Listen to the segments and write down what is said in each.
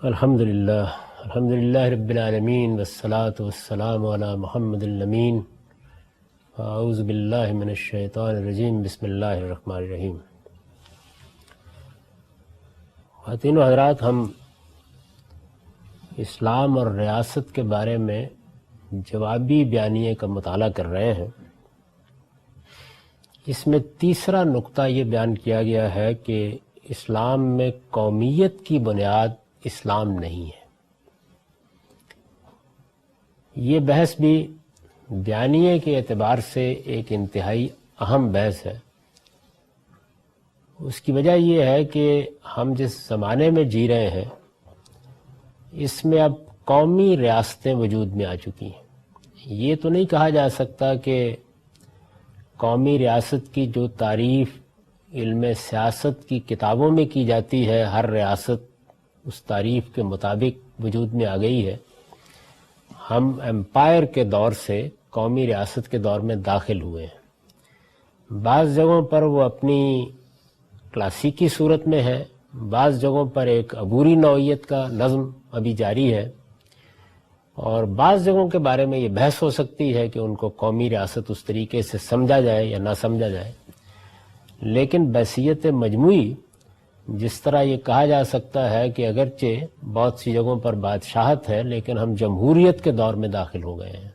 الحمدللہ رب العالمین والصلاة والسلام علی محمد الامین اعوذ باللہ من الشیطان الرجیم بسم اللہ الرحمن الرحیم۔ خواتین و حضرات، ہم اسلام اور ریاست کے بارے میں جوابی بیانیے کا مطالعہ کر رہے ہیں۔ اس میں تیسرا نقطہ یہ بیان کیا گیا ہے کہ اسلام میں قومیت کی بنیاد اسلام نہیں ہے۔ یہ بحث بھی بیانیے کے اعتبار سے ایک انتہائی اہم بحث ہے۔ اس کی وجہ یہ ہے کہ ہم جس زمانے میں جی رہے ہیں اس میں اب قومی ریاستیں وجود میں آ چکی ہیں۔ یہ تو نہیں کہا جا سکتا کہ قومی ریاست کی جو تعریف علم سیاست کی کتابوں میں کی جاتی ہے، ہر ریاست اس تعریف کے مطابق وجود میں آ گئی ہے۔ ہم امپائر کے دور سے قومی ریاست کے دور میں داخل ہوئے ہیں۔ بعض جگہوں پر وہ اپنی کلاسیکی صورت میں ہے، بعض جگہوں پر ایک عبوری نوعیت کا نظم ابھی جاری ہے، اور بعض جگہوں کے بارے میں یہ بحث ہو سکتی ہے کہ ان کو قومی ریاست اس طریقے سے سمجھا جائے یا نہ سمجھا جائے۔ لیکن بحیثیت مجموعی جس طرح یہ کہا جا سکتا ہے کہ اگرچہ بہت سی جگہوں پر بادشاہت ہے لیکن ہم جمہوریت کے دور میں داخل ہو گئے ہیں،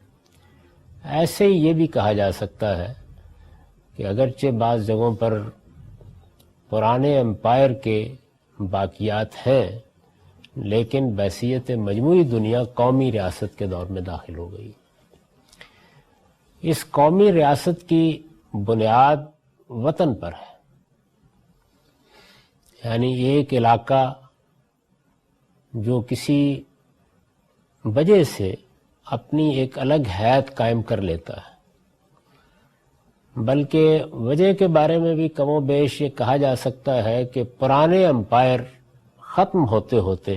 ایسے ہی یہ بھی کہا جا سکتا ہے کہ اگرچہ بعض جگہوں پر پرانے امپائر کے باقیات ہیں لیکن بحیثیت مجموعی دنیا قومی ریاست کے دور میں داخل ہو گئی۔ اس قومی ریاست کی بنیاد وطن پر ہے، یعنی ایک علاقہ جو کسی وجہ سے اپنی ایک الگ حیت قائم کر لیتا ہے، بلکہ وجہ کے بارے میں بھی کم و بیش یہ کہا جا سکتا ہے کہ پرانے امپائر ختم ہوتے ہوتے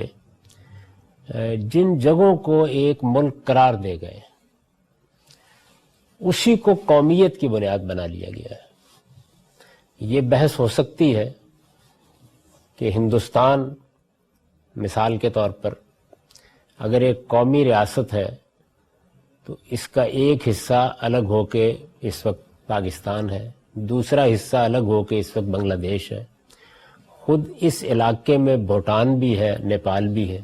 جن جگہوں کو ایک ملک قرار دے گئے اسی کو قومیت کی بنیاد بنا لیا گیا ہے۔ یہ بحث ہو سکتی ہے کہ ہندوستان مثال کے طور پر اگر ایک قومی ریاست ہے تو اس کا ایک حصہ الگ ہو کے اس وقت پاکستان ہے، دوسرا حصہ الگ ہو کے اس وقت بنگلہ دیش ہے، خود اس علاقے میں بھوٹان بھی ہے، نیپال بھی ہے،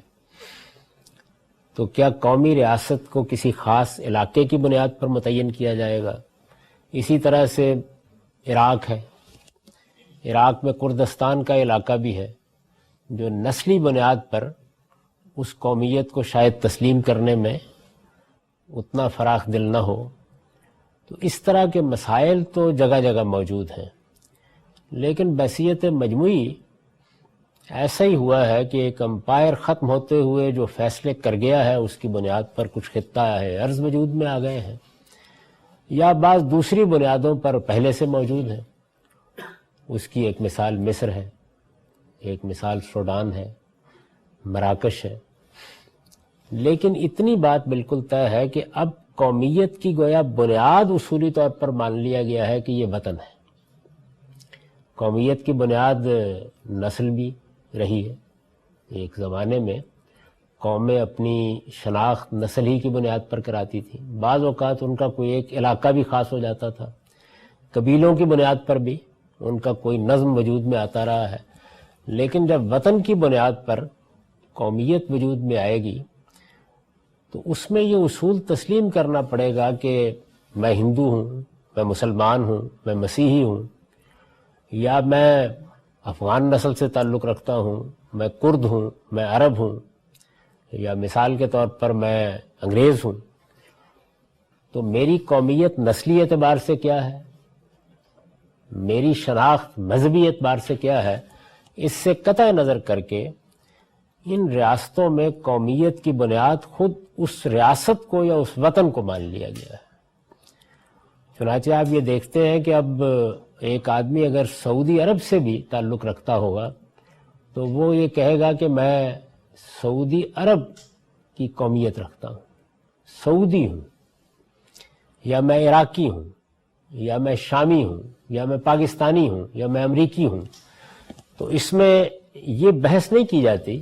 تو کیا قومی ریاست کو کسی خاص علاقے کی بنیاد پر متعین کیا جائے گا؟ اسی طرح سے عراق ہے، عراق میں کردستان کا علاقہ بھی ہے جو نسلی بنیاد پر اس قومیت کو شاید تسلیم کرنے میں اتنا فراخ دل نہ ہو۔ تو اس طرح کے مسائل تو جگہ جگہ موجود ہیں، لیکن بحیثیت مجموعی ایسا ہی ہوا ہے کہ ایک امپائر ختم ہوتے ہوئے جو فیصلے کر گیا ہے اس کی بنیاد پر کچھ خطہ ہے ارض وجود میں آ گئے ہیں، یا بعض دوسری بنیادوں پر پہلے سے موجود ہیں۔ اس کی ایک مثال مصر ہے، ایک مثال سوڈان ہے، مراکش ہے۔ لیکن اتنی بات بالکل طے ہے کہ اب قومیت کی گویا بنیاد اصولی طور پر مان لیا گیا ہے کہ یہ وطن ہے۔ قومیت کی بنیاد نسل بھی رہی ہے۔ ایک زمانے میں قومیں اپنی شناخت نسل ہی کی بنیاد پر کراتی تھیں، بعض اوقات ان کا کوئی ایک علاقہ بھی خاص ہو جاتا تھا، قبیلوں کی بنیاد پر بھی ان کا کوئی نظم وجود میں آتا رہا ہے۔ لیکن جب وطن کی بنیاد پر قومیت وجود میں آئے گی تو اس میں یہ اصول تسلیم کرنا پڑے گا کہ میں ہندو ہوں، میں مسلمان ہوں، میں مسیحی ہوں، یا میں افغان نسل سے تعلق رکھتا ہوں، میں کرد ہوں، میں عرب ہوں، یا مثال کے طور پر میں انگریز ہوں۔ تو میری قومیت نسلی اعتبار سے کیا ہے، میری شناخت مذہبی اعتبار سے کیا ہے، اس سے قطع نظر کر کے ان ریاستوں میں قومیت کی بنیاد خود اس ریاست کو یا اس وطن کو مان لیا گیا ہے۔ چنانچہ آپ یہ دیکھتے ہیں کہ اب ایک آدمی اگر سعودی عرب سے بھی تعلق رکھتا ہوگا تو وہ یہ کہے گا کہ میں سعودی عرب کی قومیت رکھتا ہوں، سعودی ہوں، یا میں عراقی ہوں، یا میں شامی ہوں، یا میں پاکستانی ہوں، یا میں امریکی ہوں۔ تو اس میں یہ بحث نہیں کی جاتی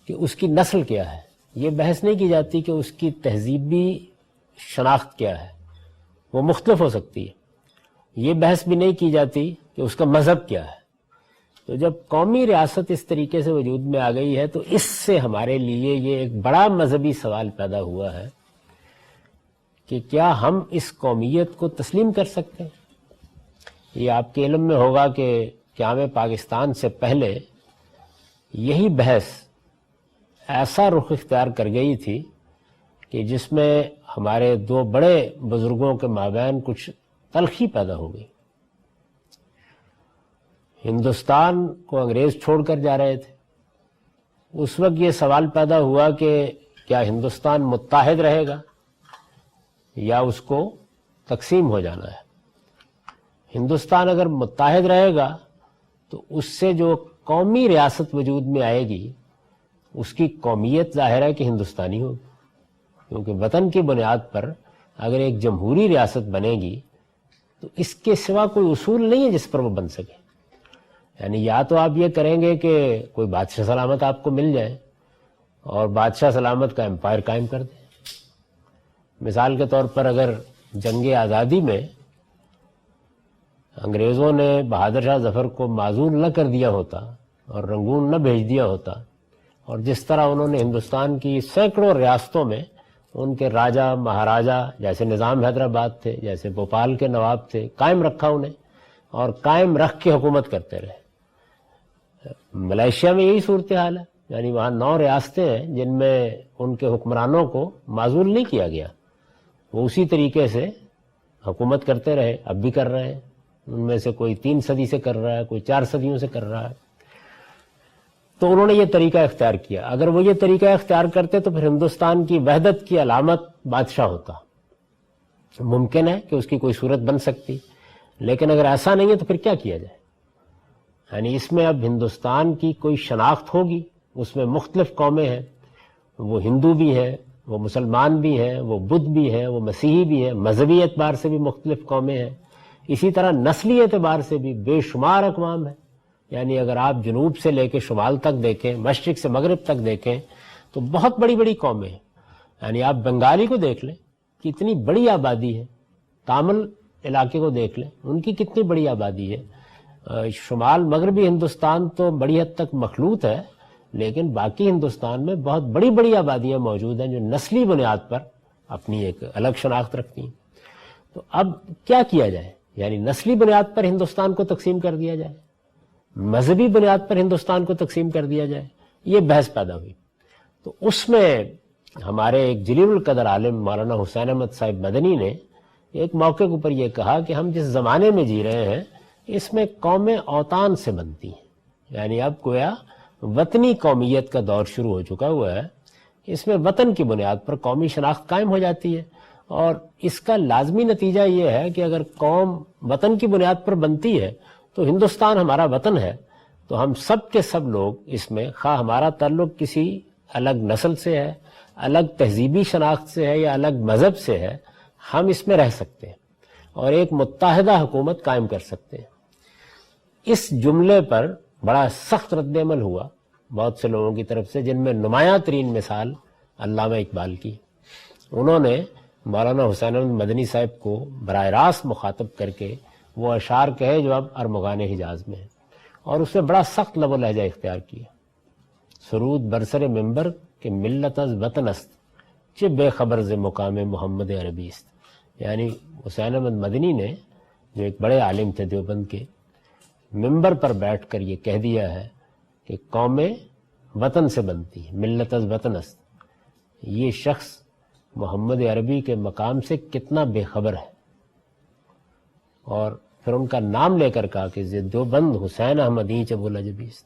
کہ اس کی نسل کیا ہے، یہ بحث نہیں کی جاتی کہ اس کی تہذیبی شناخت کیا ہے، وہ مختلف ہو سکتی ہے. یہ بحث بھی نہیں کی جاتی کہ اس کا مذہب کیا ہے. تو جب قومی ریاست اس طریقے سے وجود میں آ گئی ہے تو اس سے ہمارے لیے یہ ایک بڑا مذہبی سوال پیدا ہوا ہے کہ کیا ہم اس قومیت کو تسلیم کر سکتے ہیں. یہ آپ کے علم میں ہوگا کہ قیام پاکستان سے پہلے یہی بحث ایسا رخ اختیار کر گئی تھی کہ جس میں ہمارے دو بڑے بزرگوں کے مابین کچھ تلخی پیدا ہو گئی. ہندوستان کو انگریز چھوڑ کر جا رہے تھے. اس وقت یہ سوال پیدا ہوا کہ کیا ہندوستان متحد رہے گا یا اس کو تقسیم ہو جانا ہے. ہندوستان اگر متحد رہے گا تو اس سے جو قومی ریاست وجود میں آئے گی اس کی قومیت ظاہر ہے کہ ہندوستانی ہوگی، کیونکہ وطن کی بنیاد پر اگر ایک جمہوری ریاست بنے گی تو اس کے سوا کوئی اصول نہیں ہے جس پر وہ بن سکے. یعنی یا تو آپ یہ کریں گے کہ کوئی بادشاہ سلامت آپ کو مل جائے اور بادشاہ سلامت کا امپائر قائم کر دیں. مثال کے طور پر اگر جنگ آزادی میں انگریزوں نے بہادر شاہ ظفر کو معزول نہ کر دیا ہوتا اور رنگون نہ بھیج دیا ہوتا، اور جس طرح انہوں نے ہندوستان کی سینکڑوں ریاستوں میں ان کے راجہ مہاراجہ جیسے نظام حیدرآباد تھے، جیسے بھوپال کے نواب تھے، قائم رکھا انہیں اور قائم رکھ کے حکومت کرتے رہے. ملائیشیا میں یہی صورتحال ہے. یعنی وہاں 9 ریاستیں ہیں جن میں ان کے حکمرانوں کو معزول نہیں کیا گیا، وہ اسی طریقے سے حکومت کرتے رہے، اب بھی کر رہے ہیں. ان میں سے کوئی 3 صدی سے کر رہا ہے، کوئی 4 صدیوں سے کر رہا ہے. تو انہوں نے یہ طریقہ اختیار کیا. اگر وہ یہ طریقہ اختیار کرتے تو پھر ہندوستان کی وحدت کی علامت بادشاہ ہوتا. ممکن ہے کہ اس کی کوئی صورت بن سکتی، لیکن اگر ایسا نہیں ہے تو پھر کیا کیا جائے. یعنی اس میں اب ہندوستان کی کوئی شناخت ہوگی، اس میں مختلف قومیں ہیں، وہ ہندو بھی ہیں، وہ مسلمان بھی ہیں، وہ بدھ بھی ہیں، وہ مسیحی بھی ہیں، مذہبی اعتبار سے بھی مختلف قومیں ہیں. اسی طرح نسلی اعتبار سے بھی بے شمار اقوام ہیں. یعنی اگر آپ جنوب سے لے کے شمال تک دیکھیں، مشرق سے مغرب تک دیکھیں تو بہت بڑی بڑی قومیں ہیں. یعنی آپ بنگالی کو دیکھ لیں، کتنی بڑی آبادی ہے. تامل علاقے کو دیکھ لیں، ان کی کتنی بڑی آبادی ہے. شمال مغربی ہندوستان تو بڑی حد تک مخلوط ہے، لیکن باقی ہندوستان میں بہت بڑی بڑی آبادیاں موجود ہیں جو نسلی بنیاد پر اپنی ایک الگ شناخت رکھتی ہیں. تو اب کیا کیا جائے؟ یعنی نسلی بنیاد پر ہندوستان کو تقسیم کر دیا جائے، مذہبی بنیاد پر ہندوستان کو تقسیم کر دیا جائے، یہ بحث پیدا ہوئی. تو اس میں ہمارے ایک جلیل القدر عالم مولانا حسین احمد صاحب مدنی نے ایک موقع کے اوپر یہ کہا کہ ہم جس زمانے میں جی رہے ہیں اس میں قومیں اوطان سے بنتی ہیں. یعنی اب گویا وطنی قومیت کا دور شروع ہو چکا ہوا ہے. اس میں وطن کی بنیاد پر قومی شناخت قائم ہو جاتی ہے، اور اس کا لازمی نتیجہ یہ ہے کہ اگر قوم وطن کی بنیاد پر بنتی ہے تو ہندوستان ہمارا وطن ہے، تو ہم سب کے سب لوگ اس میں، خواہ ہمارا تعلق کسی الگ نسل سے ہے، الگ تہذیبی شناخت سے ہے یا الگ مذہب سے ہے، ہم اس میں رہ سکتے ہیں اور ایک متحدہ حکومت قائم کر سکتے ہیں. اس جملے پر بڑا سخت رد عمل ہوا بہت سے لوگوں کی طرف سے، جن میں نمایاں ترین مثال علامہ اقبال کی. انہوں نے مولانا حسین احمد مدنی صاحب کو براہ راست مخاطب کر کے وہ اشعار کہے جو اب ارمغان حجاز میں ہیں، اور اس میں بڑا سخت لب و لہجہ اختیار کیا. سرود برسر ممبر کہ ملت از وطن است، چہ بے خبر ز مقام محمد عربی است. یعنی حسین احمد مدنی نے، جو ایک بڑے عالم تھے دیوبند کے، ممبر پر بیٹھ کر یہ کہہ دیا ہے کہ قومیں وطن سے بنتی ہیں، ملت از وطن است. یہ شخص محمد عربی کے مقام سے کتنا بے خبر ہے. اور پھر ان کا نام لے کر کہا کہ دیوبند حسین احمد ہی چہ بولا جبیست.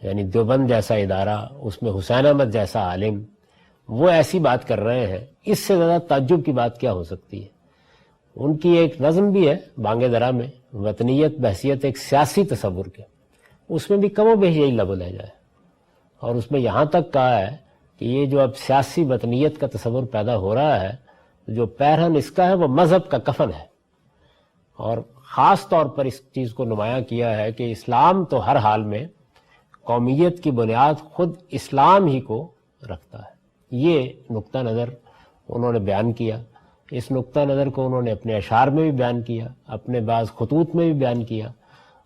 یعنی دیوبند جیسا ادارہ، اس میں حسین احمد جیسا عالم، وہ ایسی بات کر رہے ہیں، اس سے زیادہ تعجب کی بات کیا ہو سکتی ہے. ان کی ایک نظم بھی ہے بانگ درا میں، وطنیت بحثیت ایک سیاسی تصور کے، اس میں بھی کم و بیش یہی لب و لہجہ ہے. اور اس میں یہاں تک کہا ہے کہ یہ جو اب سیاسی وطنیت کا تصور پیدا ہو رہا ہے، جو پیرہن اس کا ہے وہ مذہب کا کفن ہے. اور خاص طور پر اس چیز کو نمایاں کیا ہے کہ اسلام تو ہر حال میں قومیت کی بنیاد خود اسلام ہی کو رکھتا ہے. یہ نقطہ نظر انہوں نے بیان کیا. اس نقطہ نظر کو انہوں نے اپنے اشعار میں بھی بیان کیا, اپنے بعض خطوط میں بھی بیان کیا.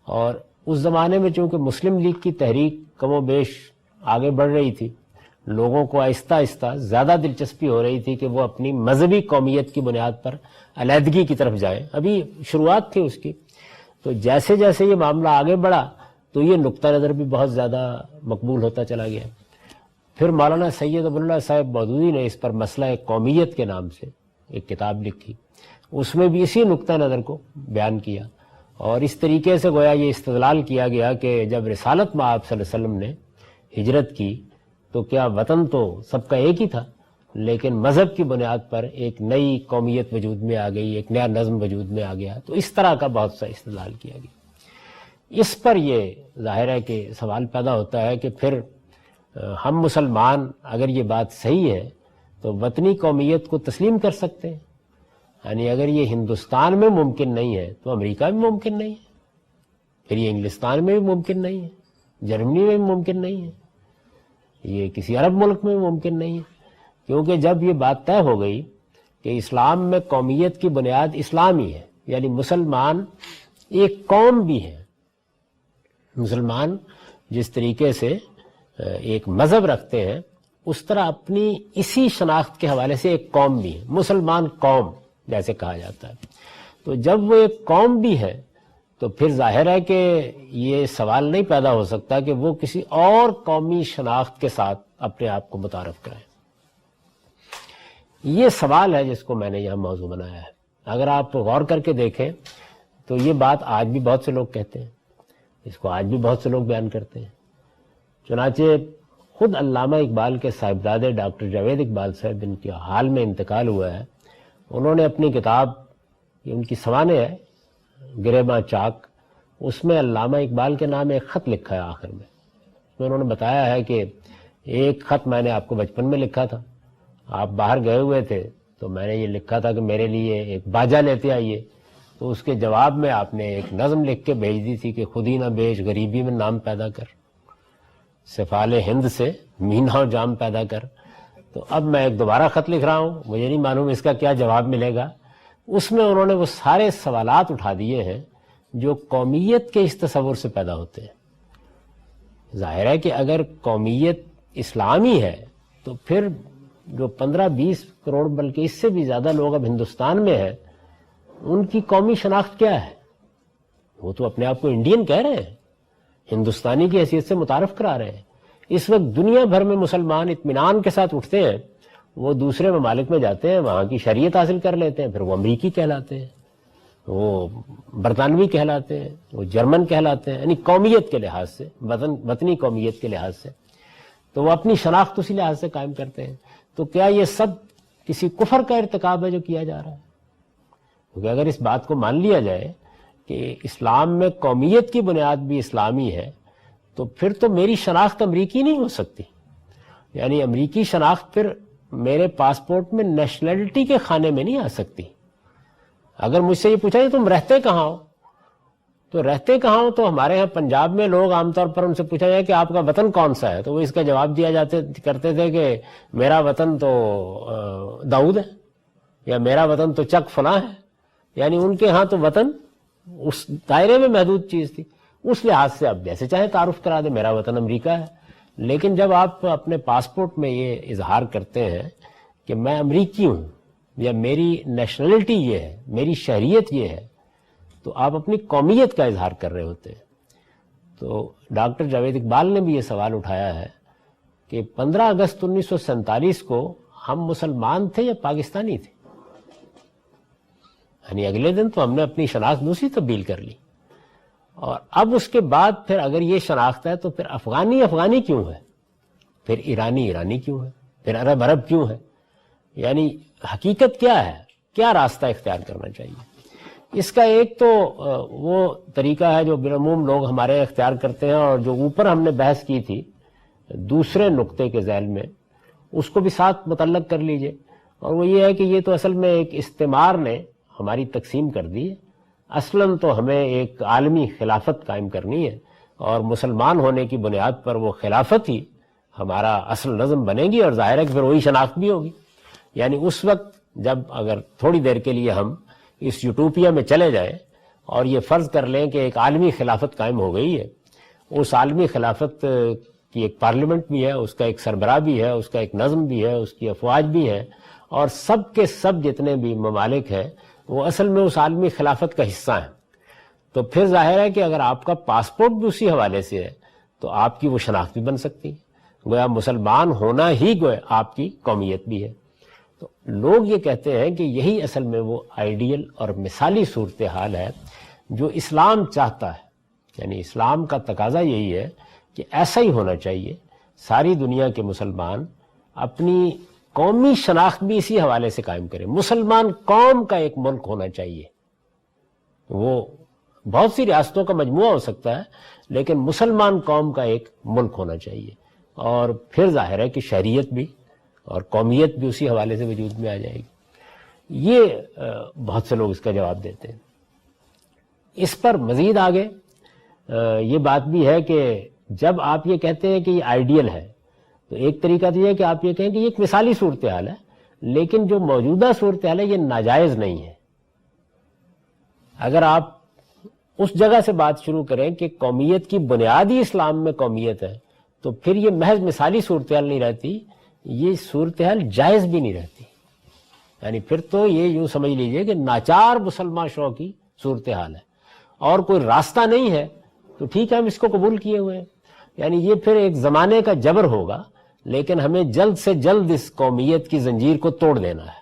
اور اس زمانے میں چونکہ مسلم لیگ کی تحریک کم و بیش آگے بڑھ رہی تھی, لوگوں کو آہستہ آہستہ زیادہ دلچسپی ہو رہی تھی کہ وہ اپنی مذہبی قومیت کی بنیاد پر علیحدگی کی طرف جائیں. ابھی شروعات تھی اس کی. تو جیسے جیسے یہ معاملہ آگے بڑھا تو یہ نقطہ نظر بھی بہت زیادہ مقبول ہوتا چلا گیا. پھر مولانا سید ابواللہ صاحب مودودی نے اس پر مسئلہ قومیت کے نام سے ایک کتاب لکھی. اس میں بھی اسی نقطہ نظر کو بیان کیا, اور اس طریقے سے گویا یہ استدلال کیا گیا کہ جب رسالت میں آپ صلی اللہ علیہ وسلم نے ہجرت کی تو کیا وطن تو سب کا ایک ہی تھا, لیکن مذہب کی بنیاد پر ایک نئی قومیت وجود میں آ گئی, ایک نیا نظم وجود میں آ گیا. تو اس طرح کا بہت سا استدلال کیا گیا. اس پر یہ ظاہر ہے کہ سوال پیدا ہوتا ہے کہ پھر ہم مسلمان اگر یہ بات صحیح ہے تو وطنی قومیت کو تسلیم کر سکتے ہیں. یعنی اگر یہ ہندوستان میں ممکن نہیں ہے تو امریکہ میں ممکن نہیں ہے, پھر یہ انگلستان میں بھی ممکن نہیں ہے, جرمنی میں بھی ممکن نہیں ہے, یہ کسی عرب ملک میں بھی ممکن نہیں ہے. کیونکہ جب یہ بات طے ہو گئی کہ اسلام میں قومیت کی بنیاد اسلامی ہے, یعنی مسلمان ایک قوم بھی ہے, مسلمان جس طریقے سے ایک مذہب رکھتے ہیں اس طرح اپنی اسی شناخت کے حوالے سے ایک قوم بھی ہے, مسلمان قوم جیسے کہا جاتا ہے. تو جب وہ ایک قوم بھی ہے تو پھر ظاہر ہے کہ یہ سوال نہیں پیدا ہو سکتا کہ وہ کسی اور قومی شناخت کے ساتھ اپنے آپ کو متعارف کرائیں. یہ سوال ہے جس کو میں نے یہاں موضوع بنایا ہے. اگر آپ غور کر کے دیکھیں تو یہ بات آج بھی بہت سے لوگ کہتے ہیں, اس کو آج بھی بہت سے لوگ بیان کرتے ہیں. چنانچہ خود علامہ اقبال کے صاحبزادے ڈاکٹر جاوید اقبال صاحب جن کے حال میں انتقال ہوا ہے, انہوں نے اپنی کتاب, یہ ان کی سوانح ہے گریباں چاک, اس میں علامہ اقبال کے نام ایک خط لکھا ہے آخر میں. اس میں انہوں نے بتایا ہے کہ ایک خط میں نے آپ کو بچپن میں لکھا تھا, آپ باہر گئے ہوئے تھے تو میں نے یہ لکھا تھا کہ میرے لیے ایک باجا لیتے آئیے. تو اس کے جواب میں آپ نے ایک نظم لکھ کے بھیج دی تھی کہ خودی نہ بیچ غریبی میں نام پیدا کر, سفال ہند سے مینا و جام پیدا کر. تو اب میں ایک دوبارہ خط لکھ رہا ہوں, مجھے نہیں معلوم اس کا کیا جواب ملے گا. اس میں انہوں نے وہ سارے سوالات اٹھا دیے ہیں جو قومیت کے اس تصور سے پیدا ہوتے ہیں. ظاہر ہے کہ اگر قومیت اسلامی ہے تو پھر جو 15-20 کروڑ بلکہ اس سے بھی زیادہ لوگ اب ہندوستان میں ہیں, ان کی قومی شناخت کیا ہے؟ وہ تو اپنے آپ کو انڈین کہہ رہے ہیں, ہندوستانی کی حیثیت سے متعارف کرا رہے ہیں. اس وقت دنیا بھر میں مسلمان اطمینان کے ساتھ اٹھتے ہیں, وہ دوسرے ممالک میں جاتے ہیں, وہاں کی شریعت حاصل کر لیتے ہیں, پھر وہ امریکی کہلاتے ہیں, وہ برطانوی کہلاتے ہیں, وہ جرمن کہلاتے ہیں. یعنی قومیت کے لحاظ سے, وطنی قومیت کے لحاظ سے تو وہ اپنی شناخت اسی لحاظ سے قائم کرتے ہیں. تو کیا یہ سب کسی کفر کا ارتکاب ہے جو کیا جا رہا ہے؟ کیونکہ اگر اس بات کو مان لیا جائے کہ اسلام میں قومیت کی بنیاد بھی اسلامی ہے تو پھر تو میری شناخت امریکی نہیں ہو سکتی. یعنی امریکی شناخت پھر میرے پاسپورٹ میں نیشنلٹی کے خانے میں نہیں آ سکتی. اگر مجھ سے یہ پوچھا کہ تم رہتے کہاں ہو, تو رہتے کہاں ہو تو ہمارے ہاں پنجاب میں لوگ عام طور پر ان سے پوچھا جائے کہ آپ کا وطن کون سا ہے, تو وہ اس کا جواب دیا کرتے تھے کہ میرا وطن تو داؤد ہے, یا میرا وطن تو چک فلاں ہے. یعنی ان کے ہاں تو وطن اس دائرے میں محدود چیز تھی. اس لحاظ سے اب جیسے چاہے تعارف کرا دے, میرا وطن امریکہ ہے. لیکن جب آپ اپنے پاسپورٹ میں یہ اظہار کرتے ہیں کہ میں امریکی ہوں یا میری نیشنلٹی یہ ہے, میری شہریت یہ ہے, تو آپ اپنی قومیت کا اظہار کر رہے ہوتے ہیں. تو ڈاکٹر جاوید اقبال نے بھی یہ سوال اٹھایا ہے کہ 15 اگست 1947 کو ہم مسلمان تھے یا پاکستانی تھے؟ یعنی اگلے دن تو ہم نے اپنی شناخت دوسری تبدیل کر لی, اور اب اس کے بعد پھر اگر یہ شناخت ہے تو پھر افغانی کیوں ہے, پھر ایرانی کیوں ہے, پھر عرب کیوں ہے؟ یعنی حقیقت کیا ہے, کیا راستہ اختیار کرنا چاہیے؟ اس کا ایک تو وہ طریقہ ہے جو بالعموم لوگ ہمارے اختیار کرتے ہیں, اور جو اوپر ہم نے بحث کی تھی دوسرے نقطے کے ذیل میں, اس کو بھی ساتھ متعلق کر لیجئے. اور وہ یہ ہے کہ یہ تو اصل میں ایک استعمار نے ہماری تقسیم کر دی ہے. اصلاً تو ہمیں ایک عالمی خلافت قائم کرنی ہے, اور مسلمان ہونے کی بنیاد پر وہ خلافت ہی ہمارا اصل نظم بنے گی، اور ظاہر ہے کہ پھر وہی شناخت بھی ہوگی۔ یعنی اس وقت جب اگر تھوڑی دیر کے لیے ہم اس یوٹوپیا میں چلے جائیں اور یہ فرض کر لیں کہ ایک عالمی خلافت قائم ہو گئی ہے، اس عالمی خلافت کی ایک پارلیمنٹ بھی ہے، اس کا ایک سربراہ بھی ہے، اس کا ایک نظم بھی ہے، اس کی افواج بھی ہے، اور سب کے سب جتنے بھی ممالک ہیں وہ اصل میں اس عالمی خلافت کا حصہ ہیں، تو پھر ظاہر ہے کہ اگر آپ کا پاسپورٹ بھی اسی حوالے سے ہے تو آپ کی وہ شناخت بھی بن سکتی ہے، گویا مسلمان ہونا ہی گویا آپ کی قومیت بھی ہے۔ تو لوگ یہ کہتے ہیں کہ یہی اصل میں وہ آئیڈیل اور مثالی صورتحال ہے جو اسلام چاہتا ہے، یعنی اسلام کا تقاضا یہی ہے کہ ایسا ہی ہونا چاہیے، ساری دنیا کے مسلمان اپنی قومی شناخت بھی اسی حوالے سے قائم کریں، مسلمان قوم کا ایک ملک ہونا چاہیے۔ وہ بہت سی ریاستوں کا مجموعہ ہو سکتا ہے لیکن مسلمان قوم کا ایک ملک ہونا چاہیے، اور پھر ظاہر ہے کہ شہریت بھی اور قومیت بھی اسی حوالے سے وجود میں آ جائے گی۔ یہ بہت سے لوگ اس کا جواب دیتے ہیں۔ اس پر مزید آگے یہ بات بھی ہے کہ جب آپ یہ کہتے ہیں کہ یہ آئیڈیل ہے تو ایک طریقہ تو یہ ہے کہ آپ یہ کہیں کہ یہ ایک مثالی صورتحال ہے، لیکن جو موجودہ صورتحال ہے یہ ناجائز نہیں ہے۔ اگر آپ اس جگہ سے بات شروع کریں کہ قومیت کی بنیادی اسلام میں قومیت ہے تو پھر یہ محض مثالی صورتحال نہیں رہتی، یہ صورتحال جائز بھی نہیں رہتی۔ یعنی پھر تو یہ یوں سمجھ لیجئے کہ ناچار مسلمان شو کی صورتحال ہے، اور کوئی راستہ نہیں ہے تو ٹھیک ہے ہم اس کو قبول کیے ہوئے ہیں۔ یعنی یہ پھر ایک زمانے کا جبر ہوگا، لیکن ہمیں جلد سے جلد اس قومیت کی زنجیر کو توڑ دینا ہے،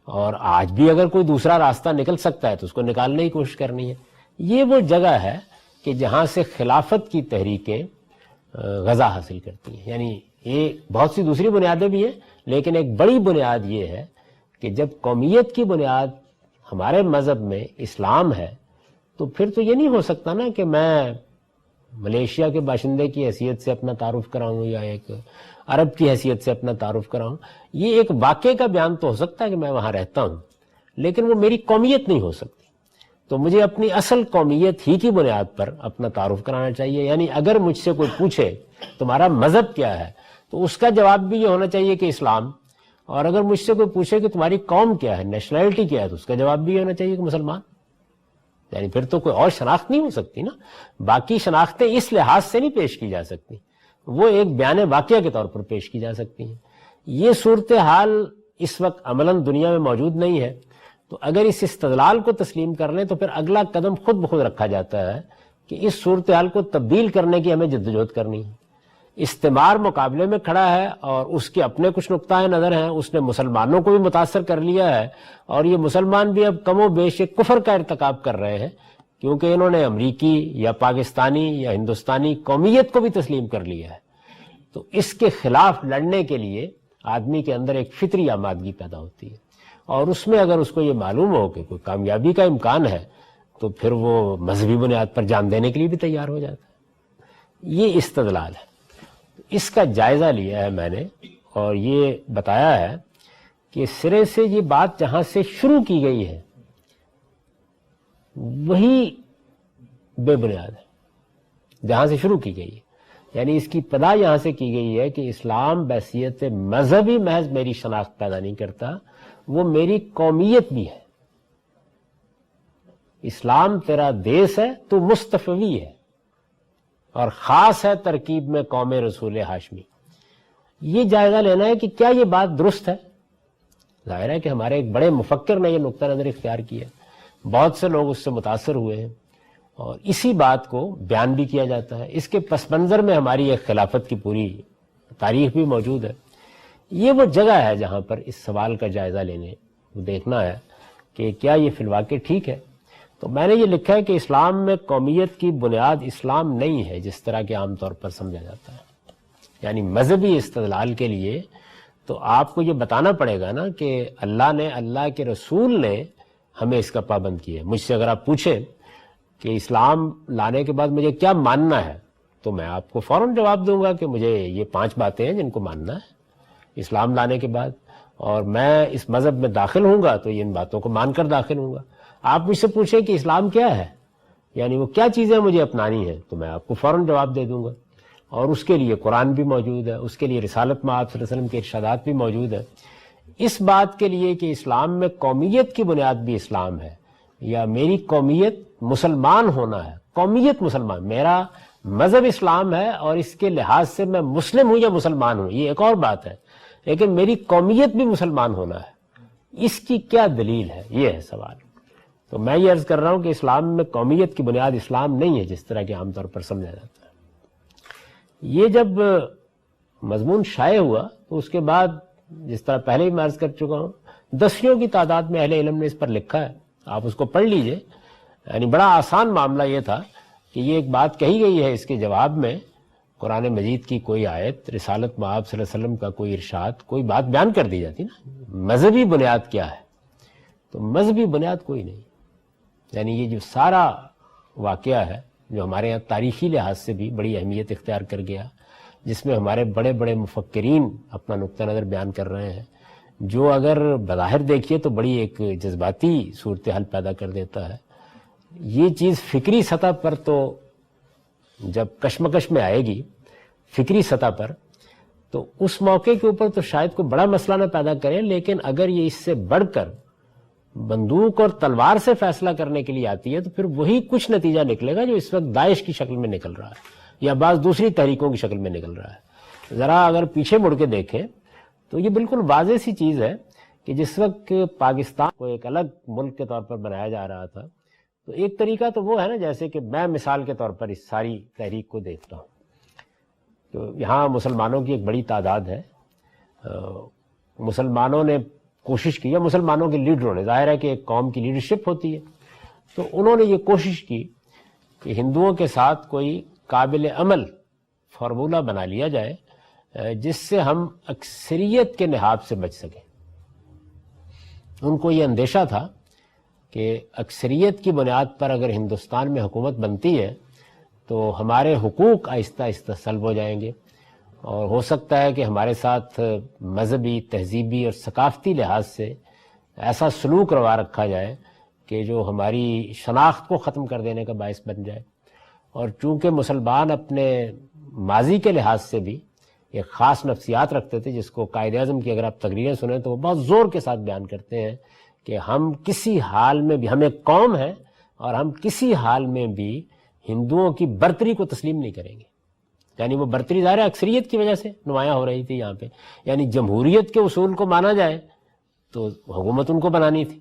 اور آج بھی اگر کوئی دوسرا راستہ نکل سکتا ہے تو اس کو نکالنے کی کوشش کرنی ہے۔ یہ وہ جگہ ہے کہ جہاں سے خلافت کی تحریکیں غذا حاصل کرتی ہیں۔ یعنی یہ بہت سی دوسری بنیادیں بھی ہیں، لیکن ایک بڑی بنیاد یہ ہے کہ جب قومیت کی بنیاد ہمارے مذہب میں اسلام ہے تو پھر تو یہ نہیں ہو سکتا نا کہ میں ملیشیا کے باشندے کی حیثیت سے اپنا تعارف کراؤں یا ایک عرب کی حیثیت سے اپنا تعارف کراؤں۔ یہ ایک واقعے کا بیان تو ہو سکتا ہے کہ میں وہاں رہتا ہوں، لیکن وہ میری قومیت نہیں ہو سکتی۔ تو مجھے اپنی اصل قومیت ہی کی بنیاد پر اپنا تعارف کرانا چاہیے۔ یعنی اگر مجھ سے کوئی پوچھے تمہارا مذہب کیا ہے تو اس کا جواب بھی یہ ہونا چاہیے کہ اسلام، اور اگر مجھ سے کوئی پوچھے کہ تمہاری قوم کیا ہے، نیشنلٹی کیا ہے، تو اس کا جواب بھی یہ ہونا چاہیے کہ مسلمان۔ یعنی پھر تو کوئی اور شناخت نہیں ہو سکتی نا۔ باقی شناختیں اس لحاظ سے نہیں پیش کی جا سکتی، وہ ایک بیان واقعہ کے طور پر پیش کی جا سکتی ہیں۔ یہ صورتحال اس وقت عملاً دنیا میں موجود نہیں ہے، تو اگر اس استدلال کو تسلیم کر لیں تو پھر اگلا قدم خود بخود رکھا جاتا ہے کہ اس صورتحال کو تبدیل کرنے کی ہمیں جدوجہد کرنی ہے۔ استعمار مقابلے میں کھڑا ہے اور اس کے اپنے کچھ نقطۂ نظر ہیں، اس نے مسلمانوں کو بھی متاثر کر لیا ہے، اور یہ مسلمان بھی اب کم و بیش ایک کفر کا ارتکاب کر رہے ہیں کیونکہ انہوں نے امریکی یا پاکستانی یا ہندوستانی قومیت کو بھی تسلیم کر لیا ہے۔ تو اس کے خلاف لڑنے کے لیے آدمی کے اندر ایک فطری آمادگی پیدا ہوتی ہے، اور اس میں اگر اس کو یہ معلوم ہو کہ کوئی کامیابی کا امکان ہے تو پھر وہ مذہبی بنیاد پر جان دینے کے لیے بھی تیار ہو جاتا ہے۔ یہ استدلال ہے، اس کا جائزہ لیا ہے میں نے، اور یہ بتایا ہے کہ سرے سے یہ بات جہاں سے شروع کی گئی ہے وہی بے بنیاد ہے جہاں سے شروع کی گئی ہے۔ یعنی اس کی ابتدا یہاں سے کی گئی ہے کہ اسلام بحیثیت مذہبی محض میری شناخت پیدا نہیں کرتا، وہ میری قومیت بھی ہے۔ اسلام تیرا دیس ہے، تو مصطفی ہے، اور خاص ہے ترکیب میں قوم رسول ہاشمی۔ یہ جائزہ لینا ہے کہ کیا یہ بات درست ہے۔ ظاہر ہے کہ ہمارے ایک بڑے مفکر نے یہ نقطہ نظر اختیار کیا، بہت سے لوگ اس سے متاثر ہوئے ہیں، اور اسی بات کو بیان بھی کیا جاتا ہے۔ اس کے پس منظر میں ہماری ایک خلافت کی پوری تاریخ بھی موجود ہے۔ یہ وہ جگہ ہے جہاں پر اس سوال کا جائزہ لینے دیکھنا ہے کہ کیا یہ فی الواقع ٹھیک ہے۔ تو میں نے یہ لکھا ہے کہ اسلام میں قومیت کی بنیاد اسلام نہیں ہے جس طرح کہ عام طور پر سمجھا جاتا ہے۔ یعنی مذہبی استدلال کے لیے تو آپ کو یہ بتانا پڑے گا نا کہ اللہ نے، اللہ کے رسول نے ہمیں اس کا پابند کیا ہے۔ مجھ سے اگر آپ پوچھیں کہ اسلام لانے کے بعد مجھے کیا ماننا ہے تو میں آپ کو فوراً جواب دوں گا کہ مجھے یہ 5 باتیں ہیں جن کو ماننا ہے اسلام لانے کے بعد، اور میں اس مذہب میں داخل ہوں گا تو ان باتوں کو مان کر داخل ہوں گا۔ آپ مجھ سے پوچھیں کہ اسلام کیا ہے یعنی وہ کیا چیزیں مجھے اپنانی ہیں تو میں آپ کو فوراً جواب دے دوں گا، اور اس کے لیے قرآن بھی موجود ہے، اس کے لیے رسالت میں آپ صلی اللہ علیہ وسلم کے ارشادات بھی موجود ہیں۔ اس بات کے لیے کہ اسلام میں قومیت کی بنیاد بھی اسلام ہے، یا میری قومیت مسلمان ہونا ہے، قومیت مسلمان، میرا مذہب اسلام ہے اور اس کے لحاظ سے میں مسلم ہوں یا مسلمان ہوں، یہ ایک اور بات ہے، لیکن میری قومیت بھی مسلمان ہونا ہے، اس کی کیا دلیل ہے، یہ ہے سوال۔ تو میں یہ عرض کر رہا ہوں کہ اسلام میں قومیت کی بنیاد اسلام نہیں ہے جس طرح کہ عام طور پر سمجھا جاتا ہے۔ یہ جب مضمون شائع ہوا تو اس کے بعد جس طرح پہلے ہی میں عرض کر چکا ہوں، دسیوں کی تعداد میں اہل علم نے اس پر لکھا ہے، آپ اس کو پڑھ لیجئے۔ یعنی بڑا آسان معاملہ یہ تھا کہ یہ ایک بات کہی گئی ہے، اس کے جواب میں قرآن مجید کی کوئی آیت، رسالت مآب صلی اللہ علیہ وسلم کا کوئی ارشاد، کوئی بات بیان کر دی جاتی نا، مذہبی بنیاد کیا ہے؟ تو مذہبی بنیاد کوئی نہیں۔ یعنی یہ جو سارا واقعہ ہے جو ہمارے یہاں تاریخی لحاظ سے بھی بڑی اہمیت اختیار کر گیا، جس میں ہمارے بڑے بڑے مفکرین اپنا نقطہ نظر بیان کر رہے ہیں، جو اگر بظاہر دیکھیے تو بڑی ایک جذباتی صورتحال پیدا کر دیتا ہے، یہ چیز فکری سطح پر تو جب کشمکش میں آئے گی فکری سطح پر، تو اس موقع کے اوپر تو شاید کوئی بڑا مسئلہ نہ پیدا کرے، لیکن اگر یہ اس سے بڑھ کر بندوق اور تلوار سے فیصلہ کرنے کے لیے آتی ہے تو پھر وہی کچھ نتیجہ نکلے گا جو اس وقت داعش کی شکل میں نکل رہا ہے یا بعض دوسری تحریکوں کی شکل میں نکل رہا ہے۔ ذرا اگر پیچھے مڑ کے دیکھیں تو یہ بالکل واضح سی چیز ہے کہ جس وقت پاکستان کو ایک الگ ملک کے طور پر بنایا جا رہا تھا، تو ایک طریقہ تو وہ ہے نا، جیسے کہ میں مثال کے طور پر اس ساری تحریک کو دیکھتا ہوں، تو یہاں مسلمانوں کی ایک بڑی تعداد ہے، مسلمانوں نے کوشش کی، یا مسلمانوں کے لیڈروں نے، ظاہر ہے کہ ایک قوم کی لیڈرشپ ہوتی ہے، تو انہوں نے یہ کوشش کی کہ ہندوؤں کے ساتھ کوئی قابل عمل فارمولہ بنا لیا جائے جس سے ہم اکثریت کے نہاد سے بچ سکیں۔ ان کو یہ اندیشہ تھا کہ اکثریت کی بنیاد پر اگر ہندوستان میں حکومت بنتی ہے تو ہمارے حقوق آہستہ آہستہ سلب ہو جائیں گے، اور ہو سکتا ہے کہ ہمارے ساتھ مذہبی، تہذیبی اور ثقافتی لحاظ سے ایسا سلوک روا رکھا جائے کہ جو ہماری شناخت کو ختم کر دینے کا باعث بن جائے۔ اور چونکہ مسلمان اپنے ماضی کے لحاظ سے بھی ایک خاص نفسیات رکھتے تھے، جس کو قائد اعظم کی اگر آپ تقریریں سنیں تو وہ بہت زور کے ساتھ بیان کرتے ہیں کہ ہم کسی حال میں بھی، ہم ایک قوم ہیں اور ہم کسی حال میں بھی ہندوؤں کی برتری کو تسلیم نہیں کریں گے۔ یعنی وہ برتری ظاہر اکثریت کی وجہ سے نمایاں ہو رہی تھی یہاں پہ، یعنی جمہوریت کے اصول کو مانا جائے تو حکومت ان کو بنانی تھی،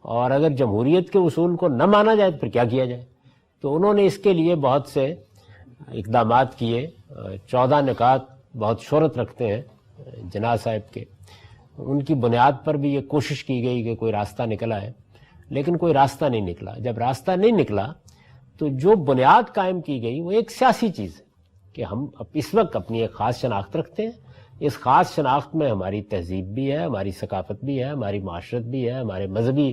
اور اگر جمہوریت کے اصول کو نہ مانا جائے تو پھر کیا کیا جائے؟ تو انہوں نے اس کے لیے بہت سے اقدامات کیے، 14 نکات بہت شہرت رکھتے ہیں جناح صاحب کے، ان کی بنیاد پر بھی یہ کوشش کی گئی کہ کوئی راستہ نکل آئے، لیکن کوئی راستہ نہیں نکلا۔ جب راستہ نہیں نکلا تو جو بنیاد قائم کی گئی وہ ایک سیاسی چیز ہے کہ ہم اس وقت اپنی ایک خاص شناخت رکھتے ہیں، اس خاص شناخت میں ہماری تہذیب بھی ہے، ہماری ثقافت بھی ہے، ہماری معاشرت بھی ہے، ہمارے مذہبی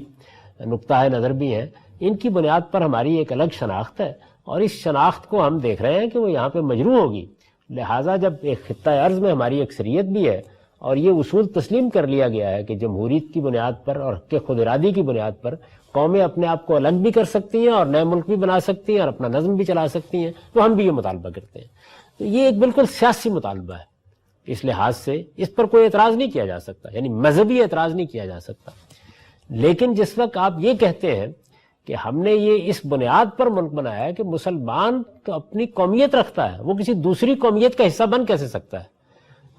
نقطۂ نظر بھی ہیں، ان کی بنیاد پر ہماری ایک الگ شناخت ہے، اور اس شناخت کو ہم دیکھ رہے ہیں کہ وہ یہاں پہ مجروح ہوگی۔ لہٰذا جب ایک خطہ ارض میں ہماری اکثریت بھی ہے اور یہ اصول تسلیم کر لیا گیا ہے کہ جمہوریت کی بنیاد پر اور حق خود ارادی کی بنیاد پر قومیں اپنے آپ کو الگ بھی کر سکتی ہیں اور نئے ملک بھی بنا سکتی ہیں اور اپنا نظم بھی چلا سکتی ہیں، تو ہم بھی یہ مطالبہ کرتے ہیں۔ تو یہ ایک بالکل سیاسی مطالبہ ہے، اس لحاظ سے اس پر کوئی اعتراض نہیں کیا جا سکتا، یعنی مذہبی اعتراض نہیں کیا جا سکتا۔ لیکن جس وقت آپ یہ کہتے ہیں کہ ہم نے یہ اس بنیاد پر ملک بنایا ہے کہ مسلمان تو اپنی قومیت رکھتا ہے، وہ کسی دوسری قومیت کا حصہ بن کیسے سکتا ہے؟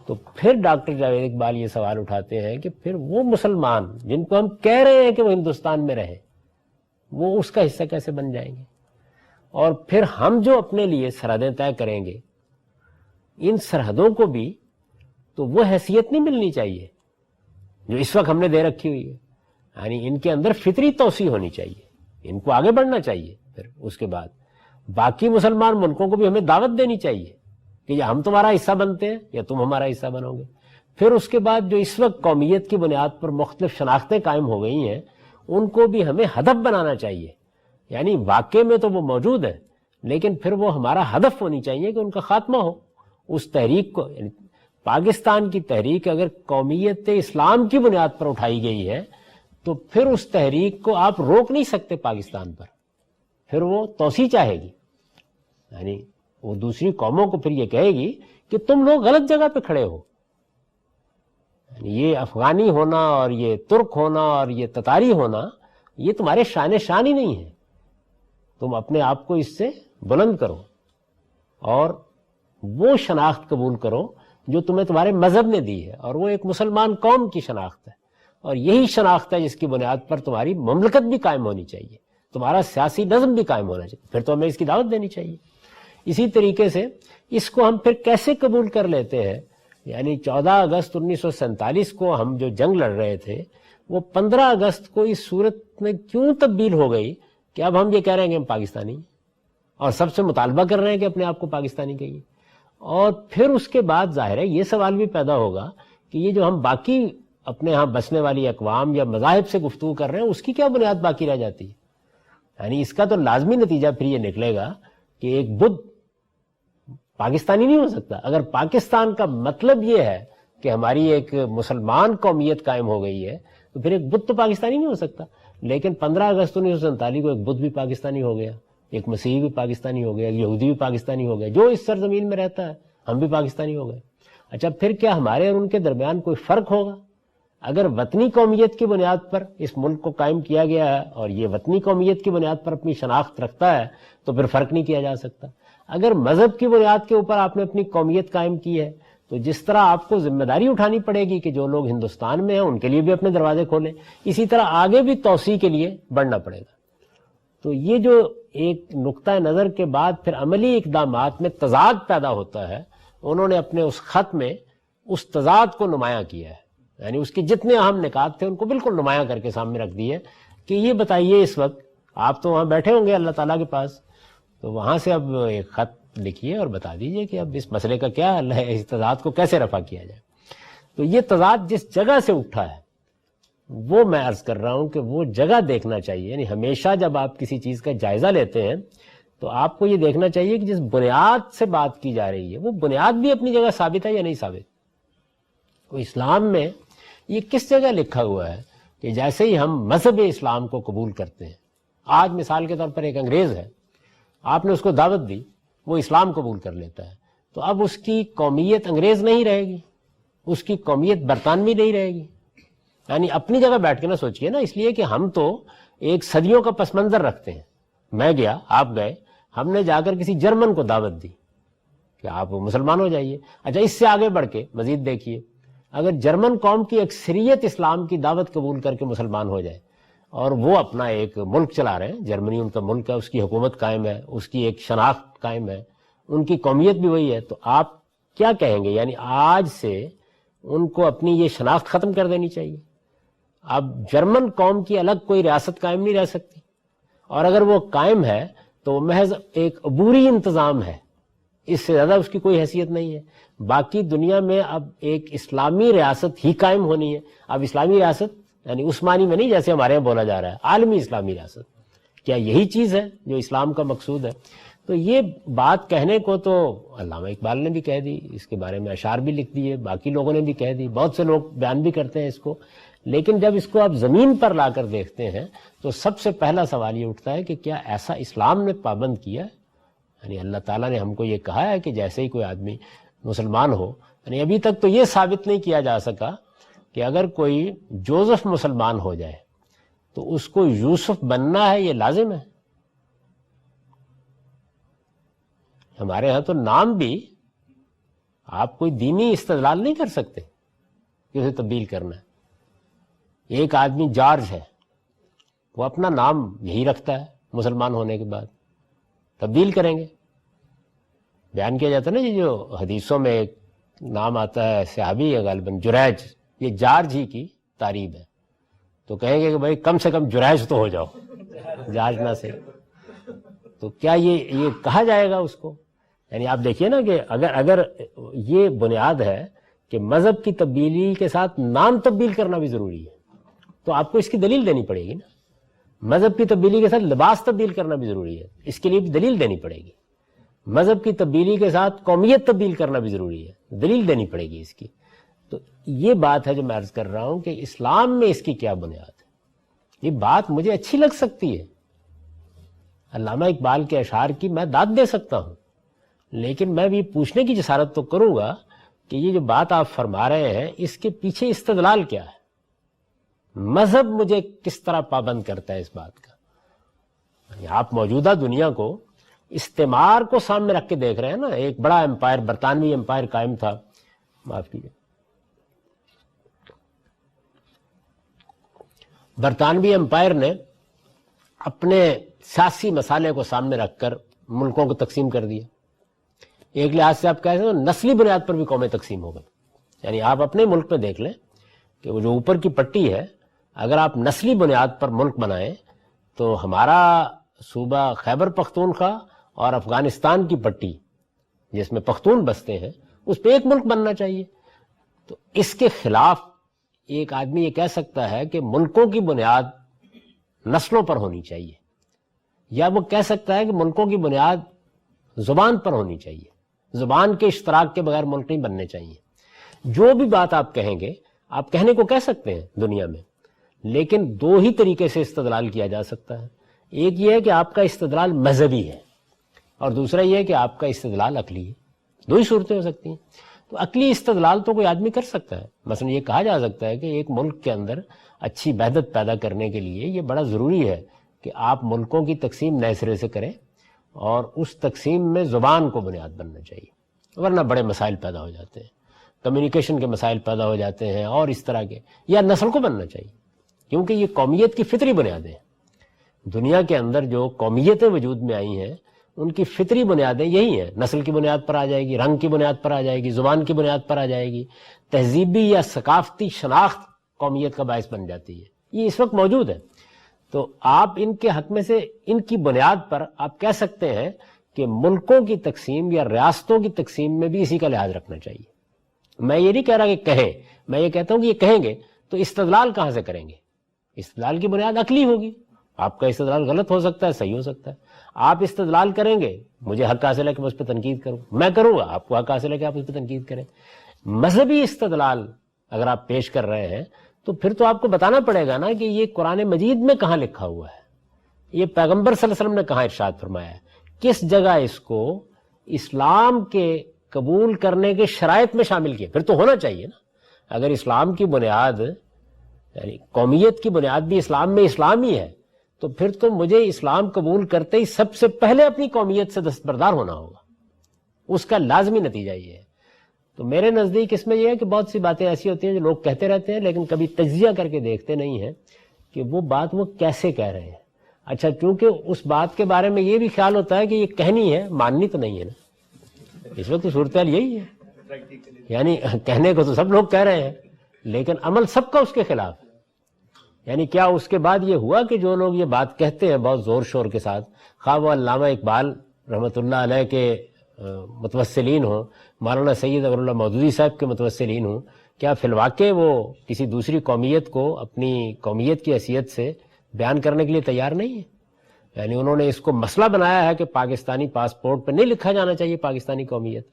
تو پھر ڈاکٹر جاوید اقبال یہ سوال اٹھاتے ہیں کہ پھر وہ مسلمان جن کو ہم کہہ رہے ہیں کہ وہ ہندوستان میں رہے، وہ اس کا حصہ کیسے بن جائیں گے؟ اور پھر ہم جو اپنے لیے سرحدیں طے کریں گے، ان سرحدوں کو بھی تو وہ حیثیت نہیں ملنی چاہیے جو اس وقت ہم نے دے رکھی ہوئی ہے، یعنی ان کے اندر فطری توسیع ہونی چاہیے، ان کو آگے بڑھنا چاہیے۔ پھر اس کے بعد باقی مسلمان ملکوں کو بھی ہمیں دعوت دینی چاہیے کہ یا ہم تمہارا حصہ بنتے ہیں یا تم ہمارا حصہ بنو گے۔ پھر اس کے بعد جو اس وقت قومیت کی بنیاد پر مختلف شناختیں قائم ہو گئی ہیں، ان کو بھی ہمیں ہدف بنانا چاہیے، یعنی واقع میں تو وہ موجود ہے لیکن پھر وہ ہمارا ہدف ہونی چاہیے کہ ان کا خاتمہ ہو۔ اس تحریک کو، یعنی پاکستان کی تحریک اگر قومیت اسلام کی بنیاد پر اٹھائی گئی ہے تو پھر اس تحریک کو آپ روک نہیں سکتے پاکستان پر، پھر وہ توسیع چاہے گی، یعنی وہ دوسری قوموں کو پھر یہ کہے گی کہ تم لوگ غلط جگہ پہ کھڑے ہو، یعنی یہ افغانی ہونا اور یہ ترک ہونا اور یہ تتاری ہونا یہ تمہارے شان ہی نہیں ہے، تم اپنے آپ کو اس سے بلند کرو اور وہ شناخت قبول کرو جو تمہیں تمہارے مذہب نے دی ہے، اور وہ ایک مسلمان قوم کی شناخت ہے، اور یہی شناخت ہے جس کی بنیاد پر تمہاری مملکت بھی قائم ہونی چاہیے، تمہارا سیاسی نظم بھی قائم ہونا چاہیے، پھر تو ہمیں اس کی دعوت دینی چاہیے۔ اسی طریقے سے اس کو ہم پھر کیسے قبول کر لیتے ہیں، یعنی 14 اگست 1947 کو ہم جو جنگ لڑ رہے تھے وہ 15 اگست کو اس صورت میں کیوں تبدیل ہو گئی کہ اب ہم یہ کہہ رہے ہیں کہ ہم پاکستانی ہیں اور سب سے مطالبہ کر رہے ہیں کہ اپنے آپ کو پاکستانی کہیے، اور پھر اس کے بعد ظاہر ہے یہ سوال بھی پیدا ہوگا کہ یہ جو ہم باقی اپنے ہاں بسنے والی اقوام یا مذاہب سے گفتگو کر رہے ہیں اس کی کیا بنیاد باقی رہ جاتی ہے؟ یعنی اس کا تو لازمی نتیجہ پھر یہ نکلے گا کہ ایک بدھ پاکستانی نہیں ہو سکتا۔ اگر پاکستان کا مطلب یہ ہے کہ ہماری ایک مسلمان قومیت قائم ہو گئی ہے تو پھر ایک بدھ تو پاکستانی نہیں ہو سکتا، لیکن 15 اگست 1947 کو ایک بدھ بھی پاکستانی ہو گیا، ایک مسیحی بھی پاکستانی ہو گیا، ایک یہودی بھی پاکستانی ہو گیا، جو اس سرزمین میں رہتا ہے ہم بھی پاکستانی ہو گئے۔ اچھا پھر کیا ہمارے اور ان کے درمیان کوئی فرق ہوگا؟ اگر وطنی قومیت کی بنیاد پر اس ملک کو قائم کیا گیا ہے اور یہ وطنی قومیت کی بنیاد پر اپنی شناخت رکھتا ہے تو پھر فرق نہیں کیا جا سکتا۔ اگر مذہب کی بنیاد کے اوپر آپ نے اپنی قومیت قائم کی ہے تو جس طرح آپ کو ذمہ داری اٹھانی پڑے گی کہ جو لوگ ہندوستان میں ہیں ان کے لیے بھی اپنے دروازے کھولیں، اسی طرح آگے بھی توسیع کے لیے بڑھنا پڑے گا۔ تو یہ جو ایک نقطہ نظر کے بعد پھر عملی اقدامات میں تضاد پیدا ہوتا ہے، انہوں نے اپنے اس خط میں اس تضاد کو نمایاں کیا ہے، یعنی اس کے جتنے اہم نکات تھے ان کو بالکل نمایاں کر کے سامنے رکھ دیے کہ یہ بتائیے اس وقت آپ تو وہاں بیٹھے ہوں گے اللہ تعالیٰ کے پاس، تو وہاں سے اب ایک خط لکھیے اور بتا دیجئے کہ اب اس مسئلے کا کیا حل ہے، اس تضاد کو کیسے رفع کیا جائے۔ تو یہ تضاد جس جگہ سے اٹھا ہے وہ میں عرض کر رہا ہوں کہ وہ جگہ دیکھنا چاہیے، یعنی ہمیشہ جب آپ کسی چیز کا جائزہ لیتے ہیں تو آپ کو یہ دیکھنا چاہیے کہ جس بنیاد سے بات کی جا رہی ہے وہ بنیاد بھی اپنی جگہ ثابت ہے یا نہیں ثابت۔ تو اسلام میں یہ کس جگہ لکھا ہوا ہے کہ جیسے ہی ہم مذہب اسلام کو قبول کرتے ہیں، آج مثال کے طور پر ایک انگریز ہے، آپ نے اس کو دعوت دی، وہ اسلام قبول کر لیتا ہے، تو اب اس کی قومیت انگریز نہیں رہے گی، اس کی قومیت برطانوی نہیں رہے گی۔ یعنی اپنی جگہ بیٹھ کے نہ سوچئے نا، اس لیے کہ ہم تو ایک صدیوں کا پس منظر رکھتے ہیں۔ میں گیا، آپ گئے، ہم نے جا کر کسی جرمن کو دعوت دی کہ آپ مسلمان ہو جائیے۔ اچھا اس سے آگے بڑھ کے مزید دیکھیے، اگر جرمن قوم کی اکثریت اسلام کی دعوت قبول کر کے مسلمان ہو جائے اور وہ اپنا ایک ملک چلا رہے ہیں، جرمنی ان کا ملک ہے، اس کی حکومت قائم ہے، اس کی ایک شناخت قائم ہے، ان کی قومیت بھی وہی ہے، تو آپ کیا کہیں گے؟ یعنی آج سے ان کو اپنی یہ شناخت ختم کر دینی چاہیے۔ اب جرمن قوم کی الگ کوئی ریاست قائم نہیں رہ سکتی، اور اگر وہ قائم ہے تو وہ محض ایک عبوری انتظام ہے، اس سے زیادہ اس کی کوئی حیثیت نہیں ہے۔ باقی دنیا میں اب ایک اسلامی ریاست ہی قائم ہونی ہے۔ اب اسلامی ریاست یعنی اس معنی میں نہیں جیسے ہمارے یہاں بولا جا رہا ہے عالمی اسلامی ریاست، کیا یہی چیز ہے جو اسلام کا مقصود ہے؟ تو یہ بات کہنے کو تو علامہ اقبال نے بھی کہہ دی، اس کے بارے میں اشعار بھی لکھ دیے، باقی لوگوں نے بھی کہہ دی، بہت سے لوگ بیان بھی کرتے ہیں اس کو، لیکن جب اس کو آپ زمین پر لا کر دیکھتے ہیں تو سب سے پہلا سوال یہ اٹھتا ہے کہ کیا ایسا اسلام نے پابند کیا ہے؟ یعنی اللہ تعالیٰ نے ہم کو یہ کہا ہے کہ جیسے ہی کوئی آدمی مسلمان ہو، یعنی ابھی تک تو یہ ثابت نہیں کیا جا سکا کہ اگر کوئی جوزف مسلمان ہو جائے تو اس کو یوسف بننا ہے، یہ لازم ہے۔ ہمارے ہاں تو نام بھی آپ کوئی دینی استدلال نہیں کر سکتے کہ اسے تبدیل کرنا ہے۔ ایک آدمی جارج ہے، وہ اپنا نام یہی رکھتا ہے مسلمان ہونے کے بعد، تبدیل کریں گے؟ بیان کیا جاتا ہے نا، یہ جو حدیثوں میں ایک نام آتا ہے صحابی ہے غالباً جریج، یہ جارج ہی کی تعریب ہے، تو کہیں گے کہ بھائی کم سے کم جریج تو ہو جاؤ، جارج نہ سے، تو کیا یہ کہا جائے گا اس کو؟ یعنی آپ دیکھیے نا کہ اگر یہ بنیاد ہے کہ مذہب کی تبدیلی کے ساتھ نام تبدیل کرنا بھی ضروری ہے، تو آپ کو اس کی دلیل دینی پڑے گی نا۔ مذہب کی تبدیلی کے ساتھ لباس تبدیل کرنا بھی ضروری ہے، اس کے لیے بھی دلیل دینی پڑے گی۔ مذہب کی تبدیلی کے ساتھ قومیت تبدیل کرنا بھی ضروری ہے، دلیل دینی پڑے گی اس کی۔ تو یہ بات ہے جو میں عرض کر رہا ہوں کہ اسلام میں اس کی کیا بنیاد ہے۔ یہ بات مجھے اچھی لگ سکتی ہے، علامہ اقبال کے اشعار کی میں داد دے سکتا ہوں، لیکن میں بھی پوچھنے کی جسارت تو کروں گا کہ یہ جو بات آپ فرما رہے ہیں اس کے پیچھے استدلال کیا ہے؟ مذہب مجھے کس طرح پابند کرتا ہے اس بات کا؟ یعنی آپ موجودہ دنیا کو استعمار کو سامنے رکھ کے دیکھ رہے ہیں نا. ایک بڑا امپائر، برطانوی امپائر قائم تھا، معاف کیجیے، برطانوی امپائر نے اپنے سیاسی مسالے کو سامنے رکھ کر ملکوں کو تقسیم کر دیا. ایک لحاظ سے آپ کہہ سکتے ہیں نسلی بنیاد پر بھی قومیں تقسیم ہو گئی. یعنی آپ اپنے ملک میں دیکھ لیں کہ وہ جو اوپر کی پٹی ہے، اگر آپ نسلی بنیاد پر ملک بنائیں تو ہمارا صوبہ خیبر پختونخوا اور افغانستان کی پٹی جس میں پختون بستے ہیں اس پہ ایک ملک بننا چاہیے. تو اس کے خلاف ایک آدمی یہ کہہ سکتا ہے کہ ملکوں کی بنیاد نسلوں پر ہونی چاہیے، یا وہ کہہ سکتا ہے کہ ملکوں کی بنیاد زبان پر ہونی چاہیے، زبان کے اشتراک کے بغیر ملک نہیں بننے چاہیے. جو بھی بات آپ کہیں گے آپ کہنے کو کہہ سکتے ہیں دنیا میں، لیکن دو ہی طریقے سے استدلال کیا جا سکتا ہے. ایک یہ ہے کہ آپ کا استدلال مذہبی ہے، اور دوسرا یہ ہے کہ آپ کا استدلال عقلی ہے. دو ہی صورتیں ہو سکتی ہیں. تو عقلی استدلال تو کوئی آدمی کر سکتا ہے. مثلا یہ کہا جا سکتا ہے کہ ایک ملک کے اندر اچھی وحدت پیدا کرنے کے لیے یہ بڑا ضروری ہے کہ آپ ملکوں کی تقسیم نئے سرے سے کریں، اور اس تقسیم میں زبان کو بنیاد بننا چاہیے، ورنہ بڑے مسائل پیدا ہو جاتے ہیں، کمیونیکیشن کے مسائل پیدا ہو جاتے ہیں اور اس طرح کے. یا نسل کو بننا چاہیے، کیونکہ یہ قومیت کی فطری بنیادیں ہیں. دنیا کے اندر جو قومیتیں وجود میں آئی ہیں ان کی فطری بنیادیں یہی ہیں. نسل کی بنیاد پر آ جائے گی، رنگ کی بنیاد پر آ جائے گی، زبان کی بنیاد پر آ جائے گی، تہذیبی یا ثقافتی شناخت قومیت کا باعث بن جاتی ہے. یہ اس وقت موجود ہے. تو آپ ان کے حق میں سے ان کی بنیاد پر آپ کہہ سکتے ہیں کہ ملکوں کی تقسیم یا ریاستوں کی تقسیم میں بھی اسی کا لحاظ رکھنا چاہیے. میں یہ نہیں کہہ رہا کہ کہیں، میں یہ کہتا ہوں کہ یہ کہیں گے تو استدلال کہاں سے کریں گے؟ استدلال کی بنیاد عقلی ہوگی. آپ کا استدلال غلط ہو سکتا ہے، صحیح ہو سکتا ہے. آپ استدلال کریں گے، مجھے حق حاصل ہے کہ میں اس پہ تنقید کروں، میں کروں گا، آپ کو حق حاصل ہے کہ آپ اس پہ تنقید کریں. مذہبی استدلال اگر آپ پیش کر رہے ہیں تو پھر تو آپ کو بتانا پڑے گا نا کہ یہ قرآن مجید میں کہاں لکھا ہوا ہے، یہ پیغمبر صلی اللہ علیہ وسلم نے کہاں ارشاد فرمایا ہے، کس جگہ اس کو اسلام کے قبول کرنے کے شرائط میں شامل کیا. پھر تو ہونا چاہیے نا. اگر اسلام کی بنیاد یعنی قومیت کی بنیاد بھی اسلام میں اسلام ہی ہے تو پھر تو مجھے اسلام قبول کرتے ہی سب سے پہلے اپنی قومیت سے دستبردار ہونا ہوگا. اس کا لازمی نتیجہ یہ ہے. تو میرے نزدیک اس میں یہ ہے کہ بہت سی باتیں ایسی ہوتی ہیں جو لوگ کہتے رہتے ہیں لیکن کبھی تجزیہ کر کے دیکھتے نہیں ہیں کہ وہ بات وہ کیسے کہہ رہے ہیں. اچھا، چونکہ اس بات کے بارے میں یہ بھی خیال ہوتا ہے کہ یہ کہنی ہے، ماننی تو نہیں ہے نا. اس وقت تو صورتحال یہی ہے، یعنی کہنے کو تو سب لوگ کہہ رہے ہیں لیکن عمل سب کا اس کے خلاف. یعنی کیا اس کے بعد یہ ہوا کہ جو لوگ یہ بات کہتے ہیں بہت زور شور کے ساتھ، خواہ وہ علامہ اقبال رحمۃ اللہ علیہ کے متوسلین ہوں، مولانا سید اکبر اللہ مودودی صاحب کے متوسلین ہوں، کیا فی الواقع وہ کسی دوسری قومیت کو اپنی قومیت کی حیثیت سے بیان کرنے کے لیے تیار نہیں ہے؟ یعنی انہوں نے اس کو مسئلہ بنایا ہے کہ پاکستانی پاسپورٹ پہ نہیں لکھا جانا چاہیے پاکستانی قومیت.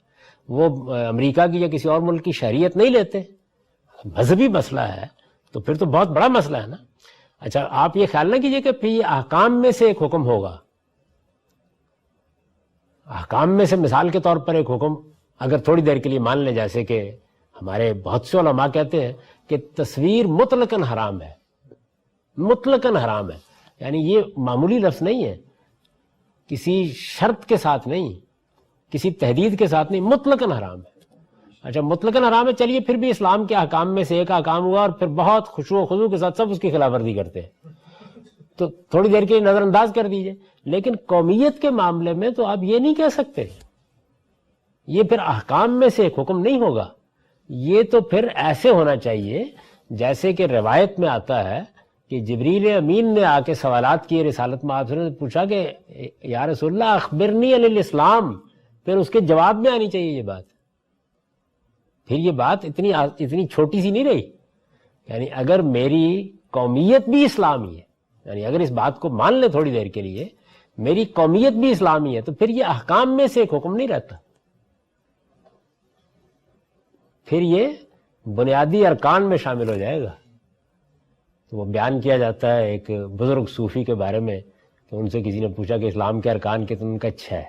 وہ امریکہ کی یا کسی اور ملک کی شہریت نہیں لیتے. مذہبی مسئلہ ہے تو پھر تو بہت بڑا مسئلہ ہے نا. اچھا، آپ یہ خیال نہ کیجئے کہ پھر یہ احکام میں سے ایک حکم ہوگا. احکام میں سے مثال کے طور پر ایک حکم اگر تھوڑی دیر کے لیے مان لیں، جیسے کہ ہمارے بہت سے علماء کہتے ہیں کہ تصویر مطلقاً حرام ہے، مطلقاً حرام ہے. یعنی یہ معمولی لفظ نہیں ہے، کسی شرط کے ساتھ نہیں، کسی تحدید کے ساتھ نہیں، مطلقاً حرام ہے. اچھا، مطلقاً حرام ہے، چلیے پھر بھی اسلام کے احکام میں سے ایک احکام ہوا اور پھر بہت خشوع و خضوع کے ساتھ سب اس کی خلاف ورزی کرتے ہیں تو تھوڑی دیر کے لیے نظر انداز کر دیجئے. لیکن قومیت کے معاملے میں تو آپ یہ نہیں کہہ سکتے. یہ پھر احکام میں سے ایک حکم نہیں ہوگا. یہ تو پھر ایسے ہونا چاہیے جیسے کہ روایت میں آتا ہے کہ جبریل امین نے آ کے سوالات کیے رسالت میں، آپ سے پوچھا کہ یا رسول اللہ اخبرنی عن الاسلام، پھر اس کے جواب میں آنی چاہیے یہ بات. پھر یہ بات اتنی چھوٹی سی نہیں رہی. یعنی اگر میری قومیت بھی اسلامی ہے، یعنی اگر اس بات کو مان لیں تھوڑی دیر کے لیے، میری قومیت بھی اسلامی ہے، تو پھر یہ احکام میں سے ایک حکم نہیں رہتا، پھر یہ بنیادی ارکان میں شامل ہو جائے گا. تو وہ بیان کیا جاتا ہے ایک بزرگ صوفی کے بارے میں کہ تو ان سے کسی نے پوچھا کہ اسلام کے ارکان کتنے؟ ان کا 6 ہے۔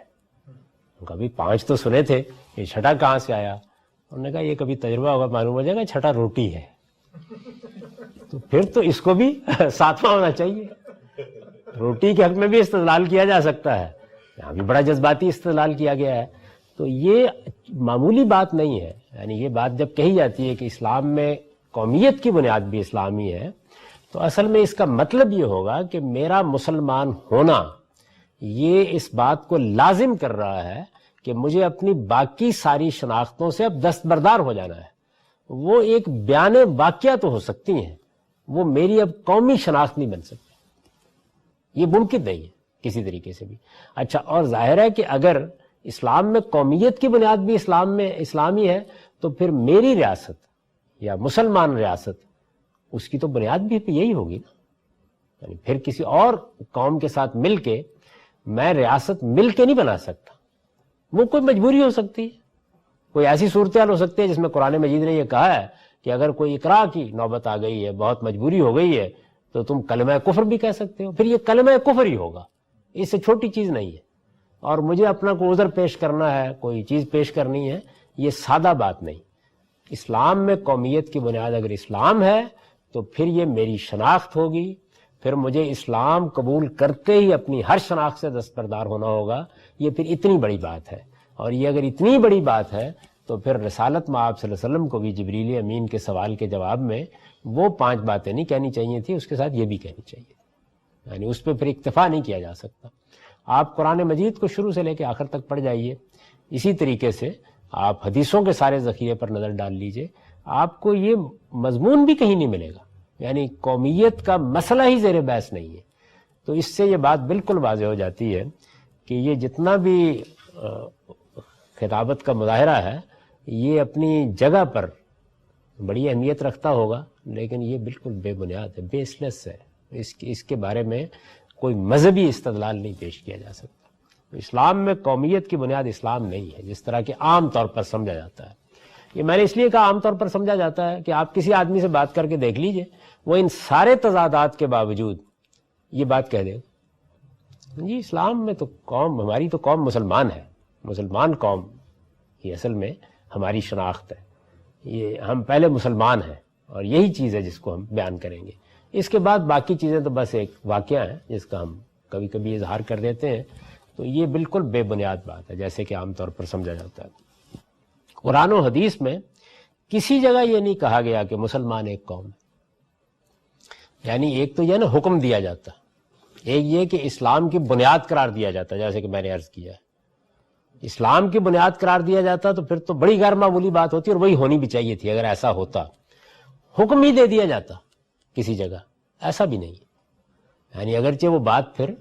کبھی 5 تو سنے تھے، یہ 6ٹھا کہاں سے آیا؟ انہوں نے کہا یہ کبھی تجربہ ہوگا معلوم ہو جائے گا، 6ٹھا روٹی ہے۔ تو پھر تو اس کو بھی 7واں ہونا چاہیے۔ روٹی کے حق میں بھی استدلال کیا جا سکتا ہے، یہاں بھی بڑا جذباتی استدلال کیا گیا ہے۔ تو یہ معمولی بات نہیں ہے، یعنی یہ بات جب کہی جاتی ہے کہ اسلام میں قومیت کی بنیاد بھی اسلامی ہے، تو اصل میں اس کا مطلب یہ ہوگا کہ میرا مسلمان ہونا یہ اس بات کو لازم کر رہا ہے کہ مجھے اپنی باقی ساری شناختوں سے اب دستبردار ہو جانا ہے۔ وہ ایک بیان واقعہ تو ہو سکتی ہیں، وہ میری اب قومی شناخت نہیں بن سکتی، یہ ممکن نہیں ہے کسی طریقے سے بھی۔ اچھا، اور ظاہر ہے کہ اگر اسلام میں قومیت کی بنیاد بھی اسلام میں اسلامی ہے، تو پھر میری ریاست یا مسلمان ریاست، اس کی تو بنیاد بھی یہی ہوگی نا۔ یعنی پھر کسی اور قوم کے ساتھ مل کے میں ریاست مل کے نہیں بنا سکتا، وہ کوئی مجبوری ہو سکتی ہے، کوئی ایسی صورتحال ہو سکتی ہے جس میں قرآن مجید نے یہ کہا ہے کہ اگر کوئی اقرا کی نوبت آ گئی ہے، بہت مجبوری ہو گئی ہے، تو تم کلمہ کفر بھی کہہ سکتے ہو، پھر یہ کلمہ کفر ہی ہوگا، اس سے چھوٹی چیز نہیں ہے۔ اور مجھے اپنا کوئی عذر پیش کرنا ہے، کوئی چیز پیش کرنی ہے، یہ سادہ بات نہیں۔ اسلام میں قومیت کی بنیاد اگر اسلام ہے تو پھر یہ میری شناخت ہوگی، پھر مجھے اسلام قبول کرتے ہی اپنی ہر شناخت سے دستبردار ہونا ہوگا۔ یہ پھر اتنی بڑی بات ہے، اور یہ اگر اتنی بڑی بات ہے تو پھر رسالت مآب صلی اللہ علیہ وسلم کو بھی جبریل امین کے سوال کے جواب میں وہ 5 باتیں نہیں کہنی چاہیے تھی، اس کے ساتھ یہ بھی کہنی چاہیے تھی، یعنی اس پہ پھر اکتفا نہیں کیا جا سکتا۔ آپ قرآن مجید کو شروع سے لے کے آخر تک پڑھ جائیے، اسی طریقے سے آپ حدیثوں کے سارے ذخیرے پر نظر ڈال لیجئے، آپ کو یہ مضمون بھی کہیں نہیں ملے گا، یعنی قومیت کا مسئلہ ہی زیر بحث نہیں ہے۔ تو اس سے یہ بات بالکل واضح ہو جاتی ہے کہ یہ جتنا بھی خطابت کا مظاہرہ ہے یہ اپنی جگہ پر بڑی اہمیت رکھتا ہوگا، لیکن یہ بالکل بے بنیاد ہے، بیس لیس ہے۔ اس کے بارے میں کوئی مذہبی استدلال نہیں پیش کیا جا سکتا۔ اسلام میں قومیت کی بنیاد اسلام نہیں ہے، جس طرح کہ عام طور پر سمجھا جاتا ہے۔ یہ میں نے اس لیے کہا عام طور پر سمجھا جاتا ہے کہ آپ کسی آدمی سے بات کر کے دیکھ لیجئے، وہ ان سارے تضادات کے باوجود یہ بات کہہ دے جی اسلام میں تو قوم، ہماری تو قوم مسلمان ہے، مسلمان قوم یہ اصل میں ہماری شناخت ہے، یہ ہم پہلے مسلمان ہیں اور یہی چیز ہے جس کو ہم بیان کریں گے۔ اس کے بعد باقی چیزیں تو بس ایک واقعہ ہے جس کا ہم کبھی کبھی اظہار کر دیتے ہیں، تو یہ بالکل بے بنیاد بات ہے جیسے کہ عام طور پر سمجھا جاتا ہے۔ قرآن و حدیث میں کسی جگہ یہ نہیں کہا گیا کہ مسلمان ایک قوم ہے، یعنی ایک تو یہ نا حکم دیا جاتا، ایک یہ کہ اسلام کی بنیاد قرار دیا جاتا، جیسے کہ میں نے عرض کیا ہے اسلام کی بنیاد قرار دیا جاتا تو پھر تو بڑی غیر معمولی بات ہوتی اور وہی ہونی بھی چاہیے تھی اگر ایسا ہوتا، حکم ہی دے دیا جاتا کسی جگہ، ایسا بھی نہیں، یعنی اگرچہ وہ بات پھر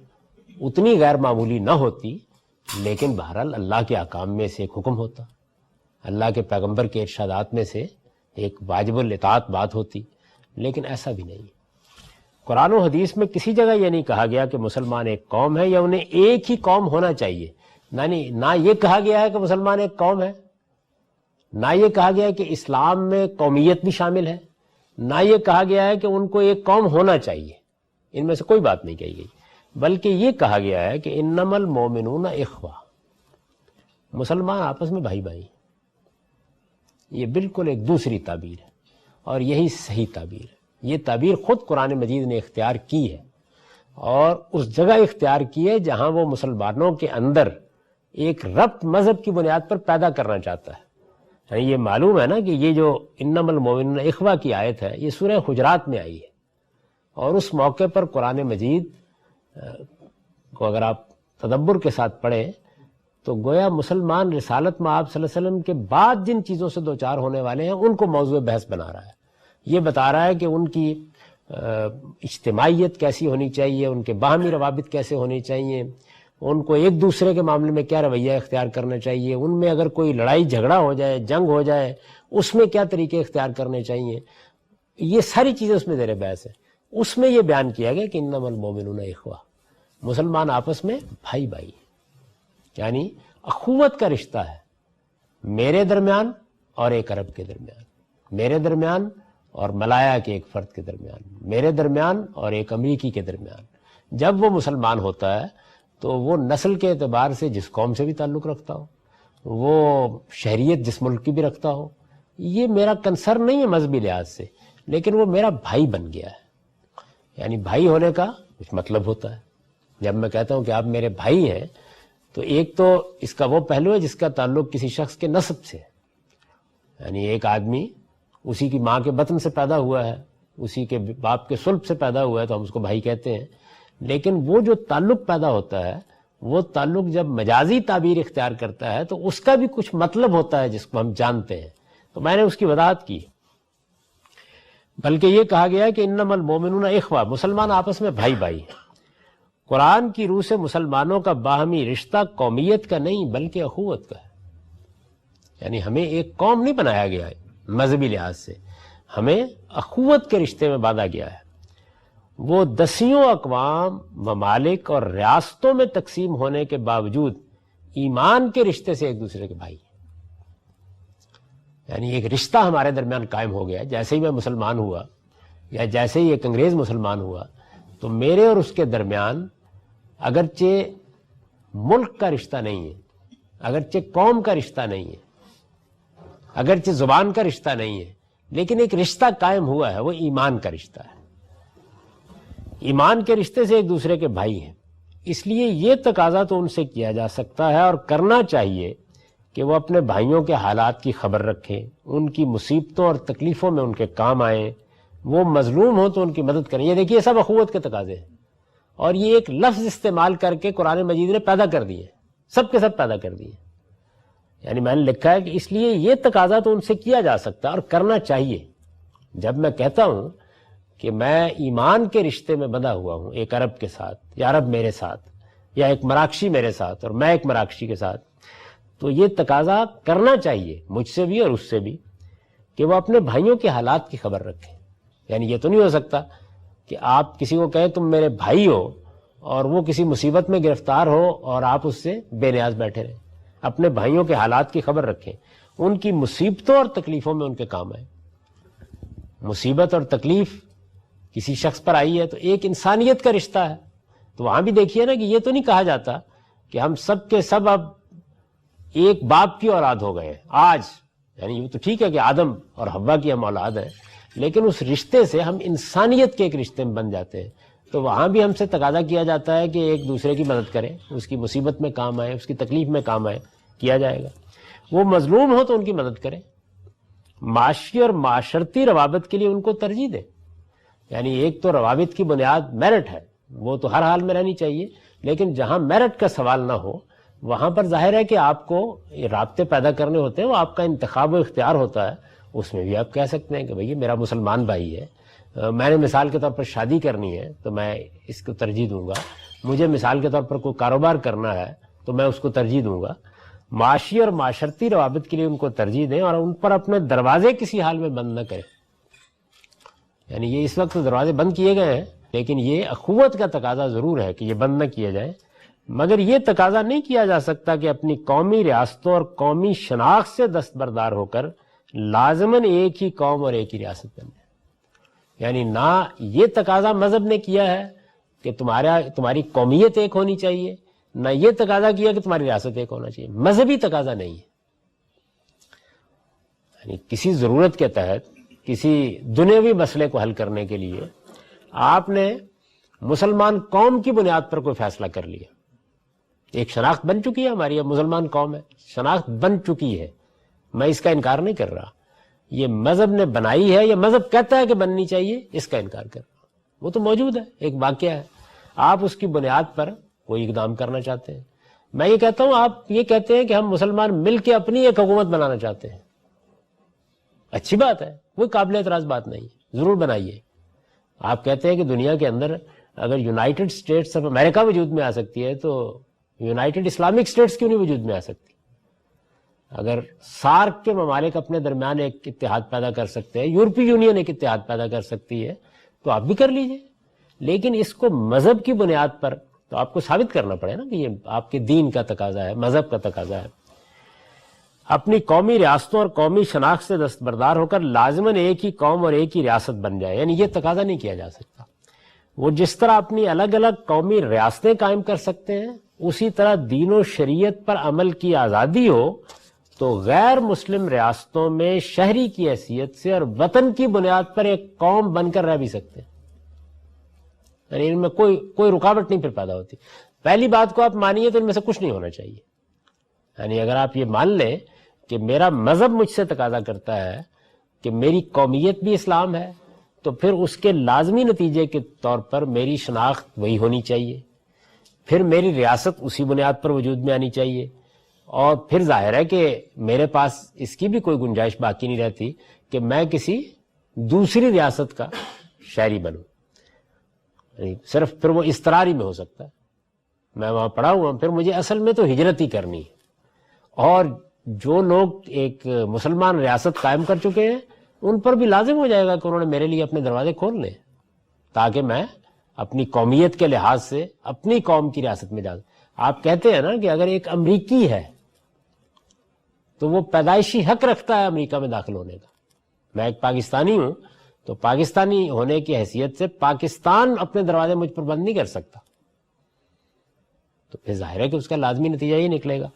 اتنی غیر معمولی نہ ہوتی، لیکن بہرحال اللہ کے احکام میں سے ایک حکم ہوتا، اللہ کے پیغمبر کے ارشادات میں سے ایک واجب الاطاعت بات ہوتی، لیکن ایسا بھی نہیں۔ قرآن و حدیث میں کسی جگہ یہ نہیں کہا گیا کہ مسلمان ایک قوم ہے یا انہیں ایک ہی قوم ہونا چاہیے، نہ یہ کہا گیا ہے کہ مسلمان ایک قوم ہے، نہ یہ کہا گیا ہے کہ اسلام میں قومیت بھی شامل ہے، نہ یہ کہا گیا ہے کہ ان کو ایک قوم ہونا چاہیے، ان میں سے کوئی بات نہیں کہی گئی، بلکہ یہ کہا گیا ہے کہ انما المومنون اخوہ، مسلمان آپس میں بھائی بھائی۔ یہ بالکل ایک دوسری تعبیر ہے اور یہی صحیح تعبیر ہے، یہ تعبیر خود قرآن مجید نے اختیار کی ہے اور اس جگہ اختیار کی ہے جہاں وہ مسلمانوں کے اندر ایک ربط مذہب کی بنیاد پر پیدا کرنا چاہتا ہے۔ یعنی یہ معلوم ہے نا کہ یہ جو انما المومنون اخوہ کی آیت ہے یہ سورہ حجرات میں آئی ہے، اور اس موقع پر قرآن مجید کو اگر آپ تدبر کے ساتھ پڑھیں تو گویا مسلمان رسالت مآب صلی اللہ علیہ وسلم کے بعد جن چیزوں سے دوچار ہونے والے ہیں ان کو موضوع بحث بنا رہا ہے، یہ بتا رہا ہے کہ ان کی اجتماعیت کیسی ہونی چاہیے، ان کے باہمی روابط کیسے ہونے چاہیے، ان کو ایک دوسرے کے معاملے میں کیا رویہ اختیار کرنا چاہیے، ان میں اگر کوئی لڑائی جھگڑا ہو جائے، جنگ ہو جائے، اس میں کیا طریقے اختیار کرنے چاہیے، یہ ساری چیزیں اس میں زیر بحث ہیں۔ اس میں یہ بیان کیا گیا کہ انما المومنون اخوہ، مسلمان آپس میں بھائی بھائی، یعنی اخوت کا رشتہ ہے میرے درمیان اور ایک عرب کے درمیان، میرے درمیان اور ملایا کے ایک فرد کے درمیان، میرے درمیان اور ایک امریکی کے درمیان، جب وہ مسلمان ہوتا ہے تو وہ نسل کے اعتبار سے جس قوم سے بھی تعلق رکھتا ہو، وہ شہریت جس ملک کی بھی رکھتا ہو، یہ میرا کنسرن نہیں ہے مذہبی لحاظ سے، لیکن وہ میرا بھائی بن گیا ہے. یعنی بھائی ہونے کا کچھ مطلب ہوتا ہے. جب میں کہتا ہوں کہ آپ میرے بھائی ہیں تو ایک تو اس کا وہ پہلو ہے جس کا تعلق کسی شخص کے نسب سے ہے. یعنی ایک آدمی اسی کی ماں کے بطن سے پیدا ہوا ہے، اسی کے باپ کے صلب سے پیدا ہوا ہے تو ہم اس کو بھائی کہتے ہیں. لیکن وہ جو تعلق پیدا ہوتا ہے، وہ تعلق جب مجازی تعبیر اختیار کرتا ہے تو اس کا بھی کچھ مطلب ہوتا ہے جس کو ہم جانتے ہیں. تو میں نے اس کی وضاحت کی. بلکہ یہ کہا گیا کہ انما المومنون اخوہ، مسلمان آپس میں بھائی بھائی ہیں. قرآن کی روح سے مسلمانوں کا باہمی رشتہ قومیت کا نہیں بلکہ اخوت کا ہے. یعنی ہمیں ایک قوم نہیں بنایا گیا ہے مذہبی لحاظ سے، ہمیں اخوت کے رشتے میں باندھا گیا ہے. وہ دسیوں اقوام، ممالک اور ریاستوں میں تقسیم ہونے کے باوجود ایمان کے رشتے سے ایک دوسرے کے بھائی ہیں. یعنی ایک رشتہ ہمارے درمیان قائم ہو گیا. جیسے ہی میں مسلمان ہوا یا جیسے ہی ایک انگریز مسلمان ہوا تو میرے اور اس کے درمیان اگرچہ ملک کا رشتہ نہیں ہے، اگرچہ قوم کا رشتہ نہیں ہے، اگرچہ زبان کا رشتہ نہیں ہے، لیکن ایک رشتہ قائم ہوا ہے، وہ ایمان کا رشتہ ہے. ایمان کے رشتے سے ایک دوسرے کے بھائی ہیں. اس لیے یہ تقاضا تو ان سے کیا جا سکتا ہے اور کرنا چاہیے کہ وہ اپنے بھائیوں کے حالات کی خبر رکھیں، ان کی مصیبتوں اور تکلیفوں میں ان کے کام آئیں، وہ مظلوم ہوں تو ان کی مدد کریں. یہ دیکھیے سب اخوت کے تقاضے ہیں، اور یہ ایک لفظ استعمال کر کے قرآن مجید نے پیدا کر دیے، سب کے سب پیدا کر دیے. یعنی میں نے لکھا ہے کہ اس لیے یہ تقاضا تو ان سے کیا جا سکتا ہے اور کرنا چاہیے. جب میں کہتا ہوں کہ میں ایمان کے رشتے میں بندھا ہوا ہوں ایک عرب کے ساتھ، یا عرب میرے ساتھ، یا ایک مراکشی میرے ساتھ اور میں ایک مراکشی کے ساتھ، تو یہ تقاضا کرنا چاہیے مجھ سے بھی اور اس سے بھی کہ وہ اپنے بھائیوں کے حالات کی خبر رکھیں. یعنی یہ تو نہیں ہو سکتا کہ آپ کسی کو کہیں تم میرے بھائی ہو اور وہ کسی مصیبت میں گرفتار ہو اور آپ اس سے بے نیاز بیٹھے رہیں. اپنے بھائیوں کے حالات کی خبر رکھیں، ان کی مصیبتوں اور تکلیفوں میں ان کے کام آئیں. مصیبت اور تکلیف کسی شخص پر آئی ہے تو ایک انسانیت کا رشتہ ہے. تو وہاں بھی دیکھیے نا کہ یہ تو نہیں کہا جاتا کہ ہم سب کے سب اب ایک باپ کی اولاد ہو گئے آج. یعنی یہ تو ٹھیک ہے کہ آدم اور حوا کی ہم اولاد ہیں، لیکن اس رشتے سے ہم انسانیت کے ایک رشتے میں بن جاتے ہیں. تو وہاں بھی ہم سے تقاضا کیا جاتا ہے کہ ایک دوسرے کی مدد کریں، اس کی مصیبت میں کام آئے، اس کی تکلیف میں کام آئے. کیا جائے گا. وہ مظلوم ہو تو ان کی مدد کریں. معاشی اور معاشرتی روابط کے لیے ان کو ترجیح دیں. یعنی ایک تو روابط کی بنیاد میرٹ ہے، وہ تو ہر حال میں رہنی چاہیے، لیکن جہاں میرٹ کا سوال نہ ہو وہاں پر ظاہر ہے کہ آپ کو یہ رابطے پیدا کرنے ہوتے ہیں، وہ آپ کا انتخاب و اختیار ہوتا ہے. اس میں بھی آپ کہہ سکتے ہیں کہ بھئی میرا مسلمان بھائی ہے، میں نے مثال کے طور پر شادی کرنی ہے تو میں اس کو ترجیح دوں گا. مجھے مثال کے طور پر کوئی کاروبار کرنا ہے تو میں اس کو ترجیح دوں گا. معاشی اور معاشرتی روابط کے لیے ان کو ترجیح دیں اور ان پر اپنے دروازے کسی حال میں بند نہ کریں. یعنی یہ اس وقت دروازے بند کیے گئے ہیں، لیکن یہ اخوت کا تقاضا ضرور ہے کہ یہ بند نہ کیے جائیں. مگر یہ تقاضا نہیں کیا جا سکتا کہ اپنی قومی ریاستوں اور قومی شناخت سے دستبردار ہو کر لازماً ایک ہی قوم اور ایک ہی ریاست بن جائے. یعنی نہ یہ تقاضا مذہب نے کیا ہے کہ تمہاری قومیت ایک ہونی چاہیے، نہ یہ تقاضا کیا کہ تمہاری ریاست ایک ہونا چاہیے. مذہبی تقاضا نہیں ہے. یعنی کسی ضرورت کے تحت کسی دنیاوی مسئلے کو حل کرنے کے لیے آپ نے مسلمان قوم کی بنیاد پر کوئی فیصلہ کر لیا. ایک شناخت بن چکی ہے ہماری، اب مسلمان قوم ہے، شناخت بن چکی ہے، میں اس کا انکار نہیں کر رہا. یہ مذہب نے بنائی ہے، یہ مذہب کہتا ہے کہ بننی چاہیے، اس کا انکار کر رہا. وہ تو موجود ہے، ایک واقعہ ہے. آپ اس کی بنیاد پر کوئی اقدام کرنا چاہتے ہیں. میں یہ کہتا ہوں آپ یہ کہتے ہیں کہ ہم مسلمان مل کے اپنی ایک حکومت بنانا چاہتے ہیں، اچھی بات ہے، کوئی قابل اعتراض بات نہیں، ضرور بنائیے. آپ کہتے ہیں کہ دنیا کے اندر اگر یونائٹڈ اسٹیٹس آف امریکہ وجود میں آ سکتی ہے تو یونائٹڈ اسلامک اسٹیٹس کیوں نہیں وجود میں آ سکتی؟ اگر سارک کے ممالک اپنے درمیان ایک اتحاد پیدا کر سکتے ہیں، یورپی یونین ایک اتحاد پیدا کر سکتی ہے، تو آپ بھی کر لیجئے. لیکن اس کو مذہب کی بنیاد پر تو آپ کو ثابت کرنا پڑے نا کہ یہ آپ کے دین کا تقاضا ہے، مذہب کا تقاضا ہے. اپنی قومی ریاستوں اور قومی شناخت سے دستبردار ہو کر لازماً ایک ہی قوم اور ایک ہی ریاست بن جائے، یعنی یہ تقاضا نہیں کیا جا سکتا. وہ جس طرح اپنی الگ الگ قومی ریاستیں قائم کر سکتے ہیں، اسی طرح دین و شریعت پر عمل کی آزادی ہو تو غیر مسلم ریاستوں میں شہری کی حیثیت سے اور وطن کی بنیاد پر ایک قوم بن کر رہ بھی سکتے ہیں. یعنی ان میں کوئی رکاوٹ نہیں پھر پیدا ہوتی. پہلی بات کو آپ مانیے تو ان میں سے کچھ نہیں ہونا چاہیے. یعنی اگر آپ یہ مان لیں کہ میرا مذہب مجھ سے تقاضا کرتا ہے کہ میری قومیت بھی اسلام ہے، تو پھر اس کے لازمی نتیجے کے طور پر میری شناخت وہی ہونی چاہیے، پھر میری ریاست اسی بنیاد پر وجود میں آنی چاہیے، اور پھر ظاہر ہے کہ میرے پاس اس کی بھی کوئی گنجائش باقی نہیں رہتی کہ میں کسی دوسری ریاست کا شہری بنوں. صرف پھر وہ اضطراری میں ہو سکتا ہے. میں وہاں پڑا ہوا ہوں، پھر مجھے اصل میں تو ہجرت ہی کرنی ہے. اور جو لوگ ایک مسلمان ریاست قائم کر چکے ہیں ان پر بھی لازم ہو جائے گا کہ انہوں نے میرے لیے اپنے دروازے کھول لیں تاکہ میں اپنی قومیت کے لحاظ سے اپنی قوم کی ریاست میں جا. آپ کہتے ہیں نا کہ اگر ایک امریکی ہے تو وہ پیدائشی حق رکھتا ہے امریکہ میں داخل ہونے کا. میں ایک پاکستانی ہوں تو پاکستانی ہونے کی حیثیت سے پاکستان اپنے دروازے مجھ پر بند نہیں کر سکتا. تو پھر ظاہر ہے کہ اس کا لازمی نتیجہ ہی نکلے گا.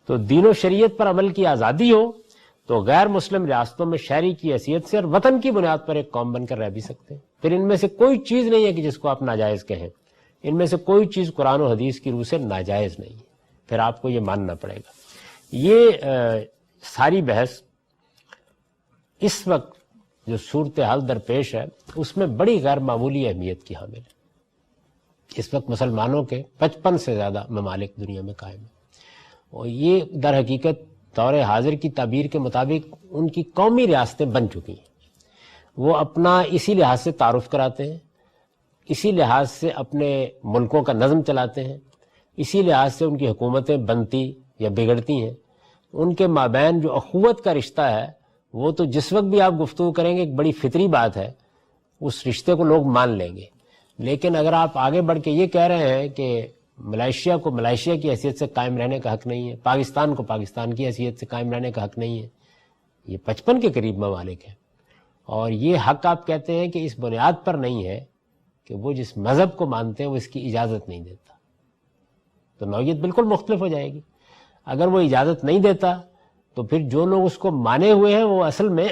تو دین و شریعت پر عمل کی آزادی ہو تو غیر مسلم ریاستوں میں شہری کی حیثیت سے اور وطن کی بنیاد پر ایک قوم بن کر رہ بھی سکتے ہیں. پھر ان میں سے کوئی چیز نہیں ہے کہ جس کو آپ ناجائز کہیں. ان میں سے کوئی چیز قرآن و حدیث کی روح سے ناجائز نہیں ہے. پھر آپ کو یہ ماننا پڑے گا. یہ ساری بحث اس وقت جو صورتحال درپیش ہے اس میں بڑی غیر معمولی اہمیت کی حامل ہے. اس وقت مسلمانوں کے 55 سے زیادہ ممالک دنیا میں قائم ہیں، اور یہ در حقیقت دور حاضر کی تعبیر کے مطابق ان کی قومی ریاستیں بن چکی ہیں. وہ اپنا اسی لحاظ سے تعارف کراتے ہیں، اسی لحاظ سے اپنے ملکوں کا نظم چلاتے ہیں، اسی لحاظ سے ان کی حکومتیں بنتی یا بگڑتی ہیں. ان کے مابین جو اخوت کا رشتہ ہے وہ تو جس وقت بھی آپ گفتگو کریں گے ایک بڑی فطری بات ہے، اس رشتے کو لوگ مان لیں گے. لیکن اگر آپ آگے بڑھ کے یہ کہہ رہے ہیں کہ ملائیشیا کو ملائیشیا کی حیثیت سے قائم رہنے کا حق نہیں ہے، پاکستان کو پاکستان کی حیثیت سے قائم رہنے کا حق نہیں ہے، یہ 55 کے قریب ممالک ہیں، اور یہ حق آپ کہتے ہیں کہ اس بنیاد پر نہیں ہے کہ وہ جس مذہب کو مانتے ہیں وہ اس کی اجازت نہیں دیتا، تو نوعیت بالکل مختلف ہو جائے گی. اگر وہ اجازت نہیں دیتا تو پھر جو لوگ اس کو مانے ہوئے ہیں وہ اصل میں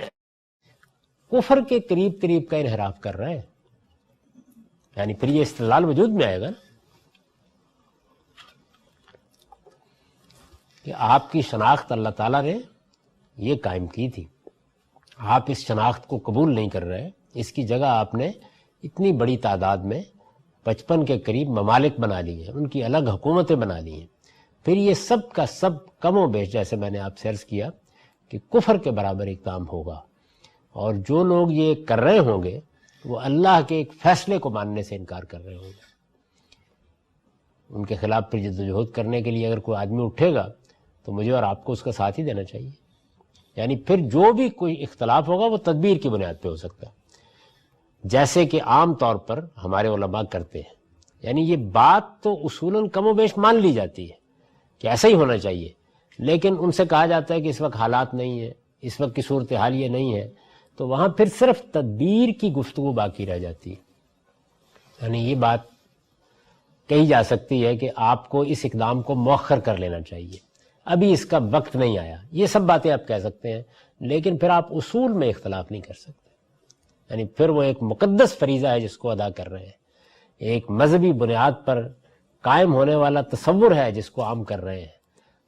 کفر کے قریب کا انحراف کر رہے ہیں. یعنی پھر یہ استدلال وجود میں آئے گا کہ آپ کی شناخت اللہ تعالیٰ نے یہ قائم کی تھی، آپ اس شناخت کو قبول نہیں کر رہے، اس کی جگہ آپ نے اتنی بڑی تعداد میں 55 کے قریب ممالک بنا لی ہیں، ان کی الگ حکومتیں بنا لی ہیں. پھر یہ سب کا سب کم و بیش جیسے میں نے آپ سے عرض کیا کہ کفر کے برابر اقدام ہوگا، اور جو لوگ یہ کر رہے ہوں گے وہ اللہ کے ایک فیصلے کو ماننے سے انکار کر رہے ہوں گے. ان کے خلاف پھر جدوجہد کرنے کے لیے اگر کوئی آدمی اٹھے گا تو مجھے اور آپ کو اس کا ساتھ ہی دینا چاہیے. یعنی پھر جو بھی کوئی اختلاف ہوگا وہ تدبیر کی بنیاد پہ ہو سکتا ہے، جیسے کہ عام طور پر ہمارے علماء کرتے ہیں. یعنی یہ بات تو اصولاً کم و بیش مان لی جاتی ہے کہ ایسا ہی ہونا چاہیے، لیکن ان سے کہا جاتا ہے کہ اس وقت حالات نہیں ہیں، اس وقت کی صورتحال یہ نہیں ہے، تو وہاں پھر صرف تدبیر کی گفتگو باقی رہ جاتی ہے. یعنی یہ بات کہی جا سکتی ہے کہ آپ کو اس اقدام کو مؤخر کر لینا چاہیے، ابھی اس کا وقت نہیں آیا. یہ سب باتیں آپ کہہ سکتے ہیں، لیکن پھر آپ اصول میں اختلاف نہیں کر سکتے. یعنی پھر وہ ایک مقدس فریضہ ہے جس کو ادا کر رہے ہیں، ایک مذہبی بنیاد پر قائم ہونے والا تصور ہے جس کو عام کر رہے ہیں.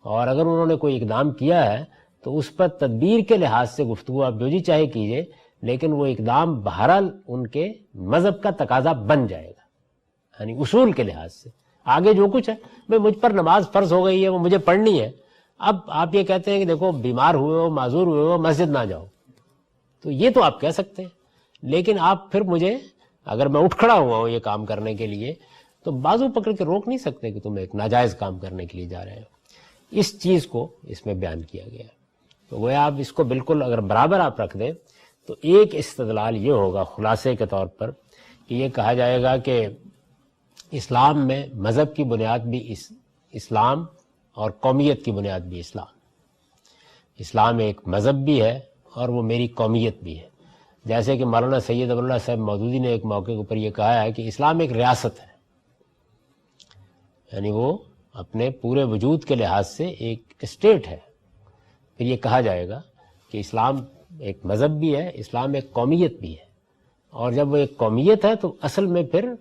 اور اگر انہوں نے کوئی اقدام کیا ہے تو اس پر تدبیر کے لحاظ سے گفتگو آپ جو جی چاہے کیجئے، لیکن وہ اقدام بہرحال ان کے مذہب کا تقاضا بن جائے گا. یعنی اصول کے لحاظ سے آگے جو کچھ ہے، میں مجھ پر نماز فرض ہو گئی ہے، وہ مجھے پڑھنی ہے. اب آپ یہ کہتے ہیں کہ دیکھو بیمار ہوئے ہو، معذور ہوئے ہو، مسجد نہ جاؤ، تو یہ تو آپ کہہ سکتے ہیں. لیکن آپ پھر مجھے اگر میں اٹھ کھڑا ہوا ہوں یہ کام کرنے کے لیے تو بازو پکڑ کے روک نہیں سکتے کہ تم ایک ناجائز کام کرنے کے لیے جا رہے ہو. اس چیز کو اس میں بیان کیا گیا. تو وہ آپ اس کو بالکل اگر برابر آپ رکھ دیں تو ایک استدلال یہ ہوگا خلاصے کے طور پر کہ یہ کہا جائے گا کہ اسلام میں مذہب کی بنیاد بھی اسلام اور قومیت کی بنیاد بھی اسلام. اسلام ایک مذہب بھی ہے اور وہ میری قومیت بھی ہے. جیسے کہ مولانا سید ابواللہ صاحب مودودی نے ایک موقع کے اوپر یہ کہا ہے کہ اسلام ایک ریاست ہے، یعنی وہ اپنے پورے وجود کے لحاظ سے ایک اسٹیٹ ہے. پھر یہ کہا جائے گا کہ اسلام ایک مذہب بھی ہے، اسلام ایک قومیت بھی ہے، اور جب وہ ایک قومیت ہے تو اصل میں پھر